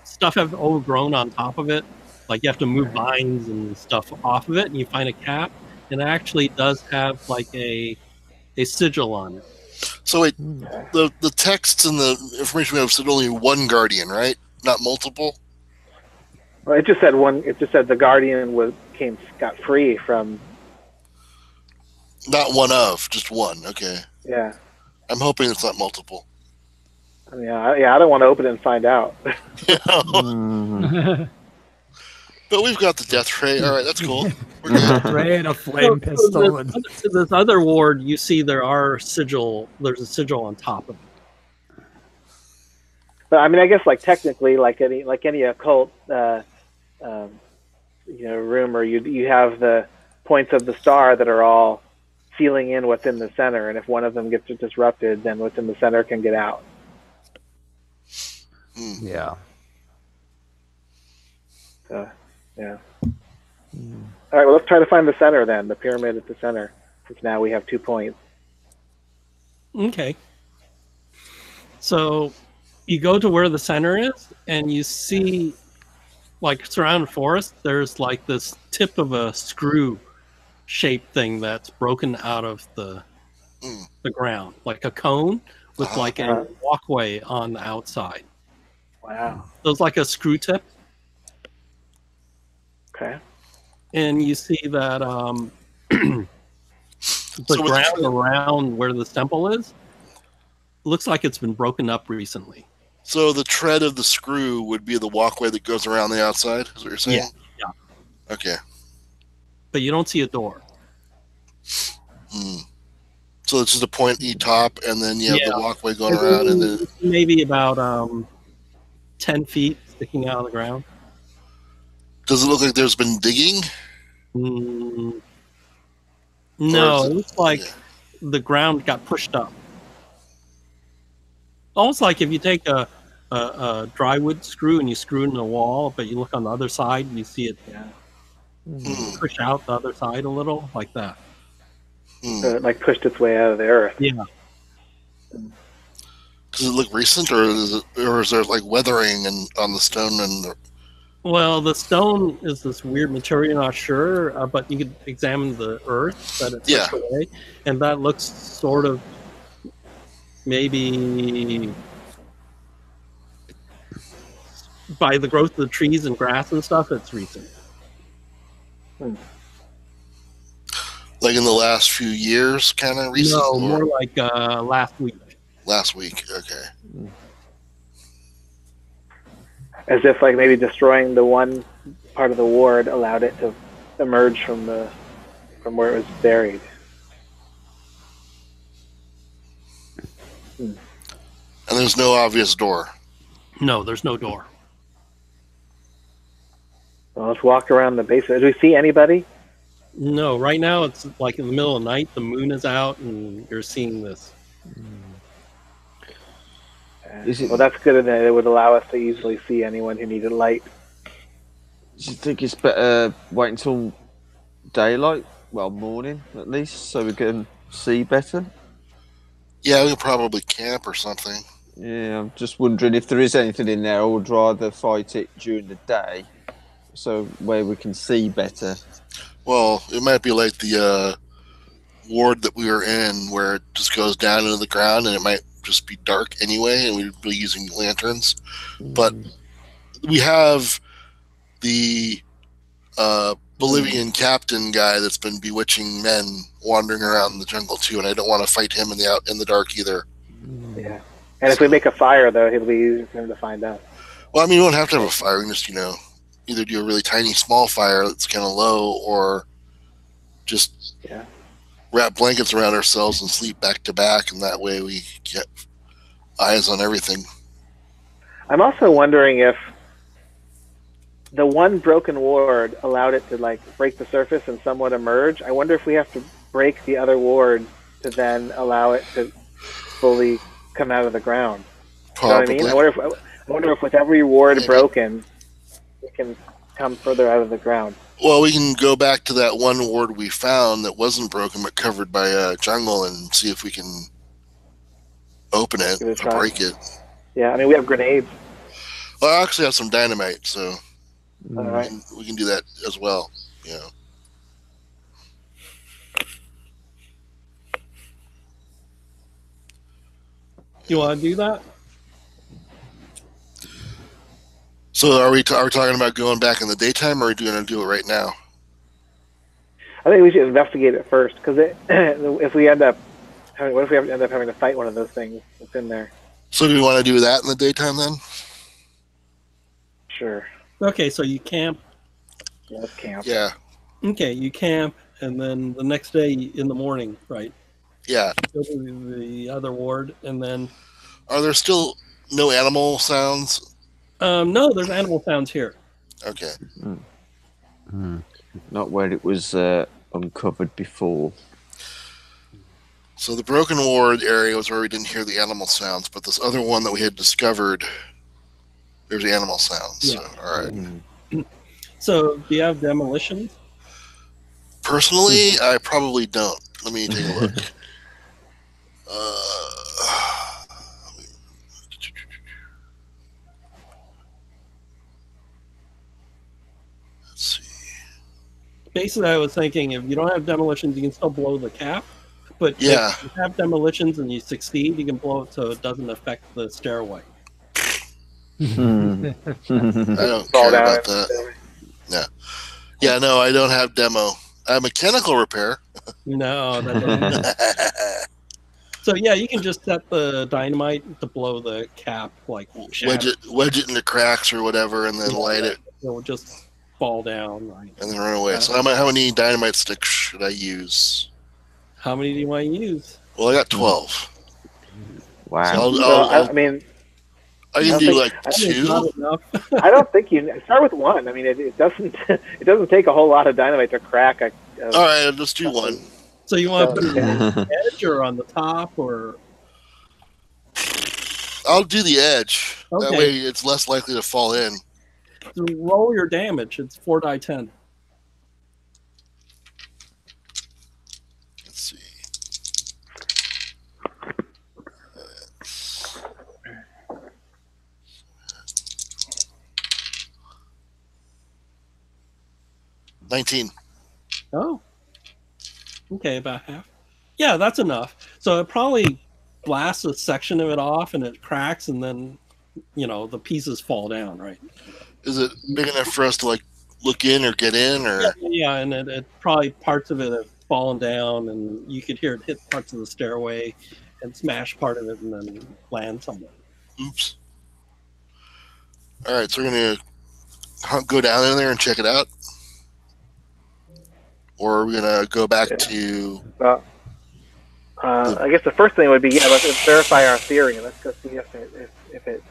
stuff have overgrown on top of it. Like you have to move vines and stuff off of it, and you find a cap, and it actually does have like a sigil on it. So wait, the texts and the information we have said only one guardian, right? Not multiple. Well, it just said one. It just said the guardian got free from. Not one of, just one. Okay. Yeah. I'm hoping it's not multiple. I don't want to open it and find out. But we've got the death ray. All right, that's cool. We're good. Ray and a flame pistol. So this other ward, you see there's a sigil on top of it. But I mean, I guess like technically, like any occult, room, or you have the points of the star that are all sealing in what's in the center, and if one of them gets disrupted, then what's in the center can get out. Yeah. Yeah. All right. Well, let's try to find the center then. The pyramid at the center, since now we have 2 points. Okay. So you go to where the center is, and you see, like, surrounded forest, there's like this tip of a screw shaped thing that's broken out of the ground, like a cone with like a walkway on the outside. Wow. So it's like a screw tip. Okay. And you see that the ground around where this temple is looks like it's been broken up recently. So the tread of the screw would be the walkway that goes around the outside, is what you're saying? Yeah. Okay. But you don't see a door. So it's just a pointy top, and then you have the walkway going around, and then maybe about 10 feet sticking out of the ground. Does it look like there's been digging? No, it looks like the ground got pushed up. Almost like if you take a drywood screw and you screw it in the wall, but you look on the other side and you see it push out the other side a little, like that. So it like pushed its way out of the earth. Yeah. Does it look recent, or is there like weathering on the stone and? Well, the stone is this weird material. You're not sure, but you could examine the earth that it's pushed away, and that looks sort of maybe by the growth of the trees and grass and stuff. It's recent. Like in the last few years, kind of recent? No, more like last week. Last week, okay. As if like maybe destroying the one part of the ward allowed it to emerge from where it was buried. And there's no obvious door. No, there's no door. Well, let's walk around the basement. Do we see anybody? No, right now it's like in the middle of the night. The moon is out, and you're seeing this. Well, that's good, and it would allow us to easily see anyone who needed light. Do you think it's better wait until daylight? Well, morning at least, so we can see better? Yeah, we could probably camp or something. Yeah, I'm just wondering if there is anything in there. I would rather fight it during the day, so where we can see better. Well, it might be like the ward that we were in, where it just goes down into the ground, and it might just be dark anyway, and we'd be using lanterns. But we have the Bolivian captain guy that's been bewitching men wandering around the jungle too, and I don't want to fight him in the dark either. Yeah, and if we make a fire, though, it'll be easy for him to find out. Well, I mean, we don't have to have a fire. We can just, either do a really tiny, small fire that's kind of low, or just wrap blankets around ourselves and sleep back to back, and that way we get eyes on everything. I'm also wondering if the one broken ward allowed it to like break the surface and somewhat emerge. I wonder if we have to break the other ward to then allow it to fully come out of the ground. Probably. You know what I mean? I wonder if with every ward broken, it can come further out of the ground. Well, we can go back to that one ward we found that wasn't broken but covered by jungle and see if we can open it Give it a or try. break it. Yeah, I mean, we have grenades. Well, I actually have some dynamite, so All right. we can do that as well. You know. You want to do that? So are we talking about going back in the daytime, or are we going to do it right now? I think we should investigate it first, because if we end up, what if we end up having to fight one of those things that's in there? So do we want to do that in the daytime then? Sure. Okay, so you camp. Yeah, let's camp. Yeah. Okay, you camp, and then the next day in the morning, right? Yeah. Go to the other ward, and then. Are there still no animal sounds? No, there's animal sounds here. Okay. Not where it was uncovered before. So the broken ward area was where we didn't hear the animal sounds, but this other one that we had discovered, there's animal sounds. Yeah. So, all right. So, do you have demolitions? Personally, I probably don't. Let me take a look. Let's see. Basically, I was thinking if you don't have demolitions, you can still blow the cap. But Yeah. if you have demolitions and you succeed, you can blow it so it doesn't affect the stairway. I don't Fall care down about that. Yeah, no, I don't have demo. I have mechanical repair. No, that doesn't. So yeah, you can just set the dynamite to blow the cap, like wedge it into cracks or whatever, and then light it, It'll just fall down, right? and then run away. So how many dynamite sticks should I use? How many do you want to use? Well, I got 12. Wow. So I mean, I can do like I think it's not 2. enough. I don't think you start with one. I mean, it doesn't it doesn't take a whole lot of dynamite to crack a. All right, I'll just do 1. So you want to put it Yeah. on the edge or on the top, or I'll do the edge. That Okay. way it's less likely to fall in. so roll your damage? It's 4d10. Let's see. 19. Oh, okay, about half. Yeah, that's enough. So it probably blasts a section of it off, and it cracks, and then the pieces fall down, right? Is it big enough for us to like look in or get in, or? Yeah, and it probably parts of it have fallen down, and you could hear it hit parts of the stairway and smash part of it, and then land somewhere. Oops. All right, so we're gonna go down in there and check it out, or are we gonna go back to? Well, I guess the first thing would be let's verify our theory. Let's go see if it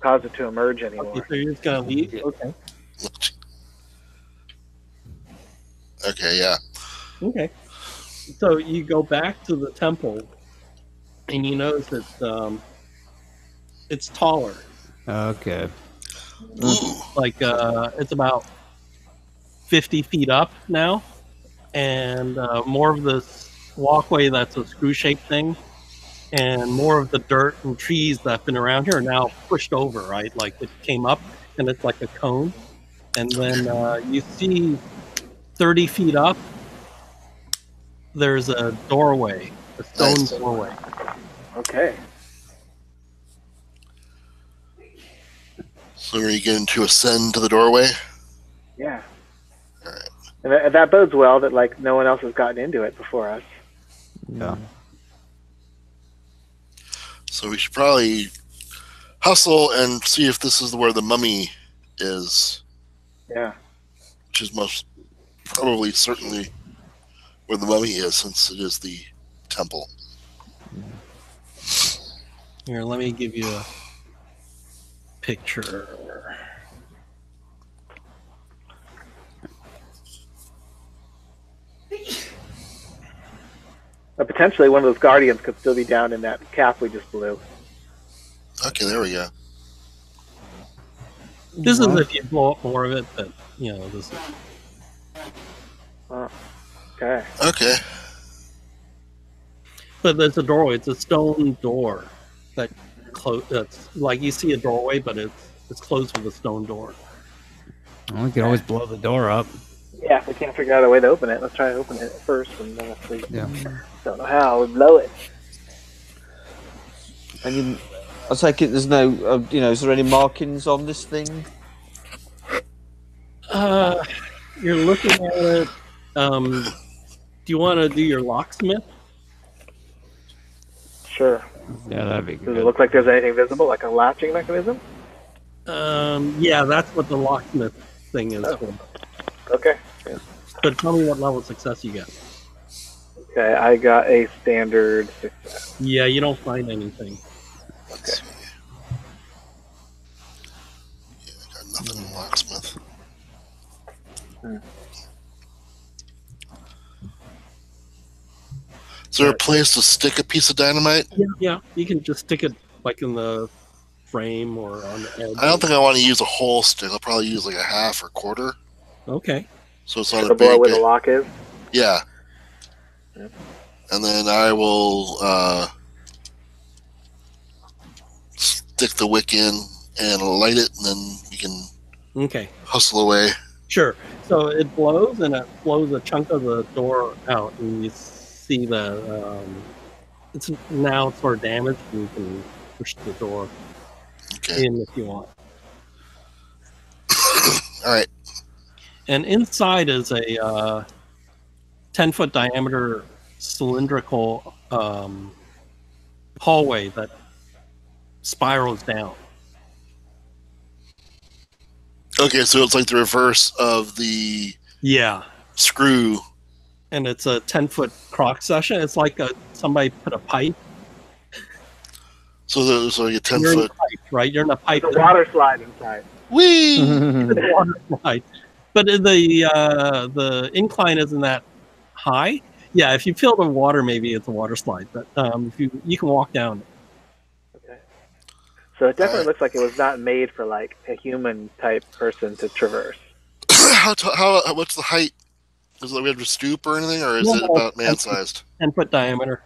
caused it to emerge anymore. Okay, so you're just gonna leave? Okay. Okay, yeah. Okay. So you go back to the temple, and you notice that it's taller. Okay. Ooh. Like it's about 50 feet up now, and more of this walkway that's a screw-shaped thing, and more of the dirt and trees that've been around here are now pushed over, right? Like it came up, and it's like a cone, and then you see 30 feet up, there's a doorway, a stone Nice. doorway. Okay. So are you going to ascend to the doorway? Yeah. All right. And that bodes well that like no one else has gotten into it before us. Yeah. So we should probably hustle and see if this is where the mummy is, Yeah. which is most probably certainly where the mummy is, since it is the temple. Here, let me give you a picture. But potentially one of those guardians could still be down in that cap we just blew. Okay, there we go. This is if you blow up more of it, but this is. Okay. Okay. But there's a doorway. It's a stone door that that's like you see a doorway, but it's closed with a stone door. Well, we could always blow the door up. Yeah, if we can't figure out a way to open it, let's try to open it first, and then if we Yeah. don't know how, we blow it. And I take it there's no, is there any markings on this thing? You're looking at it. Do you want to do your locksmith? Sure. Yeah, that'd be Does good. it look like there's anything visible, like a latching mechanism? Yeah, that's what the locksmith thing is for. Okay. But tell me what level of success you get. Okay, I got a standard success. Yeah, you don't find anything. Okay. Yeah, I got nothing in locksmith. Is there a place to stick a piece of dynamite? Yeah, you can just stick it like in the frame or on the edge. I don't think I want to use a whole stick. I'll probably use like a half or quarter. Okay. So it's not The a blow big. where the lock is? Yeah. Yeah. And then I will stick the wick in and light it, and then we can Okay. hustle away. Sure. So it blows, and it blows a chunk of the door out, and you see the it's now sort of damaged, and you can push the door Okay. in if you want. All right. And inside is a 10-foot diameter cylindrical hallway that spirals down. Okay, so it's like the reverse of the Yeah. screw. And it's a 10-foot cross section. It's like somebody put a pipe. So there's like a You're in a 10-foot. pipe, right? You're in a pipe. There's a water slide inside. Whee! The water slide. But the incline isn't that high. Yeah, if you feel the water, maybe it's a water slide. But if you can walk down. Okay. So it definitely looks like it was not made for like a human type person to traverse. What's the height? Is it like we have to stoop or anything, or is No, it about man-sized? 10-foot diameter.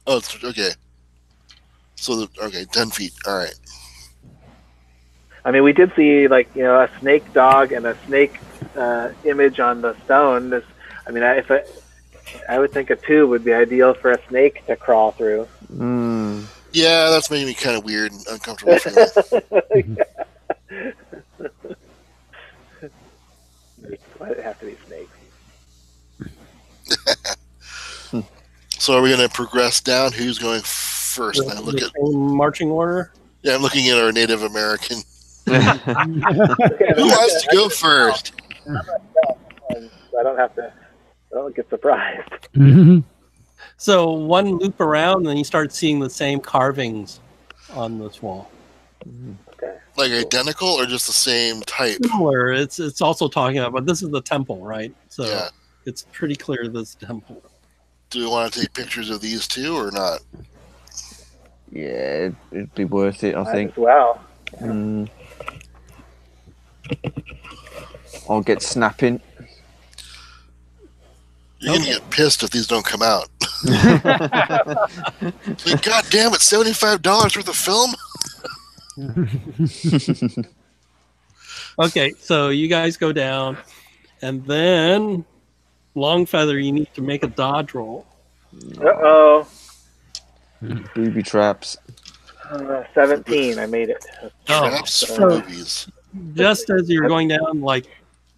Oh, it's okay. So, 10 feet. All right. I mean, we did see like a snake dog and a snake image on the stone. I would think a tube would be ideal for a snake to crawl through. Yeah, that's making me kind of weird and uncomfortable. Feeling. Why did it have to be snakes? So, are we going to progress down? Who's going first? And I look The at. same marching order. Yeah, I'm looking at our Native American. Who wants to go first? I don't get surprised. So one loop around, and then you start seeing the same carvings on this wall. Okay. Like identical or just the same type? Similar. It's also talking about, but this is the temple, right? So Yeah. it's pretty clear this temple. Do we want to take pictures of these two or not? Yeah, it'd be worth it, I Might think. as well. I'll get snapping. You're gonna get pissed if these don't come out. Like, God damn it, $75 worth of film? Okay, so you guys go down, and then Longfeather, you need to make a dodge roll. Uh-oh. Booby traps. 17. I made it. Traps so- for movies. Just as you're going down, like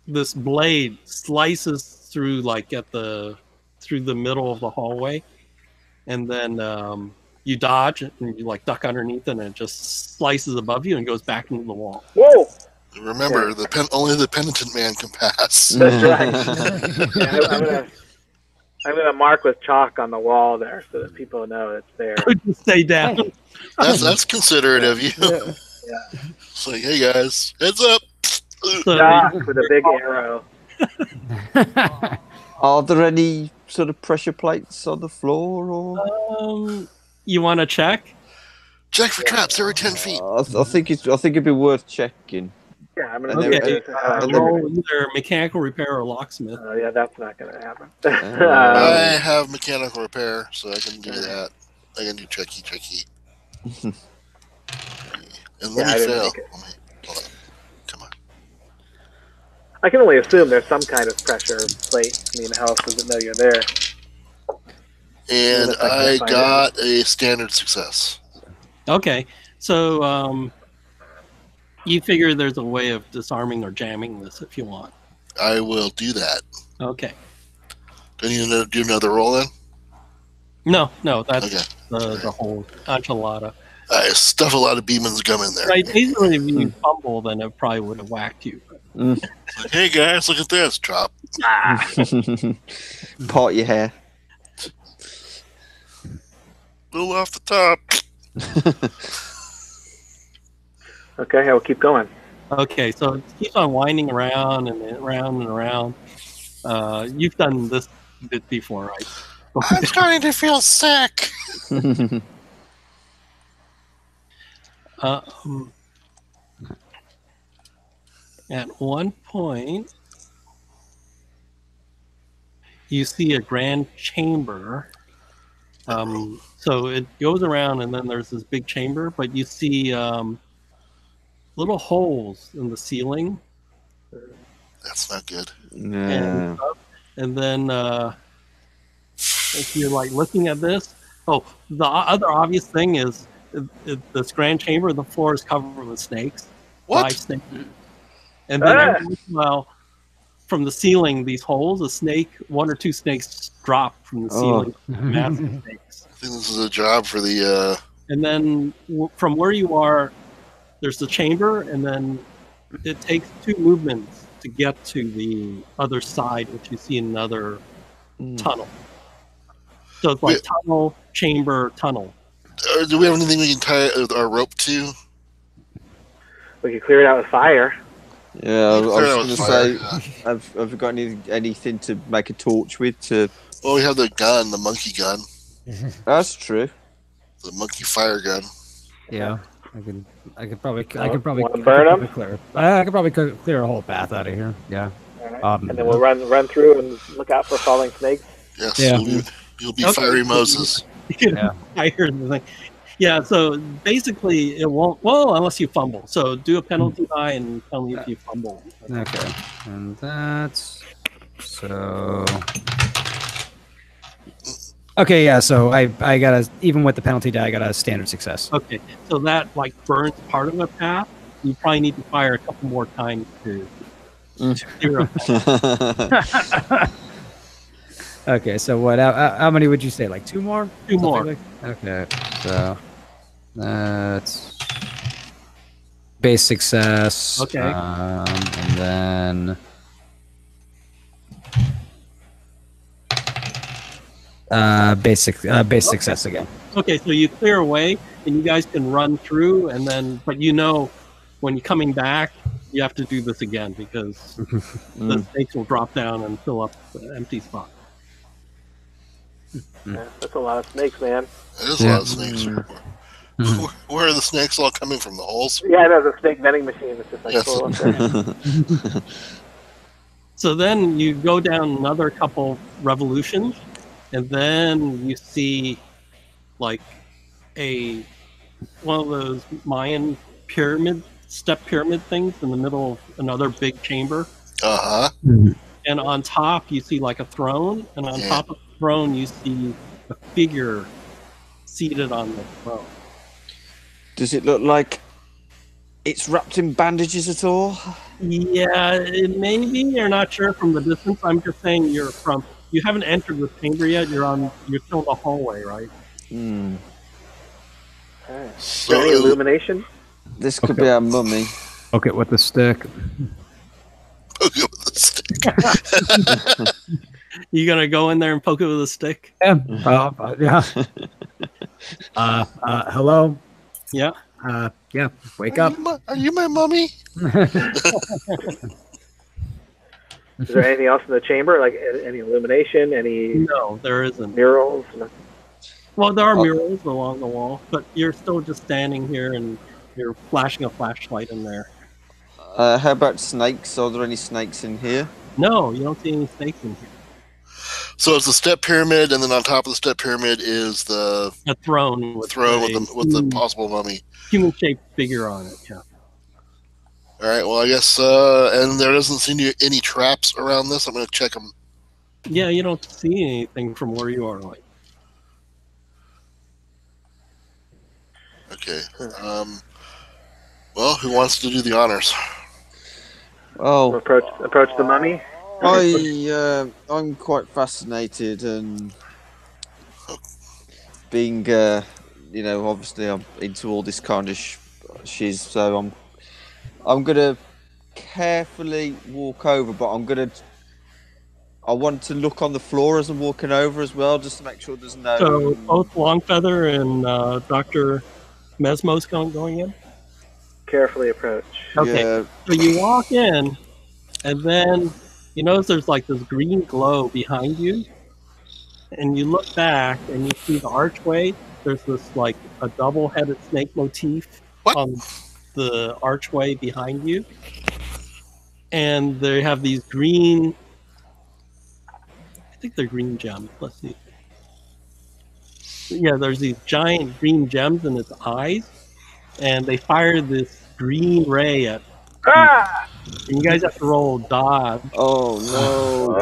this blade slices through, like through the middle of the hallway, and then you dodge and you like duck underneath, and it just slices above you and goes back into the wall. Whoa! Remember, only the penitent man can pass. That's right. Yeah, I'm gonna mark with chalk on the wall there so that people know it's there. Just stay down. That's considerate of you. Yeah. It's like, hey guys, heads up. So Chalk with a big arrow. Are there any sort of pressure plates on the floor, or? you want to check? Check for traps every 10 feet. I think it'd be worth checking. Yeah, I'm gonna And do then- it. Roll either mechanical repair or locksmith. Yeah, that's not gonna happen. I have mechanical repair, so I can do that. I can do checky. And let Yeah, I me didn't fail. make it. Hold on. Come on. I can only assume there's some kind of pressure plate. I mean, how else does it know you're there? And Even if I I can't find got a standard success. Okay, so you figure there's a way of disarming or jamming this if you want. I will do that. Okay. Do I need to do another roll then? No, that's Okay. the whole enchilada. I stuff a lot of Beeman's gum in there. Right, basically, if you fumble, then it probably would have whacked you. Like, hey guys, look at this. Drop. Part your hair. Little off the top. Okay, I will keep going. Okay, so it keeps on winding around and around and around. You've done this bit before, right? I'm starting to feel sick. At one point, you see a grand chamber. So it goes around, and then there's this big chamber, but you see little holes in the ceiling. That's not good. Yeah. And then if you're like looking at this, the other obvious thing is this grand chamber. The floor is covered with snakes. What? 5 snakes. And then every once in a while, from the ceiling, these holes, one or two snakes drop from the ceiling. Massive snakes. I think this is a job for the. And then from where you are, there's the chamber, and then it takes 2 movements to get to the other side, which you see another tunnel. So it's like tunnel, chamber, tunnel. Do we have anything we can tie our rope to? We can clear it out with fire. Yeah, I was going to say, fire. have you got anything to make a torch with? Well, we have the gun, the monkey gun, That's true. the monkey fire gun. Yeah, I could probably Wanna burn 'em? clear. I could probably clear a whole path out of here. Yeah. All right. Um, And then we'll run through and look out for falling snakes. Yes, Yeah. you'll be Okay. fiery Moses. Yeah. I heard the thing. Yeah, so basically it won't, unless you fumble. So do a penalty die and tell me if you fumble. Okay, and that's so. Okay, yeah. So I got even with the penalty die, I got a standard success. Okay, so that like burns part of the path. You probably need to fire a couple more times to clear up. Okay, so what? How many would you say? Like 2 more? 2 more. Something like- okay, so that's base success. Okay. And then basic success again. Okay, so you clear away, and you guys can run through, and then, but you know, when you're coming back, you have to do this again because the snakes will drop down and fill up the empty spot. Yeah, that's a lot of snakes, man. It is a lot of snakes. Where are the snakes all coming from? The holes? Yeah, I know, the snake vending machine is just like Yes. full of them. So then you go down another couple revolutions, and then you see like one of those Mayan step pyramid things in the middle of another big chamber. Uh huh. And on top you see like a throne, and on top of the throne you see a figure seated on the throne. Does it look like it's wrapped in bandages at all? Yeah, it may be. You're not sure from the distance. I'm just saying you haven't entered the chamber yet. You're still in the hallway, right? Alright. Is So there any illumination? This could be our mummy. Okay, with the stick. poke it with a stick. You gonna go in there and poke it with a stick? Yeah. Yeah. Hello. Yeah. Yeah. Wake up. Are you my mummy? Is there anything else in the chamber? Like any illumination? Any No, there isn't. murals? No. Well, there are murals along the wall, but you're still just standing here and you're flashing a flashlight in there. How about snakes? Are there any snakes in here? No, you don't see any snakes in here. So it's the step pyramid, and then on top of the step pyramid is the A throne with the possible mummy. Human-shaped figure on it, yeah. All right, well, I guess, and there doesn't seem to be any traps around this. I'm going to check them. Yeah, you don't see anything from where you are. Like, okay. Well, who wants to do the honors? Oh, Approach the mummy. I'm quite fascinated, and being, obviously I'm into all this kind of shiz, so I'm gonna carefully walk over, but I want to look on the floor as I'm walking over as well, just to make sure there's no. so both Longfeather and Dr. Mesmo's going in? Carefully approach. Okay, Yeah. so you walk in, and then you notice there's like this green glow behind you, and you look back and you see the archway. There's this like a double-headed snake motif on the archway behind you, and they have these green. I think they're green gems. Let's see. Yeah, there's these giant green gems in its eyes, and they fire this green ray at. Ah! And you guys have to roll dodge. Oh no!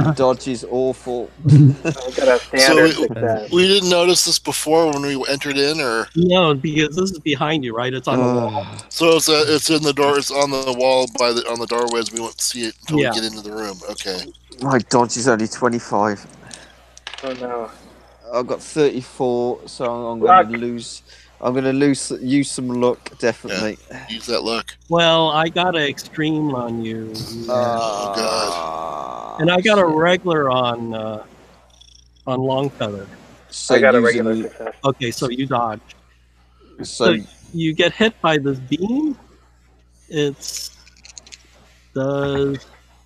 My dodge is awful. I've got a standard So success. We didn't notice this before when we entered in, or No, because this is behind you, right? It's on the wall. so it's in the door. It's on the wall on the doorways. We won't see it until Yeah. we get into the room. Okay. My dodge is only 25. Oh no. I've got 34, so I'm going to lose. I'm going to use some luck, definitely. Yeah. Use that luck. Well, I got an extreme on you, Oh God. and I got a regular on Longfeather. So I got a using- regular success. Okay, so you dodge. So, You get hit by this beam. Does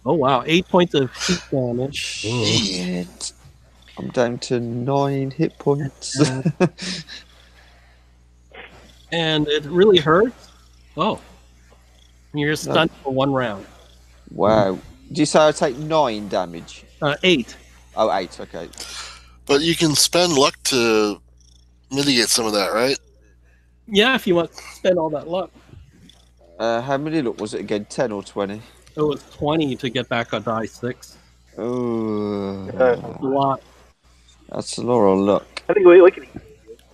8 points of heat damage. shit. I'm down to 9 hit points. And it really hurts. Oh. You're stunned for 1 round. Wow. Did you say I take 9 damage? 8. Oh, 8, okay. But you can spend luck to mitigate some of that, right? Yeah, if you want to spend all that luck. How many luck was it again? 10 or 20? It was 20 to get back a die 6. Oh, That's a lot. that's a lot of luck. I think we can eat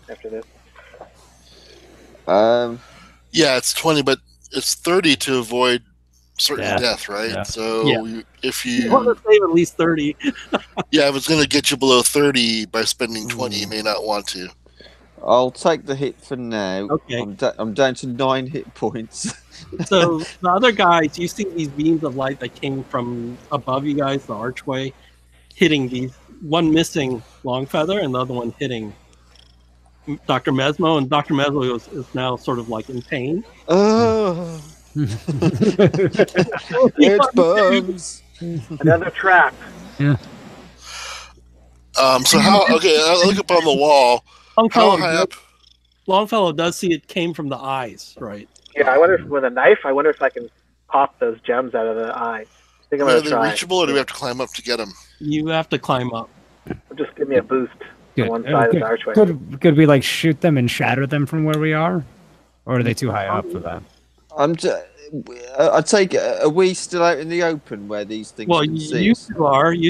after this. Yeah, it's 20, but it's 30 to avoid certain Yeah. death, right? Yeah. So Yeah. if You want you, to save at least 30. if it's going to get you below 30 by spending 20, you may not want to. I'll take the hit for now. Okay. I'm down to 9 hit points. So the other guys, you see these beams of light that came from above you guys, the archway, hitting these. One missing Longfeather and the other one hitting Dr. Mesmo. And Dr. Mesmo is now sort of like in pain. Oh, it burns. Another trap. So how? Okay, I look up on the wall. How high up? Longfellow does see it came from the eyes, right? Yeah, I wonder if with a knife, I can pop those gems out of the eye. I think I'm Are gonna they try. reachable, or do we have to climb up to get them? You have to climb up. Just give me a boost Good. on one side of the archway. Could we like shoot them and shatter them from where we are, or are they too high up for that? I take it. Are we still out in the open where these things Well, can see you us?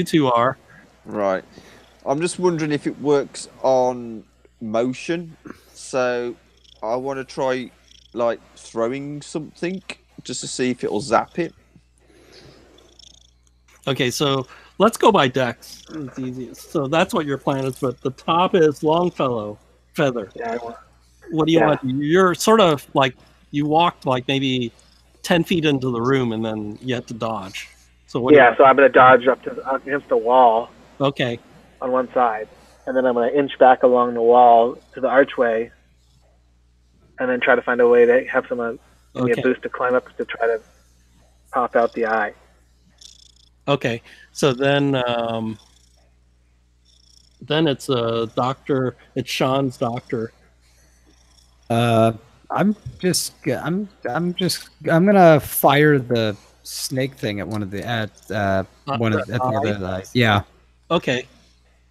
two are. Right. I'm just wondering if it works on motion. So I want to try like throwing something just to see if it'll zap it. Okay, so let's go by dex. It's easiest. So that's what your plan is, but the top is Longfellow Feather. Yeah, I want. What do you Yeah. want? You're sort of like you walked like maybe 10 feet into the room and then you have to dodge. So what? Yeah, so I'm gonna dodge up against the wall Okay. on one side, and then I'm gonna inch back along the wall to the archway, and then try to find a way to have someone give me Okay. a boost to climb up to try to pop out the eye. Okay. So then it's a doctor. It's Sean's doctor. I'm gonna fire the snake thing at the other eyes. Yeah. Okay.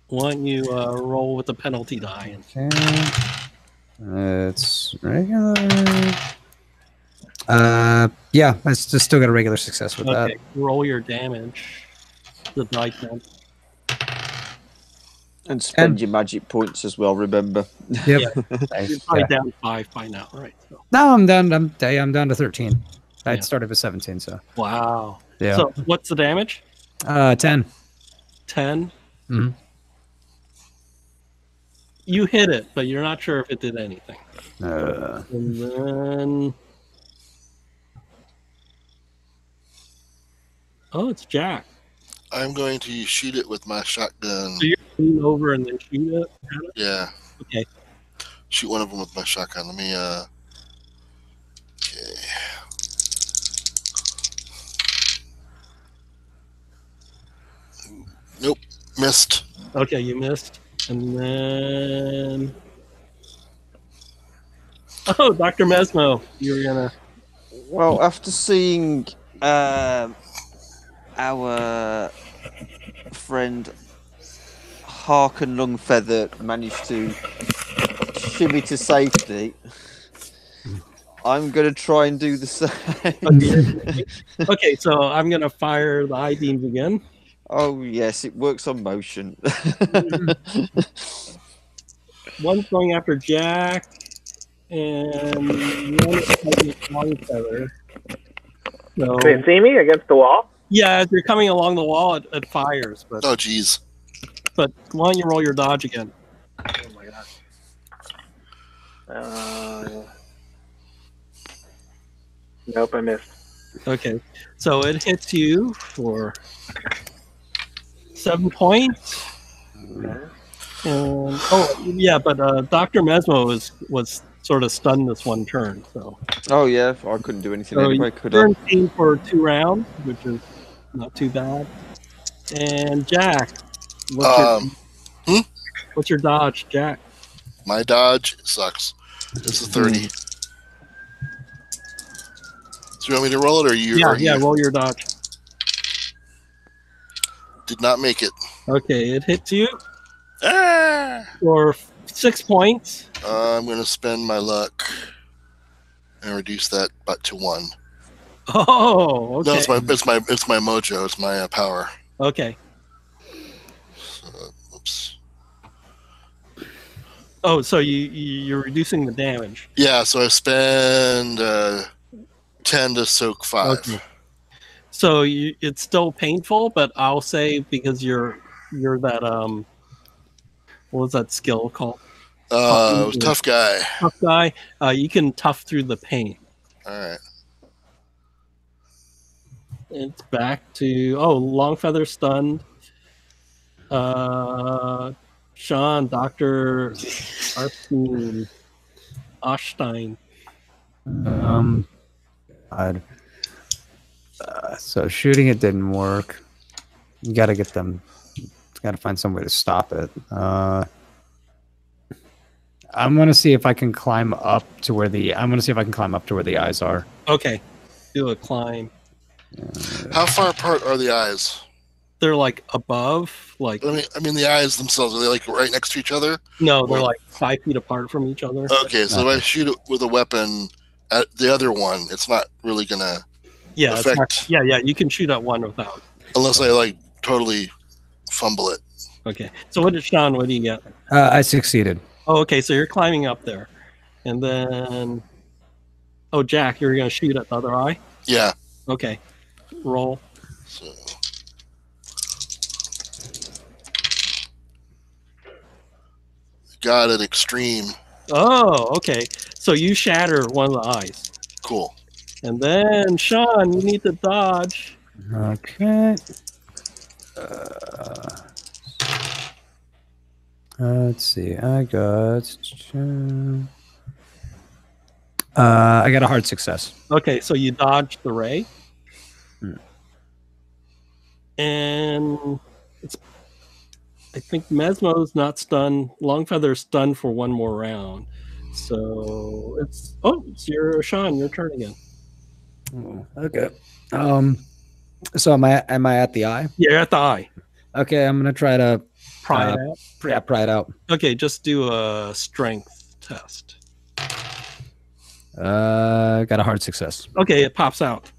Why don't you roll with the penalty die? Okay. It's regular. Yeah, I just still got a regular success with that. Okay. Roll your damage. The die count. And spend your magic points as well. Remember. Yep. You're probably Yeah. down 5 by now, right? So. No, I'm down. I'm down to 13. I Yeah. started with 17, so Wow. yeah. So what's the damage? 10. 10. Mhm. You hit it, but you're not sure if it did anything. Uh, And then, oh, it's Jack. I'm going to shoot it with my shotgun. So you're leaning over and then shoot it. Yeah. Okay. Shoot one of them with my shotgun. Let me. Okay. Nope. Missed. Okay, you missed. And then, oh, Dr. Mesmo, you were gonna. Well, after seeing our friend Hark and Lungfeather manage to shimmy to safety, I'm going to try and do the same. Okay, so I'm gonna fire the eye beams again. Oh, yes, it works on motion. One's going after Jack, and one is fighting Longfeather. So, Can they see me against the wall? yeah, as you're coming along the wall, it fires. But Oh, geez. why don't you roll your dodge again? Oh my god. Nope, I missed. Okay, so it hits you for 7 points. Okay. And, but Dr. Mesmo was sort of stunned this one turn. So, Oh, yeah, I couldn't do anything so anyway, you could I? turn team for 2 rounds, which is not too bad. And Jack, what's your dodge, Jack? My dodge sucks. It's a 30. So you want me to roll it, or you? Yeah, roll your dodge. Did not make it. Okay, it hits you Ah! for 6 points. I'm going to spend my luck and reduce that but to 1. Oh, okay. No, it's my mojo. It's my power. Okay. So, oops. Oh, so you're reducing the damage. Yeah, so I spend 10 to soak 5. Okay. So it's still painful, but I'll say because you're that what was that skill called? Tough guy. Tough guy. You can tough through the pain. All right. It's back to Longfeather stunned. Sean, Dr. Ostein. So shooting it didn't work. You got to get them. Got to find some way to stop it. I'm gonna see if I can climb up to where the. I'm gonna see if I can climb up to where the eyes are. Okay, do a climb. How far apart are the eyes? They're like above, like. I mean, the eyes themselves, are they like right next to each other? No, they're like 5 feet apart from each other. Okay, so if I shoot it with a weapon at the other one, it's not really gonna. Yeah, affect. Yeah. You can shoot at one without. Unless I like totally fumble it. Okay, so what do you get? I succeeded. Oh, okay, so you're climbing up there, and then. Oh, Jack, you're gonna shoot at the other eye. Yeah. Okay, roll. So. Got an extreme. Oh, okay. So you shatter one of the eyes. Cool. And then, Sean, you need to dodge. Okay. Let's see. I got a hard success. Okay, so you dodge the ray. And I think Mesmo's not stunned. Longfeather's stunned for one more round. So it's your Sean, your turn again. Oh, okay. So am I at the eye? Yeah, you're at the eye. Okay, I'm gonna try to Pry it out. pry it out. Okay, just do a strength test. Got a hard success. Okay, it pops out.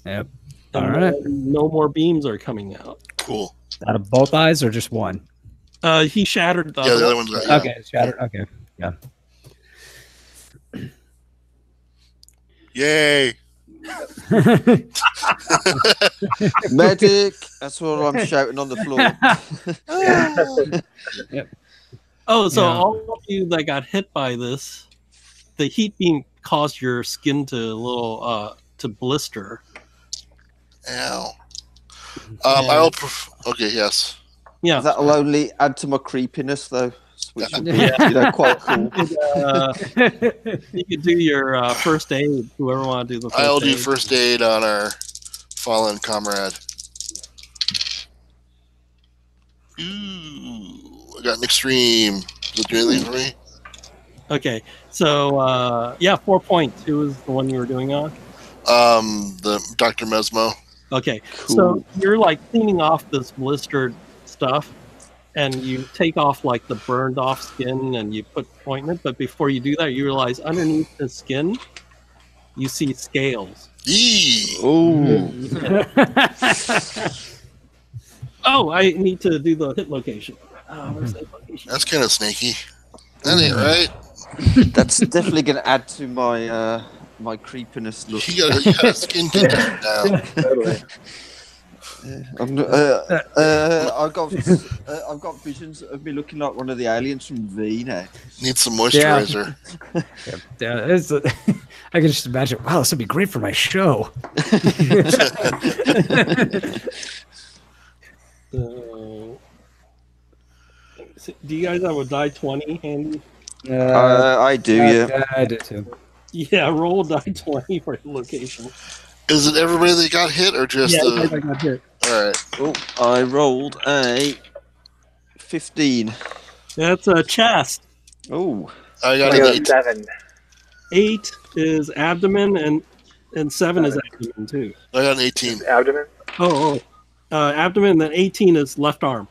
Yep. And All right. no more beams are coming out. Cool. Out of both eyes or just one? He shattered the Yeah, the other one. one's yeah. Okay, shattered. Okay. Yeah. Yay! Medic! That's what I'm shouting on the floor. Oh, so Yeah. all of you that got hit by this, the heat beam caused your skin to to blister. Ow. And- Okay, yes. Yeah. That'll only add to my creepiness, though. Which would be, Yeah. quite cool. You could do your first aid. Whoever want to do the first I'll aid. do first aid on our fallen comrade. Ooh, I got an extreme. Does it do anything for me? Okay, so 4 points. Who was the one you were doing on? The Dr. Mesmo. Okay, Cool. so you're like cleaning off this blistered stuff, and you take off like the burned off skin, and you put ointment. But before you do that, you realize underneath the skin, you see scales. Eee! Ooh. Oh, I need to do the hit location. Where's the hit location? That's kind of snaky. That ain't right. That's definitely going to add to my my creepiness look. You got a skin condition now. Totally. I've got visions of me looking like one of the aliens from V now. Need some moisturizer. Yeah, I can just imagine. Wow, this would be great for my show. So, do you guys have a die 20 handy? I do, yeah. I do too. Yeah, roll a die 20 for the location. Is it everybody that got hit or just Yeah, the? I got hit. All right. Oh, I rolled a 15. That's a chest. Oh, I got I an got 8. 7. 8 is abdomen, and 7 is abdomen too. I got an 18. Abdomen. Abdomen. Then 18 is left arm.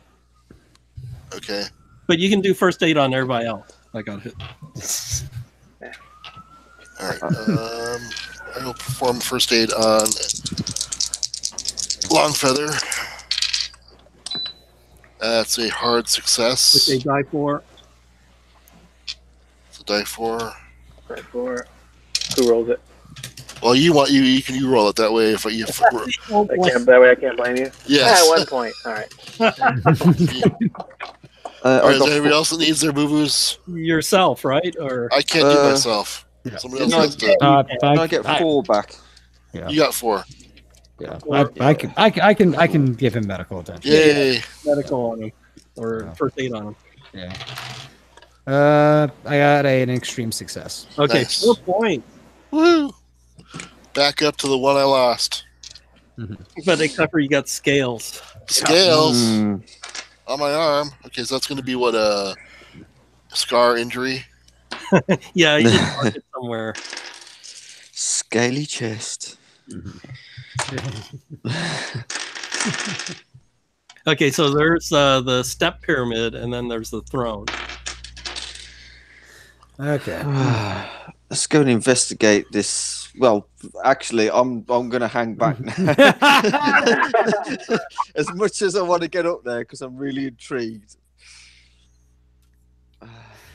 Okay. But you can do first aid on everybody else. I got hit. All right. I will perform first aid on Longfeather. That's a hard success. Which they die for. It's a die 4. Right, 4. Who rolls it? Well, you roll it that way. If you, That way I can't blame you. yes. Yeah, 1 point. All right. All right, I is got there anybody else that needs their boo-boos? Yourself, right? Or I can't do myself. yeah. Somebody else No, has to. I get 4 back. Yeah, You got 4. yeah. I can give him medical attention. Yay! medical on him, or first aid on him. Yeah. I got an extreme success. Okay, Nice. 4 points. Woo! Back up to the one I lost. But except for you got scales. Scales Mm. on my arm. Okay, so that's going to be what a scar injury. Yeah, you just mark it somewhere. Scaly chest. Okay, so there's the step pyramid, and then there's the throne. Okay. Let's go and investigate this. Well, actually, I'm going to hang back now. As much as I want to get up there because I'm really intrigued.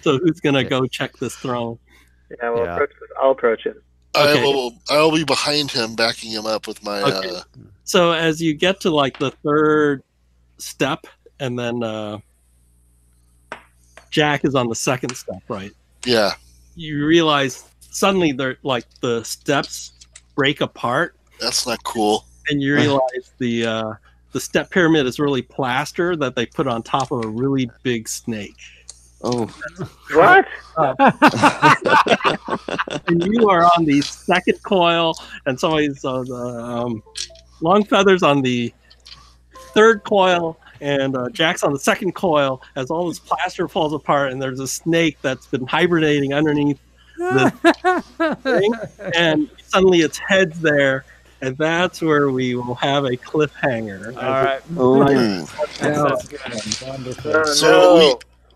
So who's gonna go check this throne? Yeah, well, Yeah. I'll approach it. Okay. I will be behind him, backing him up with my. Okay. So as you get to like the third step, and then Jack is on the second step, right? Yeah. You realize suddenly they're like the steps break apart, That's not cool. and you realize the step pyramid is really plaster that they put on top of a really big snake. Oh. What? And you are on the second coil, and somebody's on the long feathers on the third coil, and Jack's on the second coil as all this plaster falls apart, and there's a snake that's been hibernating underneath the thing, and suddenly its head's there, and that's where we will have a cliffhanger. All right. Ooh.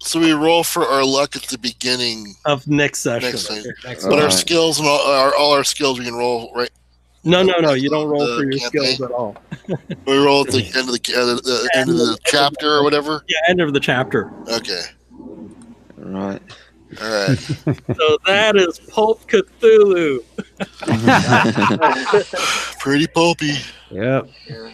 So we roll for our luck at the beginning of next session. But our skills and all our skills we can roll, right? No, you don't roll for your skills at all. We roll at the end of the end of the chapter or whatever. Yeah, end of the chapter. Okay. Right. All right. So that is Pulp Cthulhu. Pretty pulpy. Yep. Yeah.